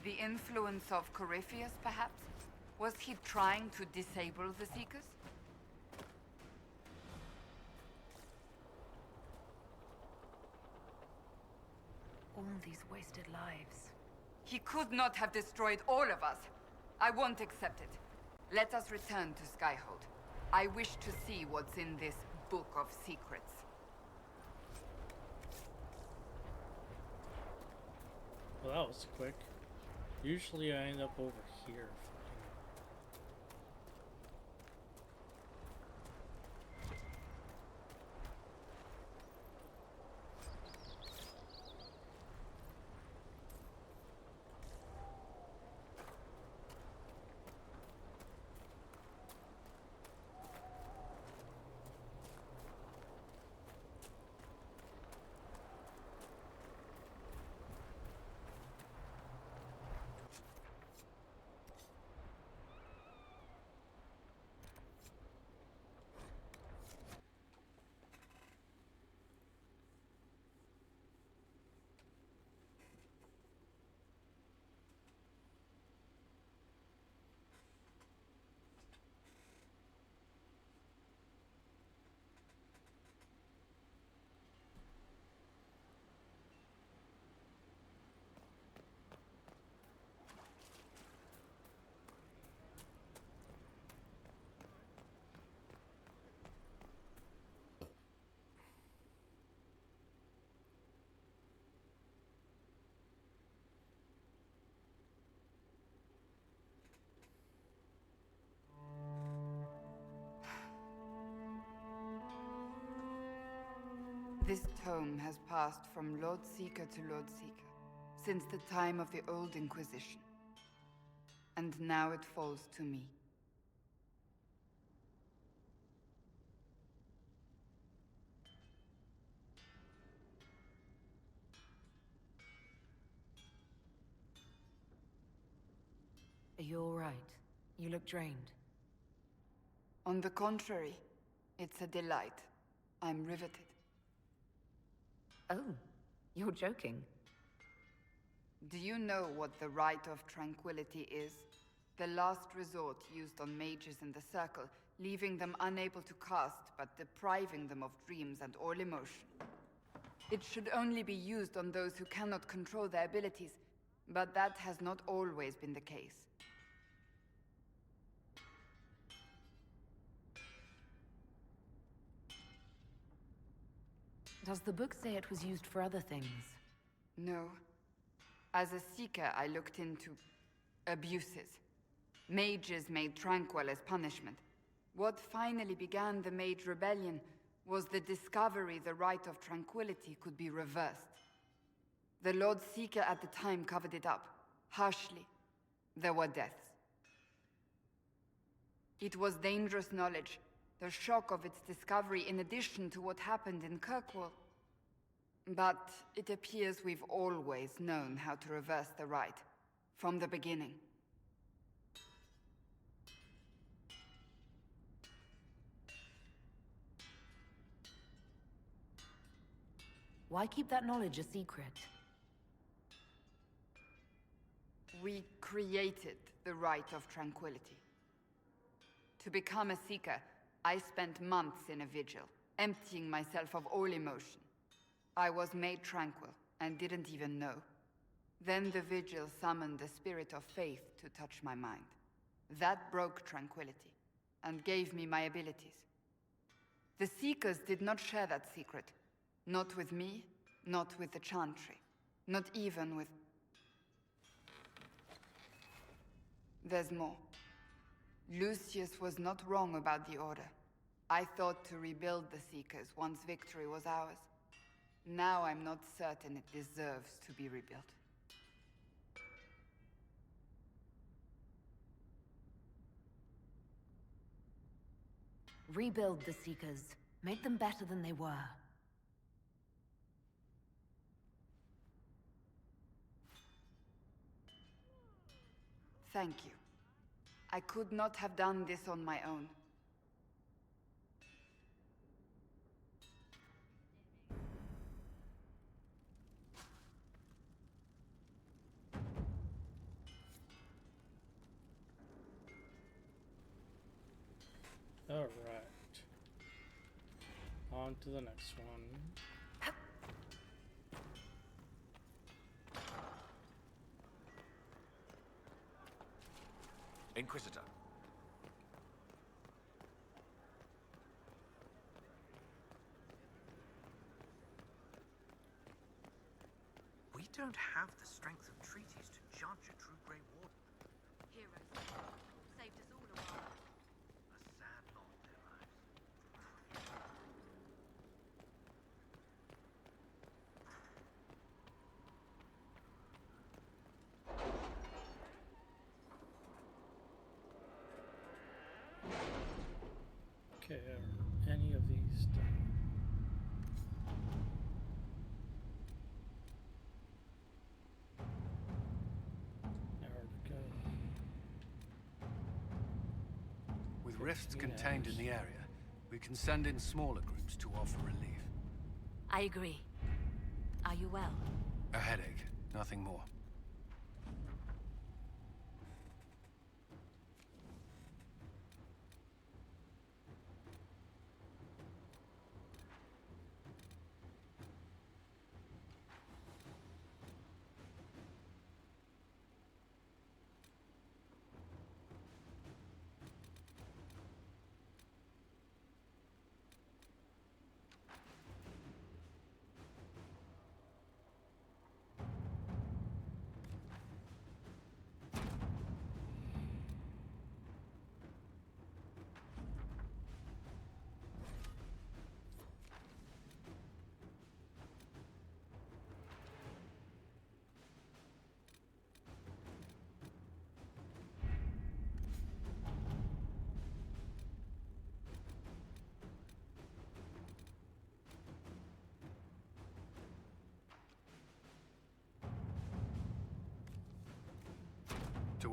The influence of Corypheus, perhaps? Was he trying to disable the Seekers? All these wasted lives. He could not have destroyed all of us. I won't accept it. Let us return to Skyhold. I wish to see what's in this Book of Secrets. Well, that was quick. Usually I end up over here. This tome has passed from Lord Seeker to Lord Seeker since the time of the Old Inquisition. And now it falls to me. Are you all right? You look drained. On the contrary, it's a delight. I'm riveted. Oh, you're joking. Do you know what the Rite of Tranquility is? The last resort used on mages in the Circle, leaving them unable to cast, but depriving them of dreams and all emotion. It should only be used on those who cannot control their abilities, but that has not always been the case. Does the book say it was used for other things? No. As a seeker, I looked into abuses. Mages made Tranquil as punishment. What finally began the Mage Rebellion was the discovery the Rite of Tranquility could be reversed. The Lord Seeker at the time covered it up, harshly. There were deaths. It was dangerous knowledge, the shock of its discovery in addition to what happened in Kirkwall. But it appears we've always known how to reverse the rite, from the beginning. Why keep that knowledge a secret? We created the Rite of Tranquility. To become a Seeker, I spent months in a vigil, emptying myself of all emotion. I was made tranquil, and didn't even know. Then the vigil summoned the spirit of faith to touch my mind. That broke tranquility, and gave me my abilities. The Seekers did not share that secret. Not with me, not with the Chantry, not even with... There's more. Lucius was not wrong about the Order. I thought to rebuild the Seekers once victory was ours. Now I'm not certain it deserves to be rebuilt. Rebuild the Seekers. Make them better than they were. Thank you. I could not have done this on my own. All right. On to the next one. Inquisitor. We don't have the strength of treaties to judge a true Grey Warden. Heroes. Saved us all a while. A sad lot, their lives. Okay, are any of these done? There we go. With rifts contained in the area, we can send in smaller groups to offer relief. I agree. Are you well? A headache, nothing more.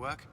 work?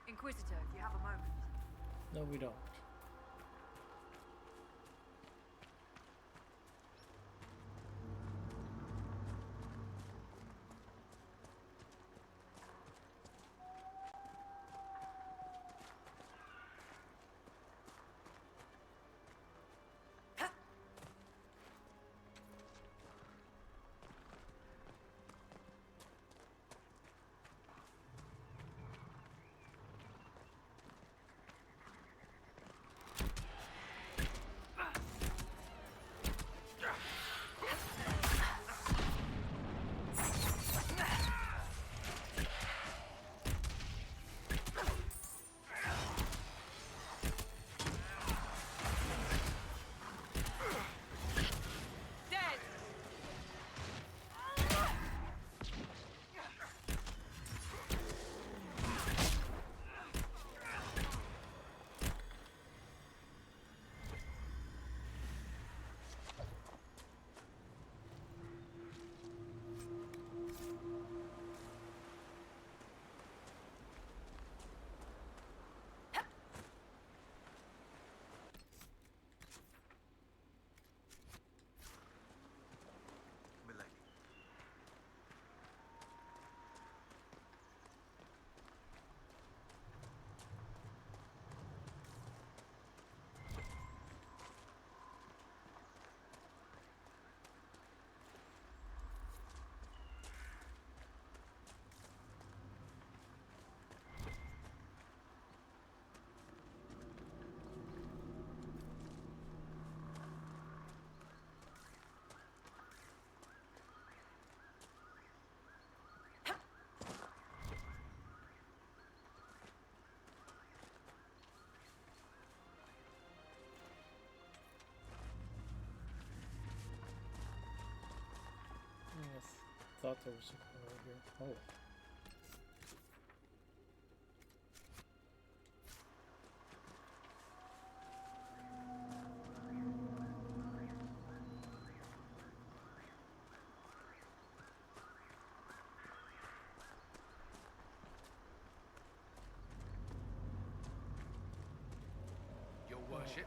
Inquisitor, if you have a moment. No, we don't. I thought there was a car here. Oh. Your worship.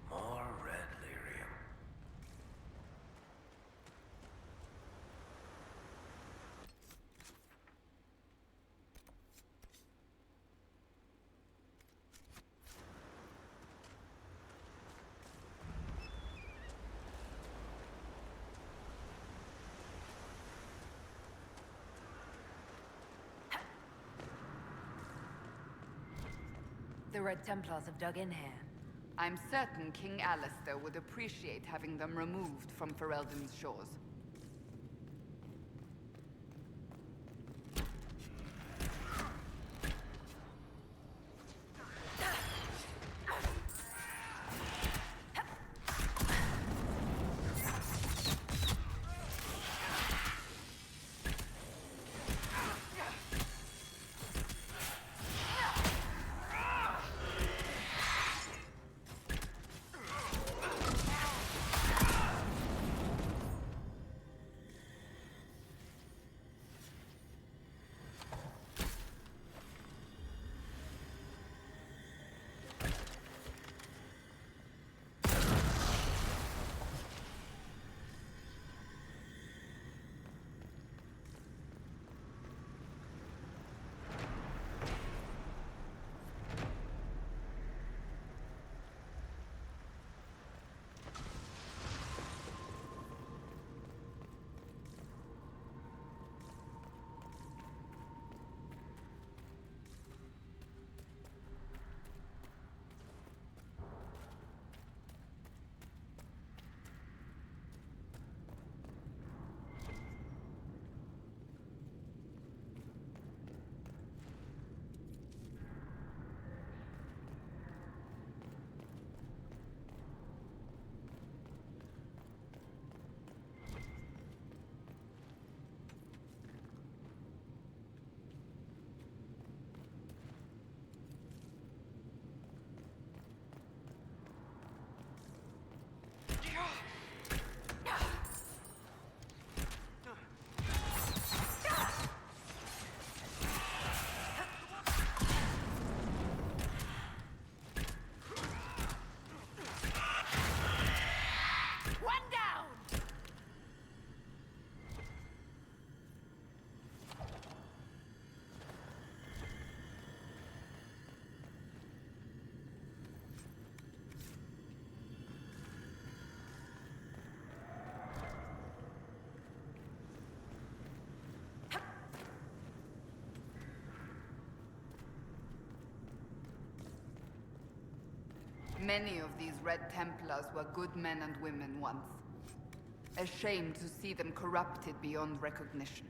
More red lyrium. The Red Templars have dug in here. I'm certain King Alistair would appreciate having them removed from Ferelden's shores. Many of these Red Templars were good men and women once. A shame to see them corrupted beyond recognition.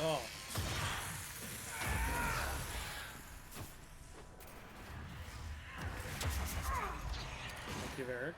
Oh. Thank you, Eric.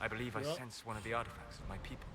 I believe I Yep. sense one of the artifacts of my people.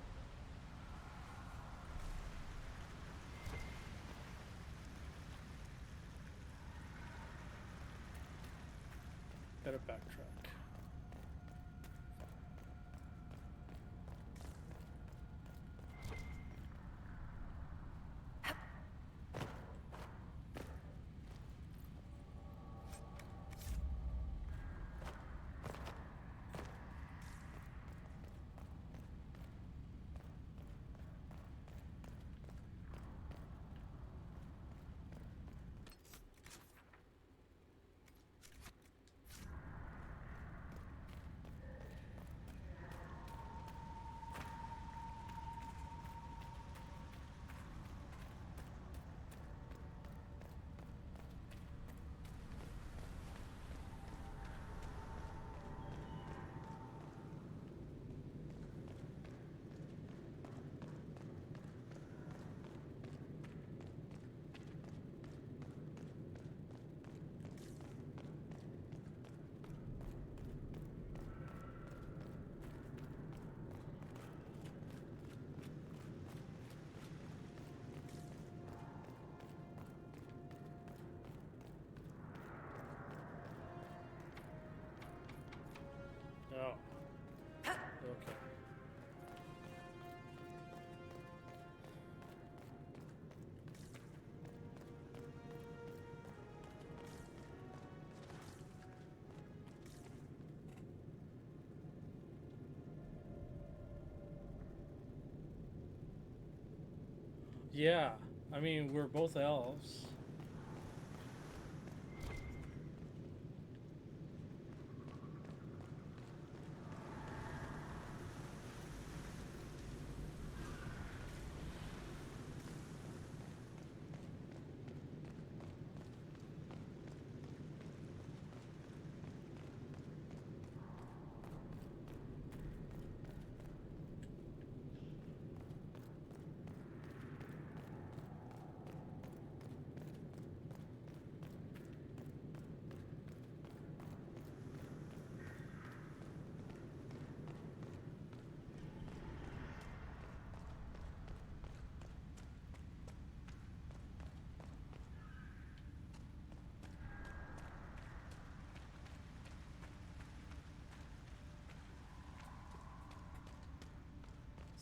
Yeah, I mean, we're both elves.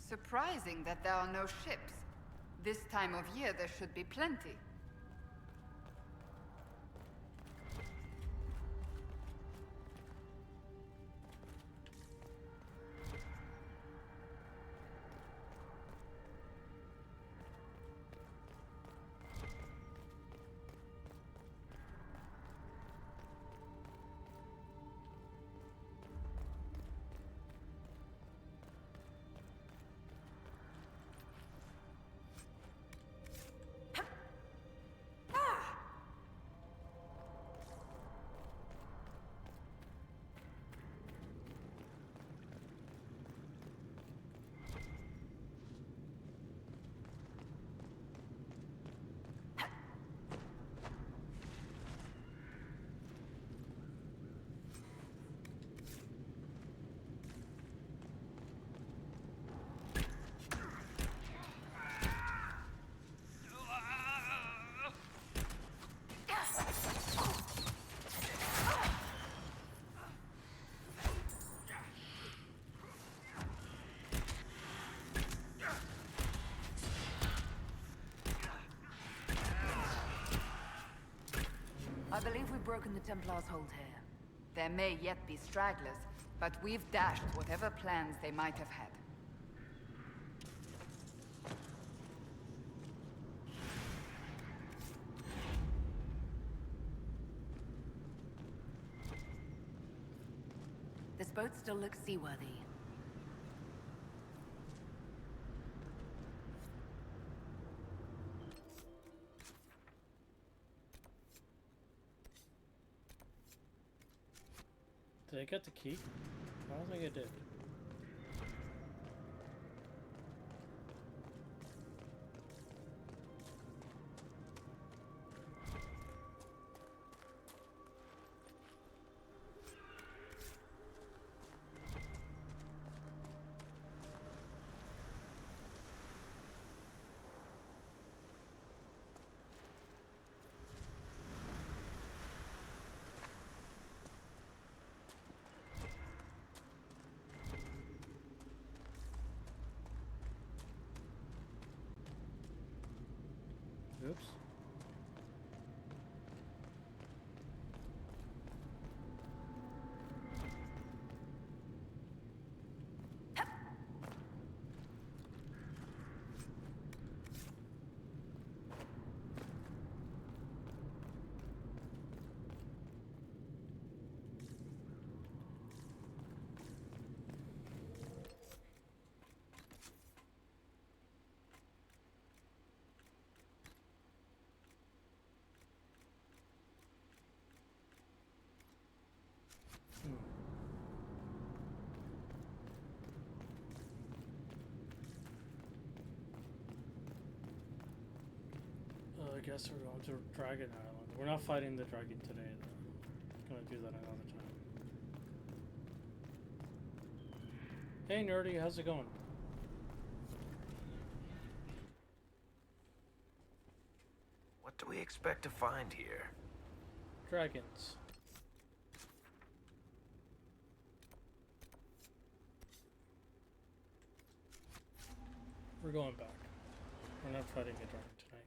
Surprising that there are no ships. This time of year there should be plenty. I believe we've broken the Templars' hold here. There may yet be stragglers, but we've dashed whatever plans they might have had. This boat still looks seaworthy. Did I get the key? I don't think I did. Oops. I guess we're going to Dragon Island. We're not fighting the dragon today, though. Gonna do that another time. Hey, Nerdy, how's it going? What do we expect to find here? Dragons. We're going back. We're not fighting a dragon tonight.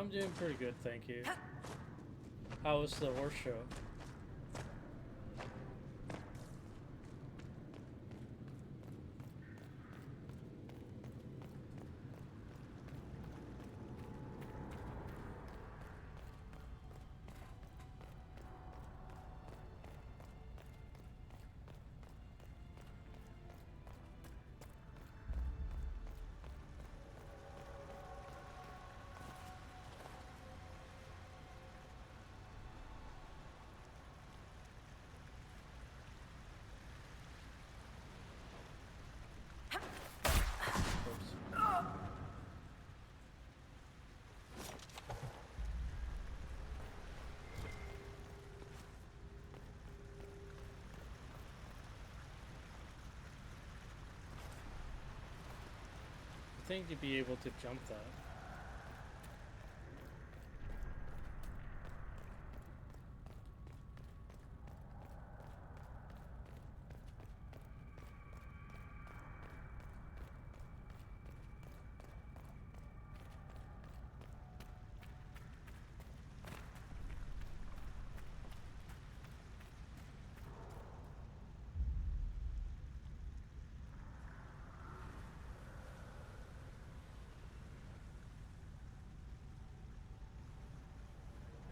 I'm doing pretty good, thank you. How was the horse show? I think you'd be able to jump that.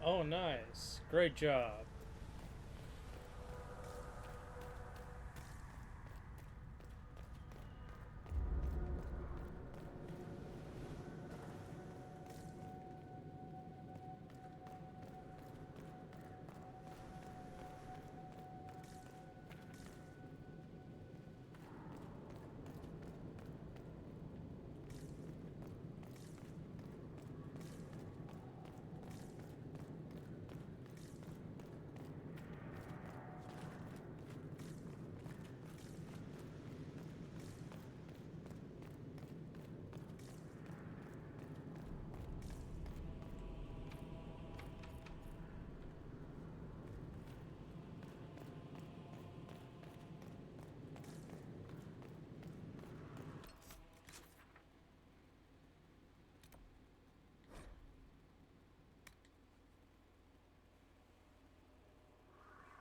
Oh, nice. Great job.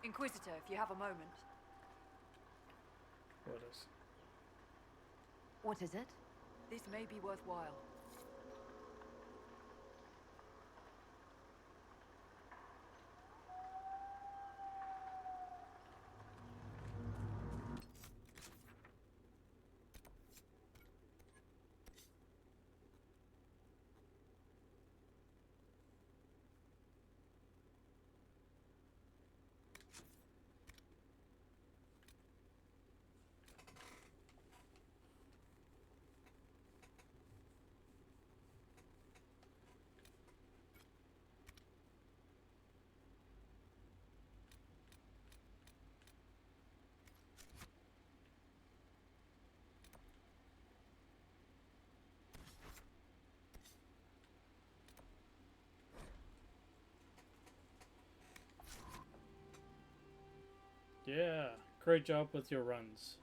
Inquisitor, if you have a moment. What is? What is it? This may be worthwhile. Yeah, great job with your runs.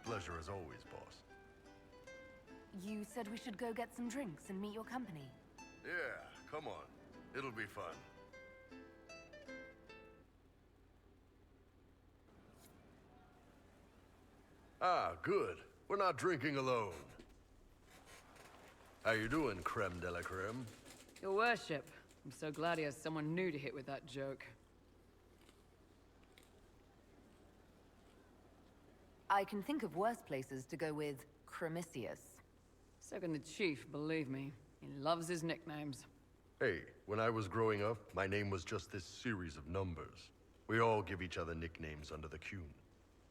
Pleasure as always, boss. You said we should go get some drinks and meet your company. Yeah, come on. It'll be fun. Ah, good. We're not drinking alone. How you doing, creme de la creme? Your worship. I'm so glad he has someone new to hit with that joke. I can think of worse places to go with Cremisius. So can the chief, believe me. He loves his nicknames. Hey, when I was growing up, my name was just this series of numbers. We all give each other nicknames under the Qun.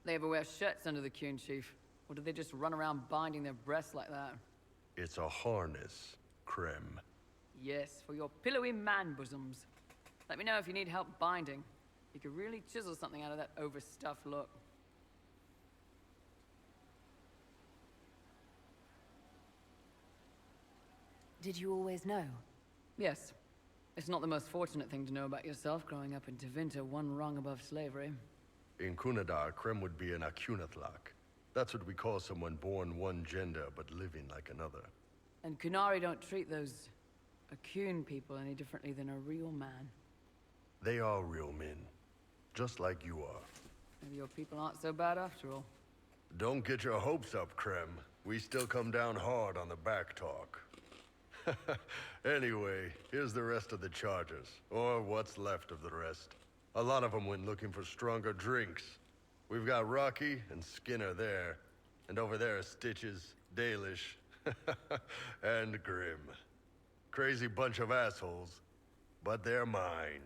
They ever wear shirts under the Qun, chief? Or do they just run around binding their breasts like that? It's a harness, creme. Yes, for your pillowy man bosoms. Let me know if you need help binding. You could really chisel something out of that overstuffed look. Did you always know? Yes. It's not the most fortunate thing to know about yourself growing up in Tevinter, one rung above slavery. In Kunadar, Krem would be an Akunathlak. That's what we call someone born one gender but living like another. And Kunari don't treat those Akun people any differently than a real man. They are real men, just like you are. Maybe your people aren't so bad after all. Don't get your hopes up, Krem. We still come down hard on the back talk. Anyway, here's the rest of the charges, or what's left of the rest. A lot of them went looking for stronger drinks. We've got Rocky and Skinner there, and over there are Stitches, Dalish, and Grim. Crazy bunch of assholes, but they're mine.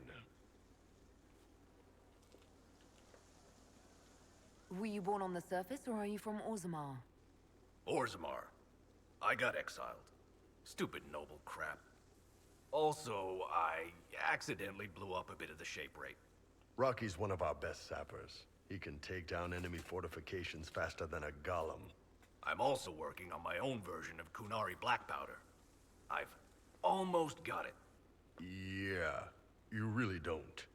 Were you born on the surface, or are you from Orzammar? Orzammar. I got exiled. Stupid noble crap. Also, I accidentally blew up a bit of the shape rate. Rocky's one of our best sappers. He can take down enemy fortifications faster than a golem. I'm also working on my own version of Kunari black powder. I've almost got it. Yeah, you really don't.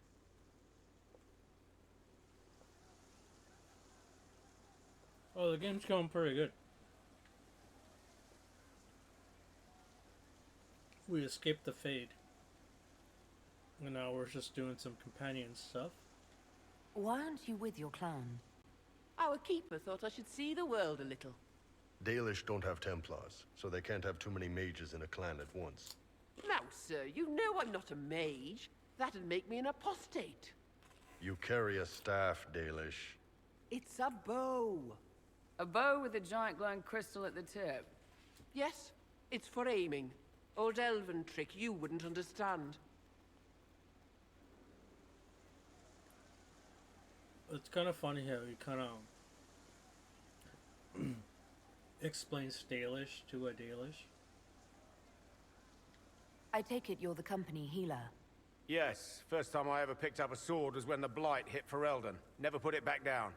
Oh, the game's going pretty good. We escaped the Fade. And now we're just doing some companion stuff. Why aren't you with your clan? Our keeper thought I should see the world a little. Dalish don't have Templars, so they can't have too many mages in a clan at once. Now, sir, you know I'm not a mage. That'd make me an apostate. You carry a staff, Dalish. It's a bow. A bow with a giant glowing crystal at the tip. Yes, it's for aiming. Old elven trick you wouldn't understand. It's kind of funny how he kind of explains Dalish to a Dalish. I take it you're the company healer. Yes, first time I ever picked up a sword was when the Blight hit Ferelden. Never put it back down.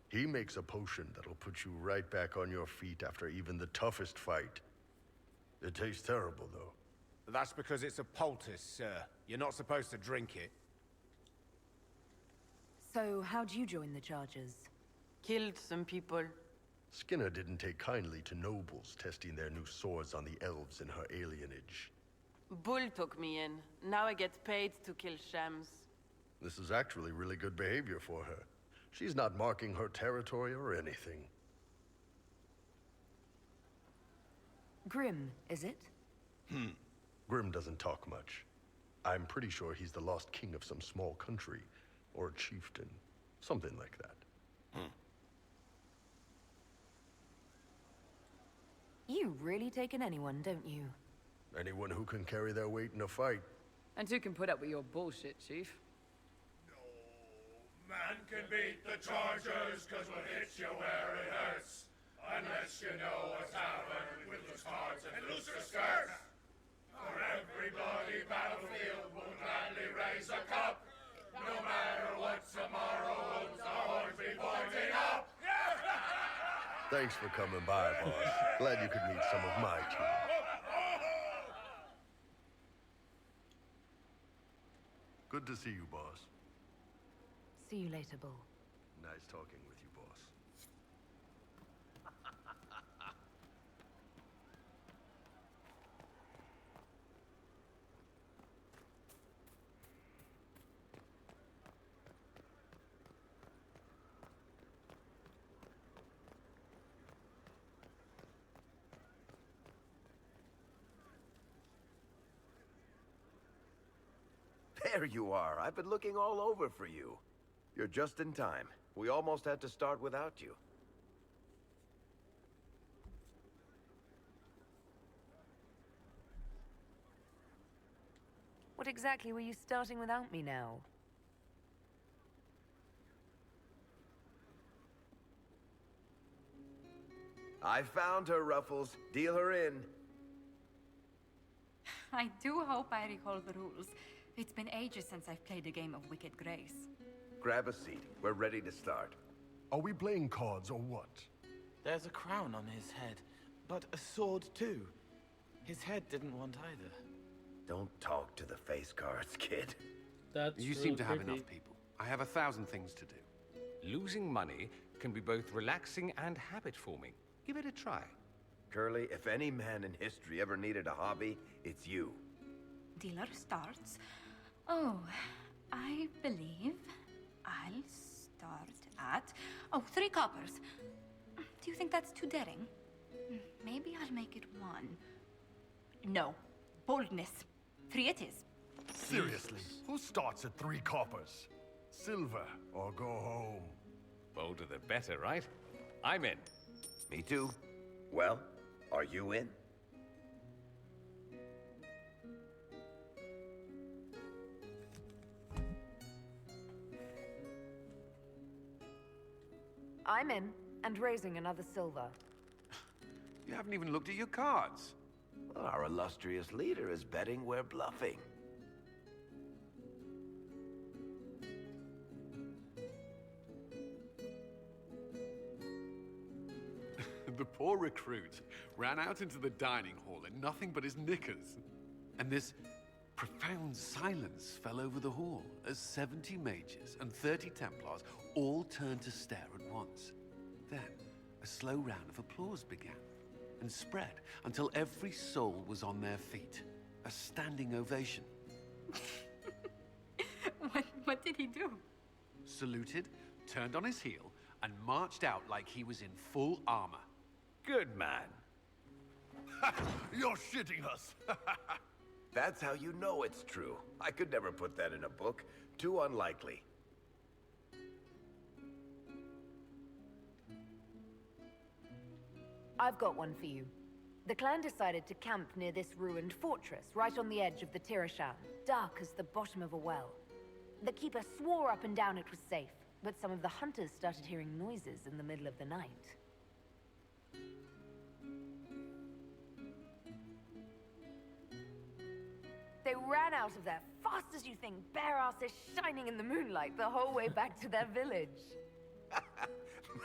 He makes a potion that'll put you right back on your feet after even the toughest fight. It tastes terrible, though. That's because it's a poultice, sir. You're not supposed to drink it. So, how'd you join the Chargers? Killed some people. Skinner didn't take kindly to nobles testing their new swords on the elves in her alienage. Bull took me in. Now I get paid to kill shams. This is actually really good behavior for her. She's not marking her territory or anything. Grim, is it? Grim doesn't talk much. I'm pretty sure he's the lost king of some small country, or a chieftain. Something like that. You really take in anyone, don't you? Anyone who can carry their weight in a fight. And who can put up with your bullshit, Chief? Man can beat the Chargers, cause we'll hit you where it hurts. Unless you know what's happened with loose cards and looser skirts. For every bloody battlefield, we'll gladly raise a cup. No matter what tomorrow holds, our horns be pointing up. Thanks for coming by, boss. Glad you could meet some of my team. Good to see you, boss. See you later, Bull. Nice talking with you, boss. There you are. I've been looking all over for you. You're just in time. We almost had to start without you. What exactly were you starting without me now? I found her, Ruffles. Deal her in. I do hope I recall the rules. It's been ages since I've played a game of Wicked Grace. Grab a seat. We're ready to start. Are we playing cards or what? There's a crown on his head, but a sword too. His head didn't want either. Don't talk to the face cards, kid. That's you seem to have enough people. I have 1,000 things to do. Losing money can be both relaxing and habit-forming. Give it a try. Curly, if any man in history ever needed a hobby, it's you. Dealer starts. Oh, I believe I'll start at... Oh, 3 coppers. Do you think that's too daring? Maybe I'll make it 1. No. Boldness. 3 it is. Seriously, who starts at 3 coppers? Silver or go home? Bolder the better, right? I'm in. Me too. Well, are you in? I'm in, and raising another silver. You haven't even looked at your cards. Well, our illustrious leader is betting we're bluffing. The poor recruit ran out into the dining hall in nothing but his knickers. And this profound silence fell over the hall as 70 mages and 30 Templars all turned to stare at once. Then, a slow round of applause began and spread until every soul was on their feet. A standing ovation. What did he do? Saluted, turned on his heel, and marched out like he was in full armor. Good man. You're shitting us. That's how you know it's true. I could never put that in a book. Too unlikely. I've got one for you. The clan decided to camp near this ruined fortress, right on the edge of the Tirashan, dark as the bottom of a well. The keeper swore up and down it was safe, but some of the hunters started hearing noises in the middle of the night. They ran out of there fast as you think, bare asses shining in the moonlight the whole way back to their village.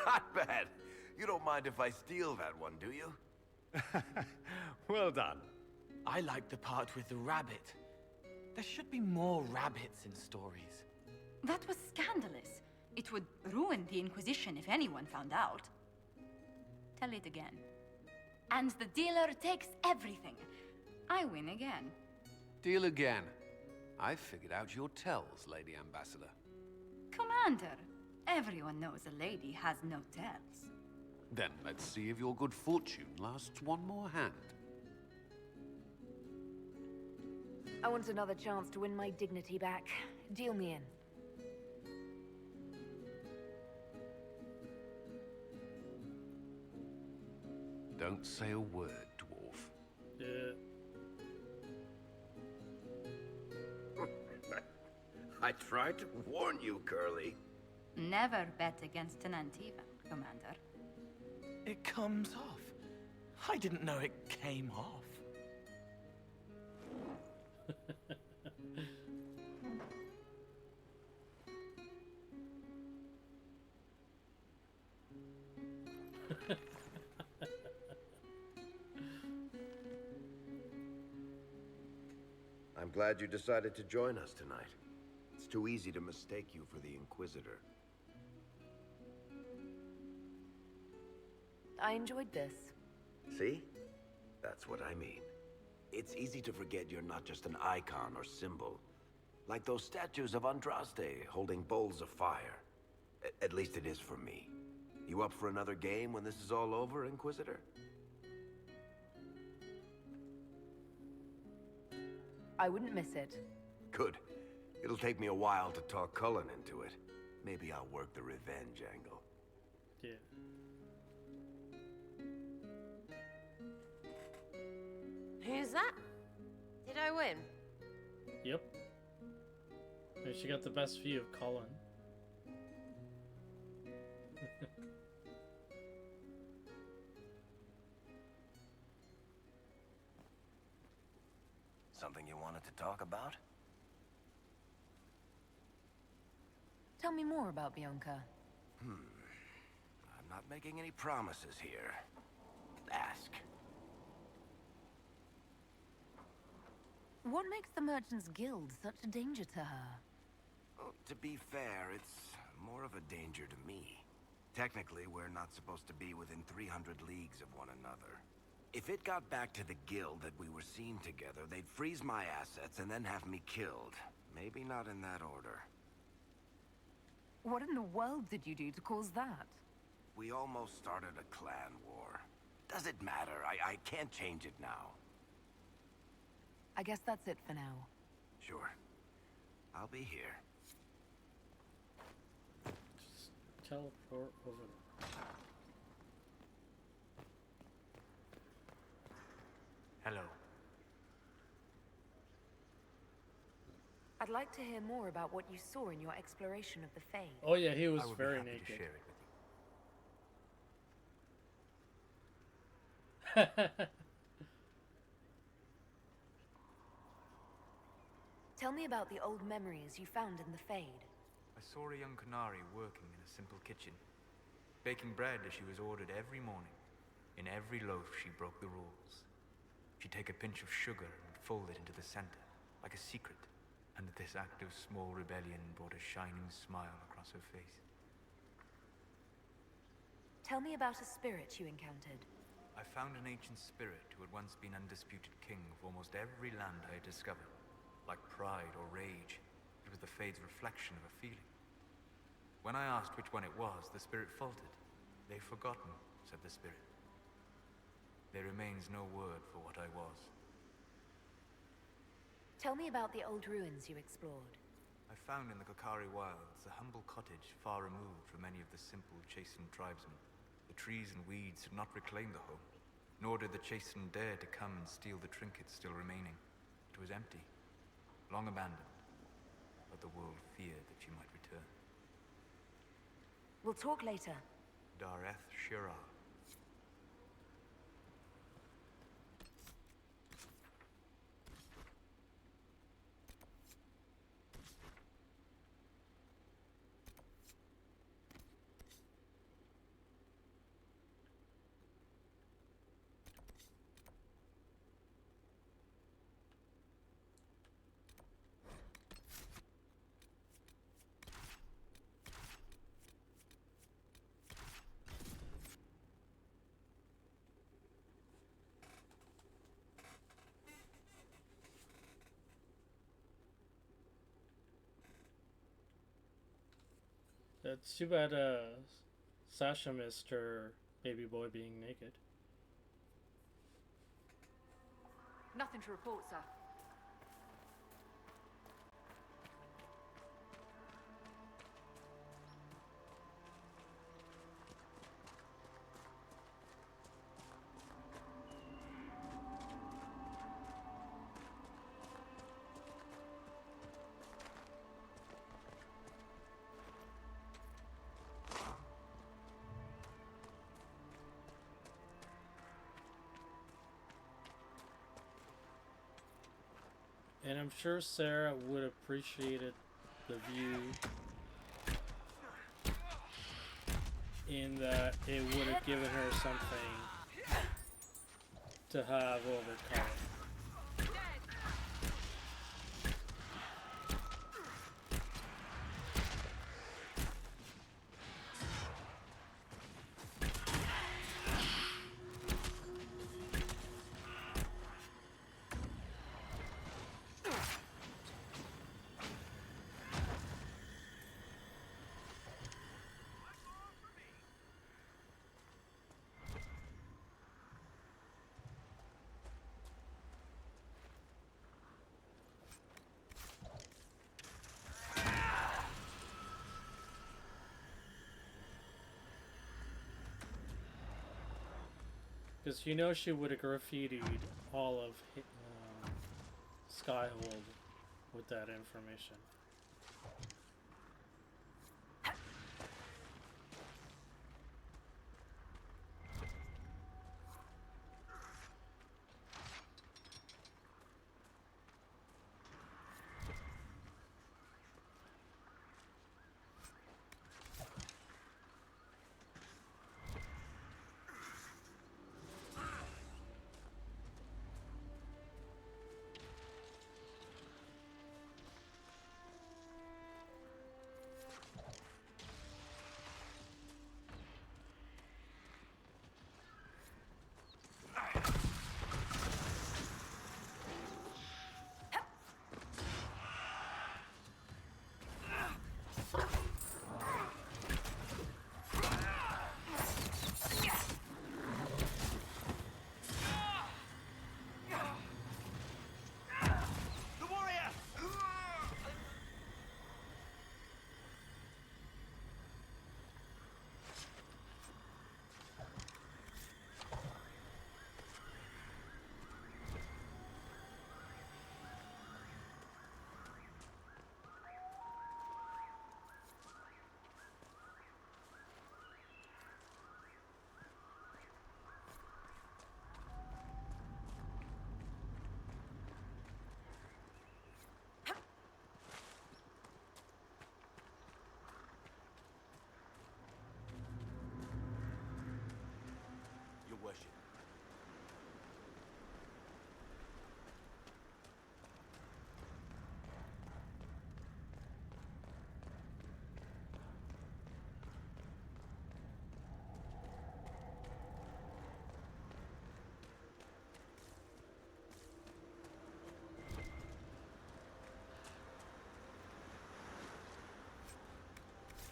Not bad. You don't mind if I steal that one, do you? Well done. I like the part with the rabbit. There should be more rabbits in stories. That was scandalous. It would ruin the Inquisition if anyone found out. Tell it again. And the dealer takes everything. I win again. Deal again. I've figured out your tells, Lady Ambassador. Commander, everyone knows a lady has no tells. Then let's see if your good fortune lasts one more hand. I want another chance to win my dignity back. Deal me in. Don't say a word, dwarf. Yeah. I tried to warn you, Curly. Never bet against an Antiva, Commander. It comes off. I didn't know it came off. I'm glad you decided to join us tonight. It's too easy to mistake you for the Inquisitor. I enjoyed this. See? That's what I mean. It's easy to forget you're not just an icon or symbol. Like those statues of Andraste holding bowls of fire. At least it is for me. You up for another game when this is all over, Inquisitor? I wouldn't miss it. Good. It'll take me a while to talk Cullen into it. Maybe I'll work the revenge angle. Yeah. Who's that? Did I win? Yep. And she got the best view of Colin. Something you wanted to talk about? Tell me more about Bianca. I'm not making any promises here. Ask. What makes the Merchants Guild such a danger to her? Oh, to be fair, it's more of a danger to me. Technically, we're not supposed to be within 300 leagues of one another. If it got back to the guild that we were seen together, they'd freeze my assets and then have me killed. Maybe not in that order. What in the world did you do to cause that? We almost started a clan war. Does it matter? I can't change it now. I guess that's it for now. Sure. I'll be here. Just teleport over there. Hello. I'd like to hear more about what you saw in your exploration of the Fade. Oh yeah, he was I would very be happy naked. to share it with you. Tell me about the old memories you found in the Fade. I saw a young Canary working in a simple kitchen, baking bread as she was ordered every morning. In every loaf, she broke the rules. She'd take a pinch of sugar and fold it into the center, like a secret, and this act of small rebellion brought a shining smile across her face. Tell me about a spirit you encountered. I found an ancient spirit who had once been undisputed king of almost every land I had discovered. Like pride or rage, it was the Fade's reflection of a feeling. When I asked which one it was, the spirit faltered. "They've forgotten," said the spirit. "There remains no word for what I was." Tell me about the old ruins you explored. I found in the Kokari wilds a humble cottage far removed from any of the simple, chastened tribesmen. The trees and weeds had not reclaimed the home, nor did the chastened dare to come and steal the trinkets still remaining. It was empty, long abandoned, but the world feared that she might return. We'll talk later. Dareth Shiral. It's too bad Sasha missed her baby boy being naked. Nothing to report, sir. And I'm sure Sarah would have appreciated the view in that it would have given her something to have overcome. Because you know she would have graffitied all of Skyhold with that information.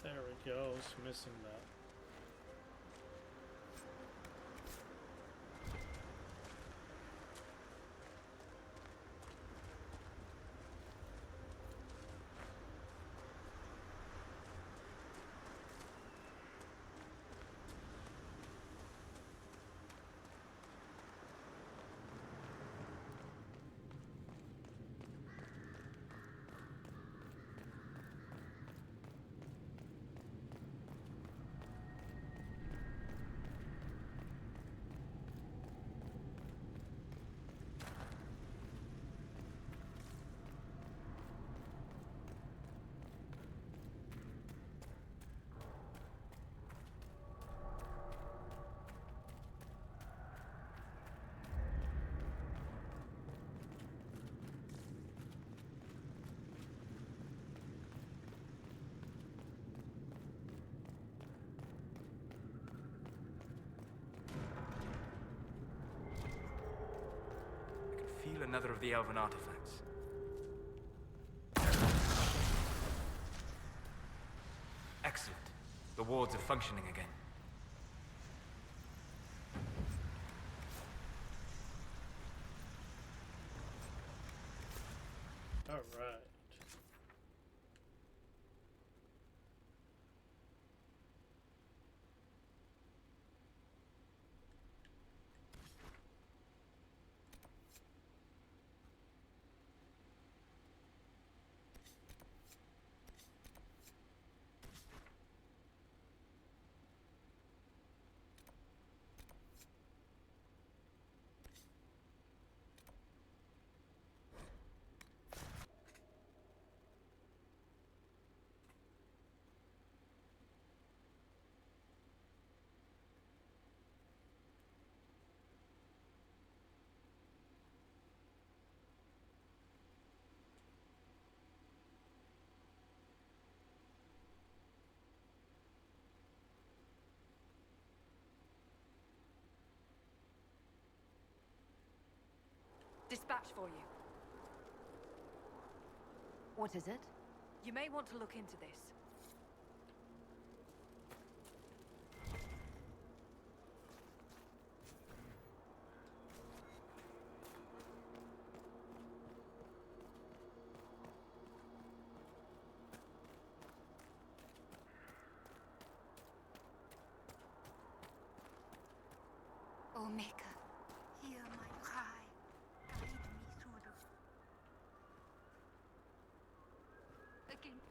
There we go, I was missing that. Feel another of the elven artifacts. Excellent. The wards are functioning again. All right. Dispatch for you. What is it? You may want to look into this. O Maker, hear my cry. Guide me through the... Again.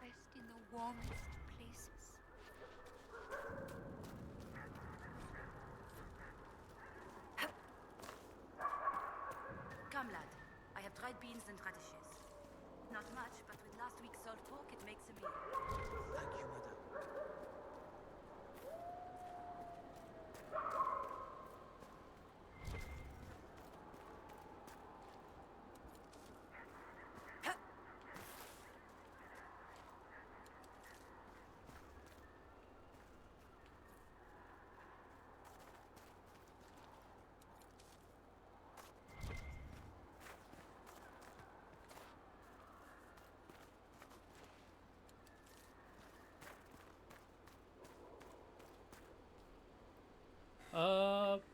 Rest in the warmest places. Come, lad. I have dried beans and radishes. Not much, but with last week's salt pork, it makes a meal. Thank you, madam.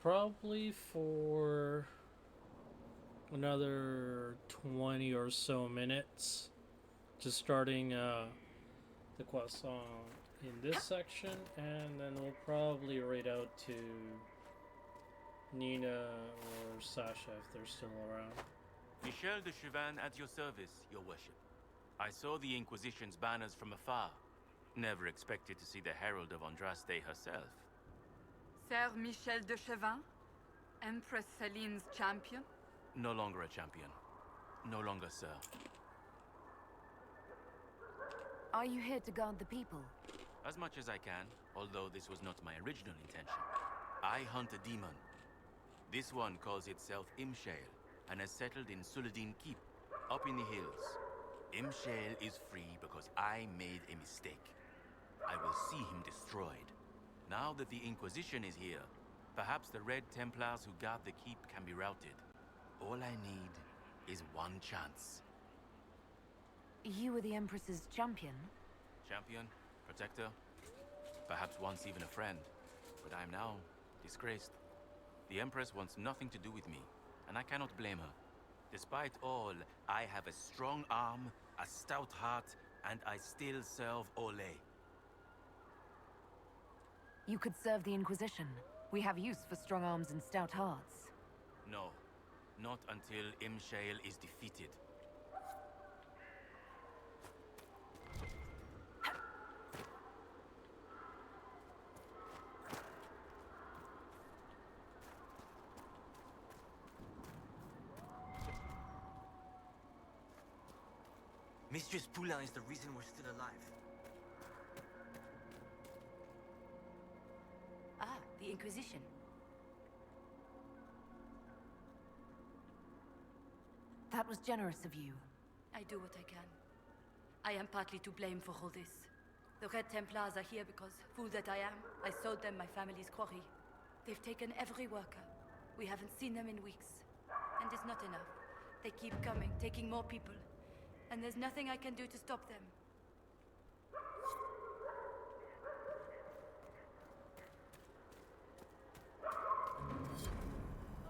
Probably for another 20 or so minutes. Just starting the quest on in this section, and then we'll probably raid out to Nina or Sasha if they're still around. Michel de Chauvin at your service, your worship. I saw the Inquisition's banners from afar. Never expected to see the Herald of Andraste herself. Sir Michel de Chauvin? Empress Celine's champion? No longer a champion. No longer, sir. Are you here to guard the people? As much as I can, although this was not my original intention. I hunt a demon. This one calls itself Imshale, and has settled in Suladin Keep, up in the hills. Imshale is free because I made a mistake. I will see him destroyed. Now that the Inquisition is here, perhaps the Red Templars who guard the keep can be routed. All I need is one chance. You were the Empress's champion? Champion, protector, perhaps once even a friend. But I am now disgraced. The Empress wants nothing to do with me, and I cannot blame her. Despite all, I have a strong arm, a stout heart, and I still serve Ole. You could serve the Inquisition. We have use for strong arms and stout hearts. No, not until Imshale is defeated. Mistress Poulain is the reason we're still alive. Ah, the Inquisition. That was generous of you. I do what I can. I am partly to blame for all this. The Red Templars are here because, fool that I am, I sold them my family's quarry. They've taken every worker. We haven't seen them in weeks. And it's not enough. They keep coming, taking more people. And there's nothing I can do to stop them.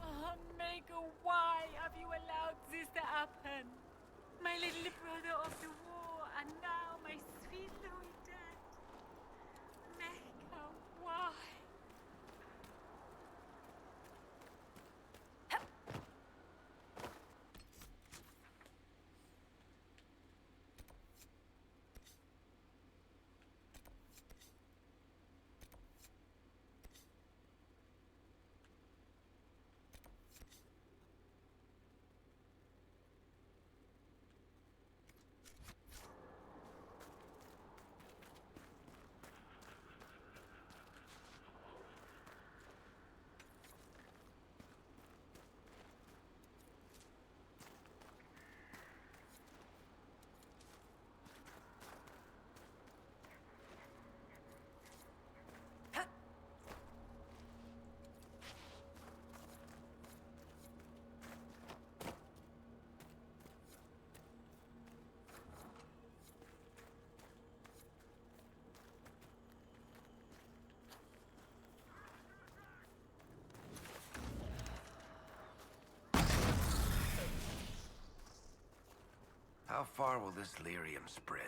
Oh, Maker, why have you allowed this to happen? My little brother of the war, and now my sweet Louis dead. Maker, why? How far will this lyrium spread?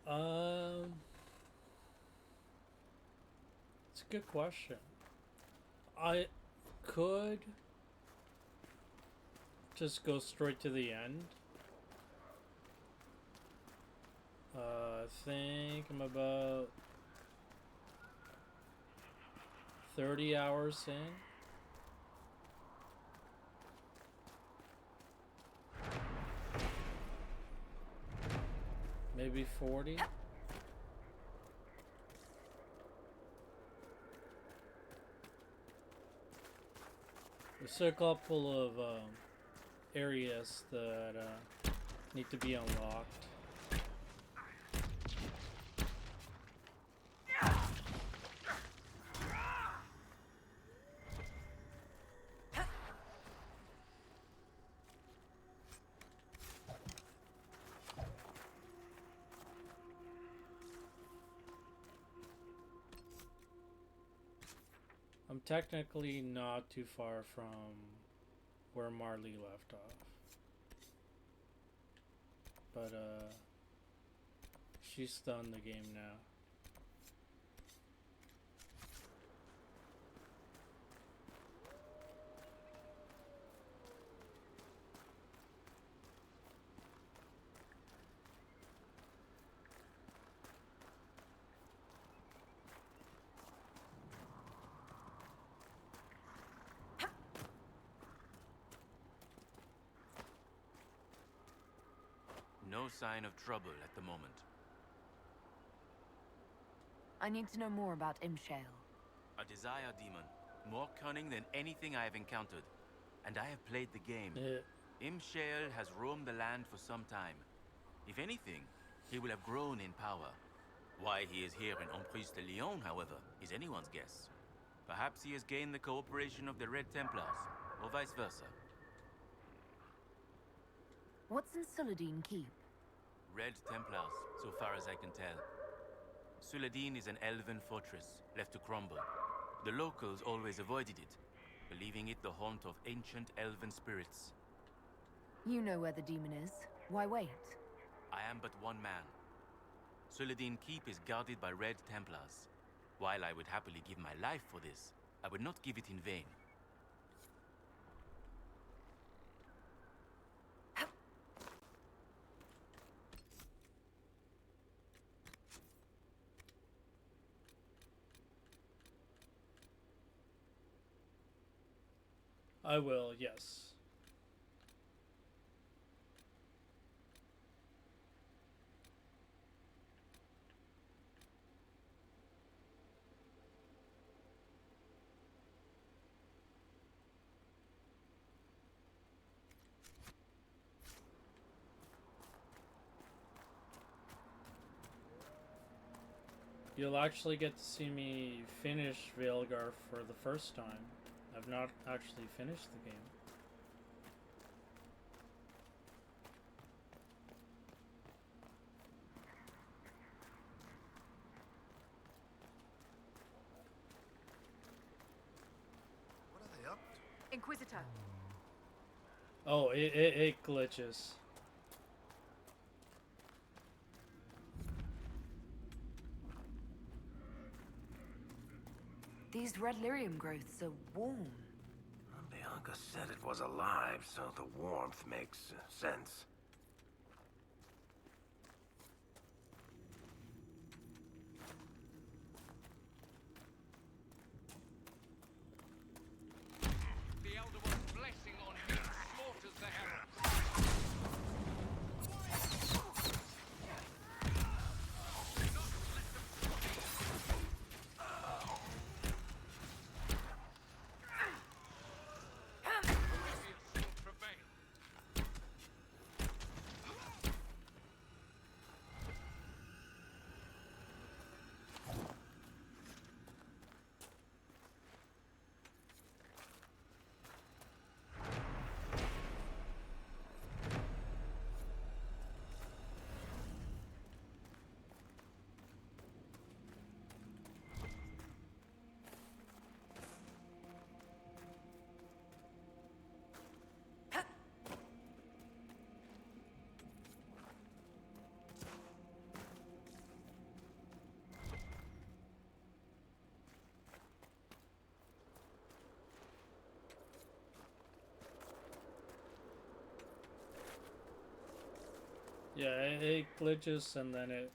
It's a good question. I could just go straight to the end. I think I'm about 30 hours in. Maybe 40. There's a couple of areas that need to be unlocked. I'm technically not too far from where Marley left off. But, she's done the game now. No sign of trouble at the moment. I need to know more about Imshale. A desire demon, more cunning than anything I have encountered. And I have played the game. Imshale has roamed the land for some time. If anything, he will have grown in power. Why he is here in Emprise de Lyon, however, is anyone's guess. Perhaps he has gained the cooperation of the Red Templars, or vice versa. What's in Suladin Keep? Red Templars, so far as I can tell. Suladin is an elven fortress, left to crumble. The locals always avoided it, believing it the haunt of ancient elven spirits. You know where the demon is. Why wait? I am but one man. Suladin Keep is guarded by Red Templars. While I would happily give my life for this, I would not give it in vain. I will, yes. You'll actually get to see me finish Veilgar for the first time. I've not actually finished the game. What are they up to? Inquisitor. Oh, it glitches. These red lyrium growths are warm. Bianca said it was alive, so the warmth makes sense. The Elder One's blessing on him slaughters the herald. Yeah, it glitches and then it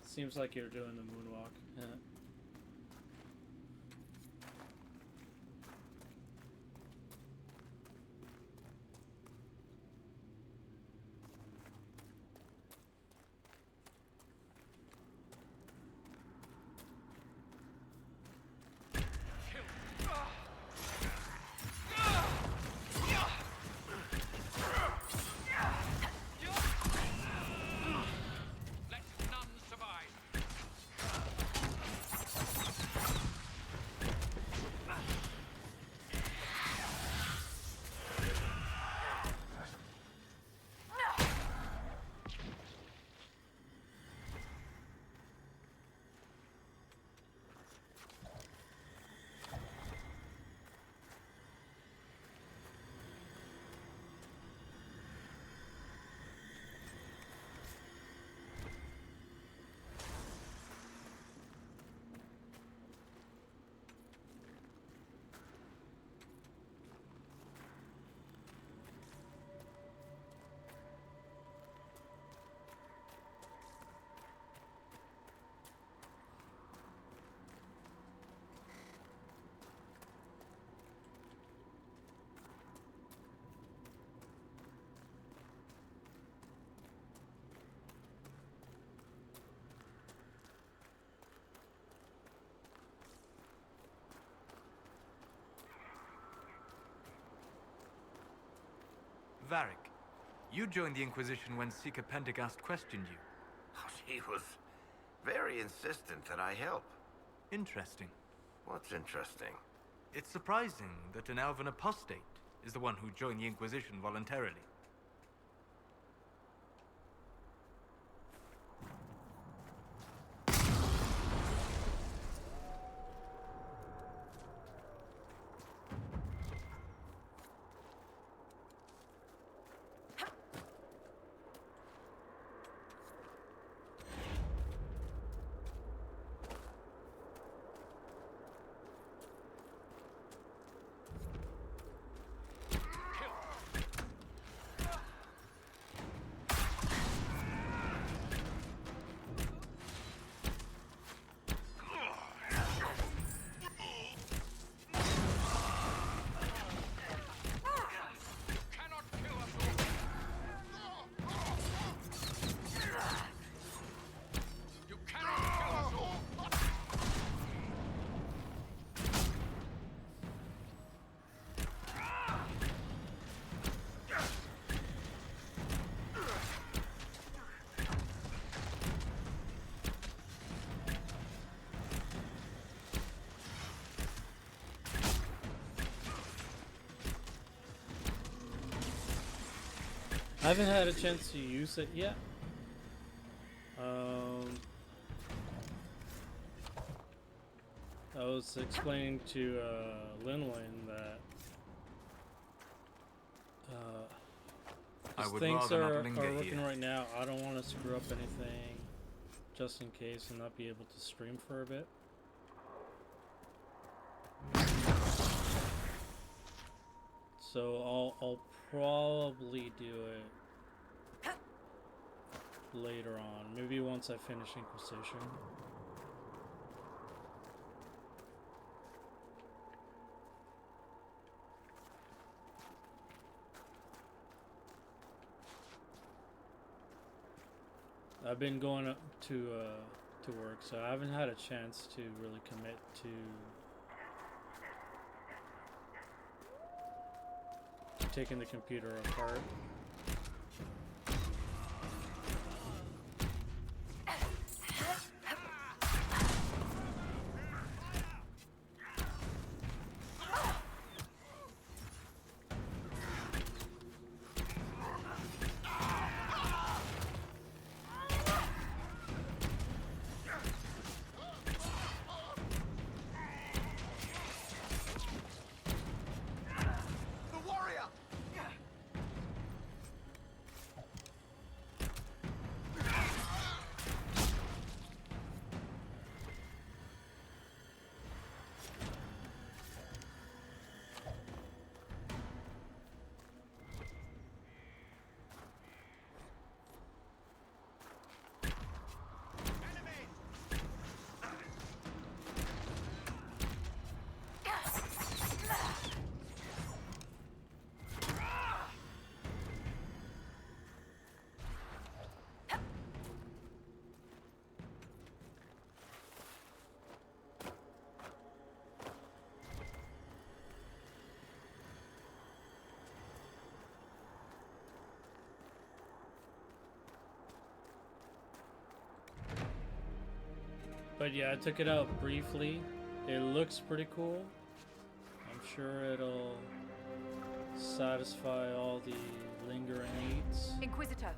seems like you're doing the moonwalk. Yeah. Varric, you joined the Inquisition when Seeker Pendergast questioned you. He was very insistent that I help. Interesting. What's interesting? It's surprising that an elven apostate is the one who joined the Inquisition voluntarily. I haven't had a chance to use it yet. I was explaining to Linlin that I would things rather are not linger working here. right now. I don't want to screw up anything, just in case, and not be able to stream for a bit. So I'll probably do it later on. Maybe once I finish Inquisition. I've been going up to work, so I haven't had a chance to really commit to taking the computer apart. But yeah, I took it out briefly. It looks pretty cool. I'm sure it'll satisfy all the lingering needs. Inquisitor.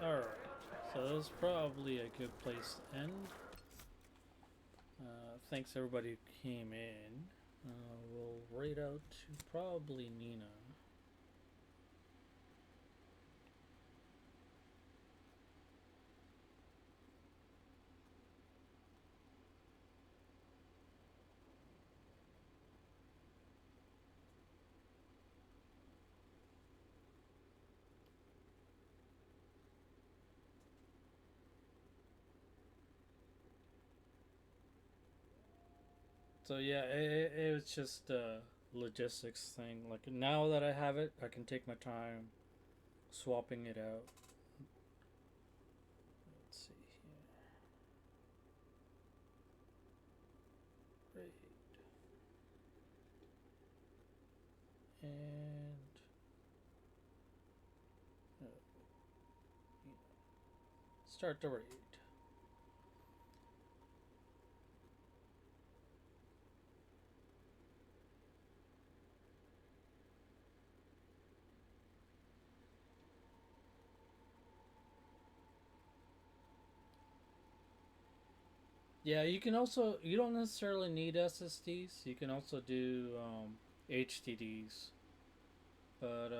Alright, so that's probably a good place to end. Thanks everybody who came in. We'll raid out to probably Nina. So yeah, it was just a logistics thing. Like now that I have it, I can take my time swapping it out. Let's see here. Great. And start the raid. Yeah, you can also, you don't necessarily need SSDs. You can also do HDDs. But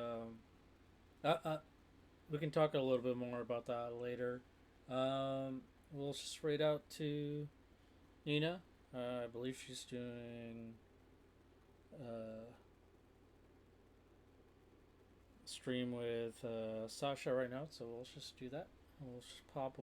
we can talk a little bit more about that later. We'll just raid out to Nina. I believe she's doing stream with Sasha right now, so we'll just do that. We'll just pop